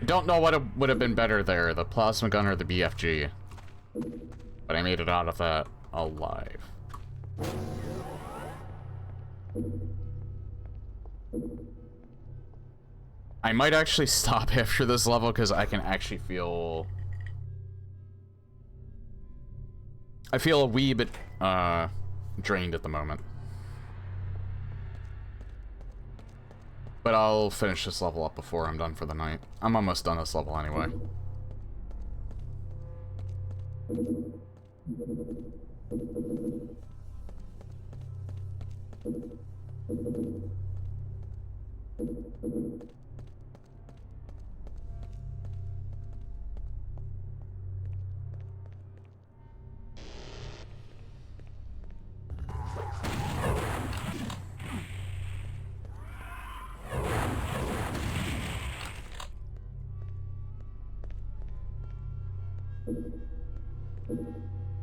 Don't know what would have been better there, the plasma gun or the BFG. But I made it out of that alive. I might actually stop after this level because I can actually feel... I feel a wee bit drained at the moment. But I'll finish this level up before I'm done for the night. I'm almost done this level anyway.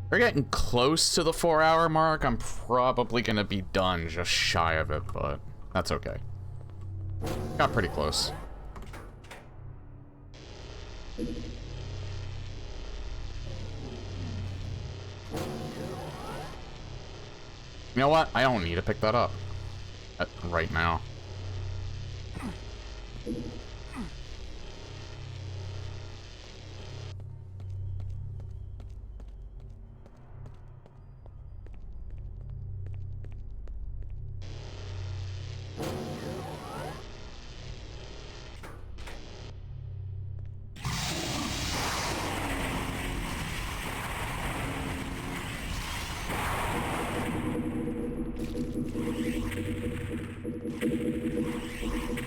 We're getting close to the 4-hour mark. I'm probably gonna be done just shy of it, but that's okay. Got pretty close. You know what? I don't need to pick that up right now.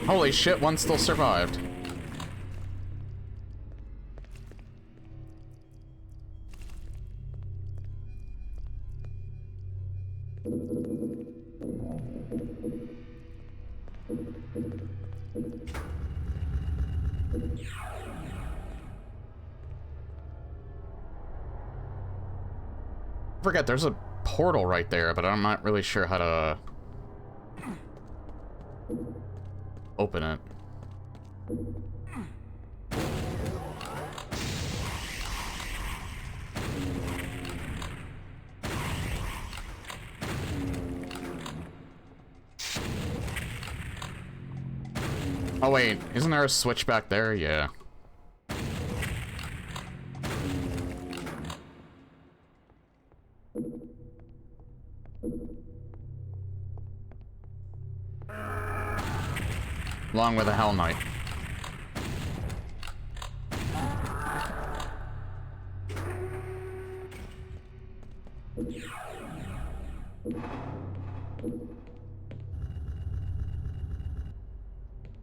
Holy shit, one still survived. forget, there's a portal right there, but I'm not really sure how to open it. Oh wait, isn't there a switch back there? Yeah. Along with a Hell Knight.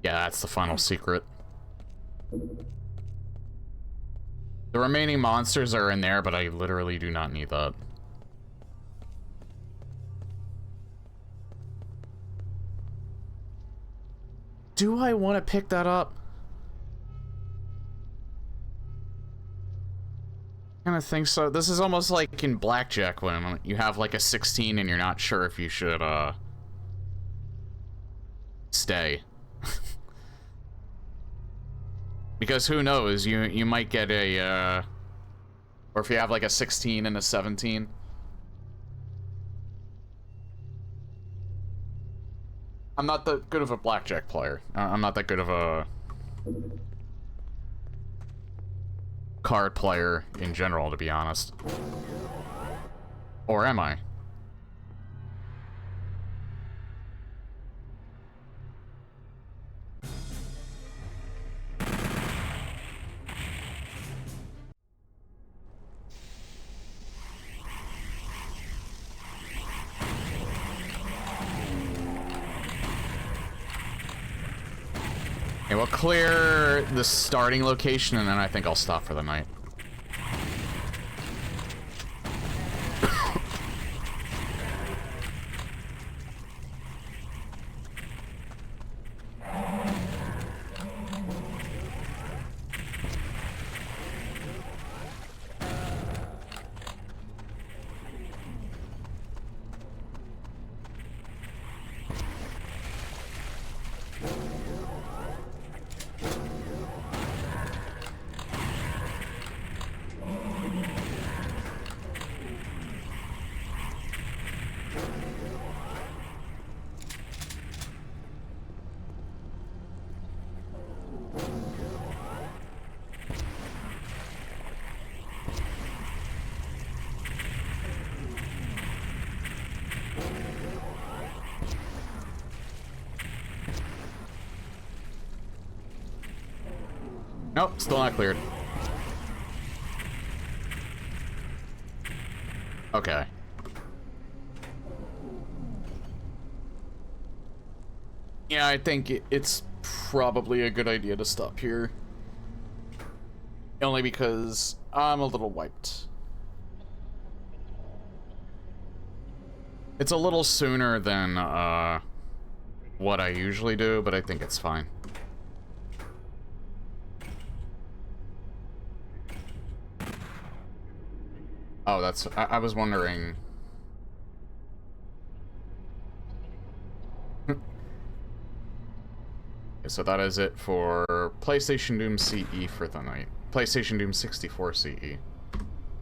Yeah, that's the final secret. The remaining monsters are in there, but I literally do not need that. Do I want to pick that up? I kind of think so. This is almost like in Blackjack when you have like a 16 and you're not sure if you should, stay. Because who knows, you might get a, or if you have like a 16 and a 17. I'm not that good of a blackjack player. I'm not that good of a card player in general, to be honest. Or am I? Okay, we'll clear the starting location, and then I think I'll stop for the night. Nope, still not cleared. Okay. Yeah, I think it's probably a good idea to stop here. Only because I'm a little wiped. It's a little sooner than, what I usually do, but I think it's fine. Oh, that's... I was wondering... Okay, so that is it for PlayStation Doom CE for the night. PlayStation Doom 64 CE.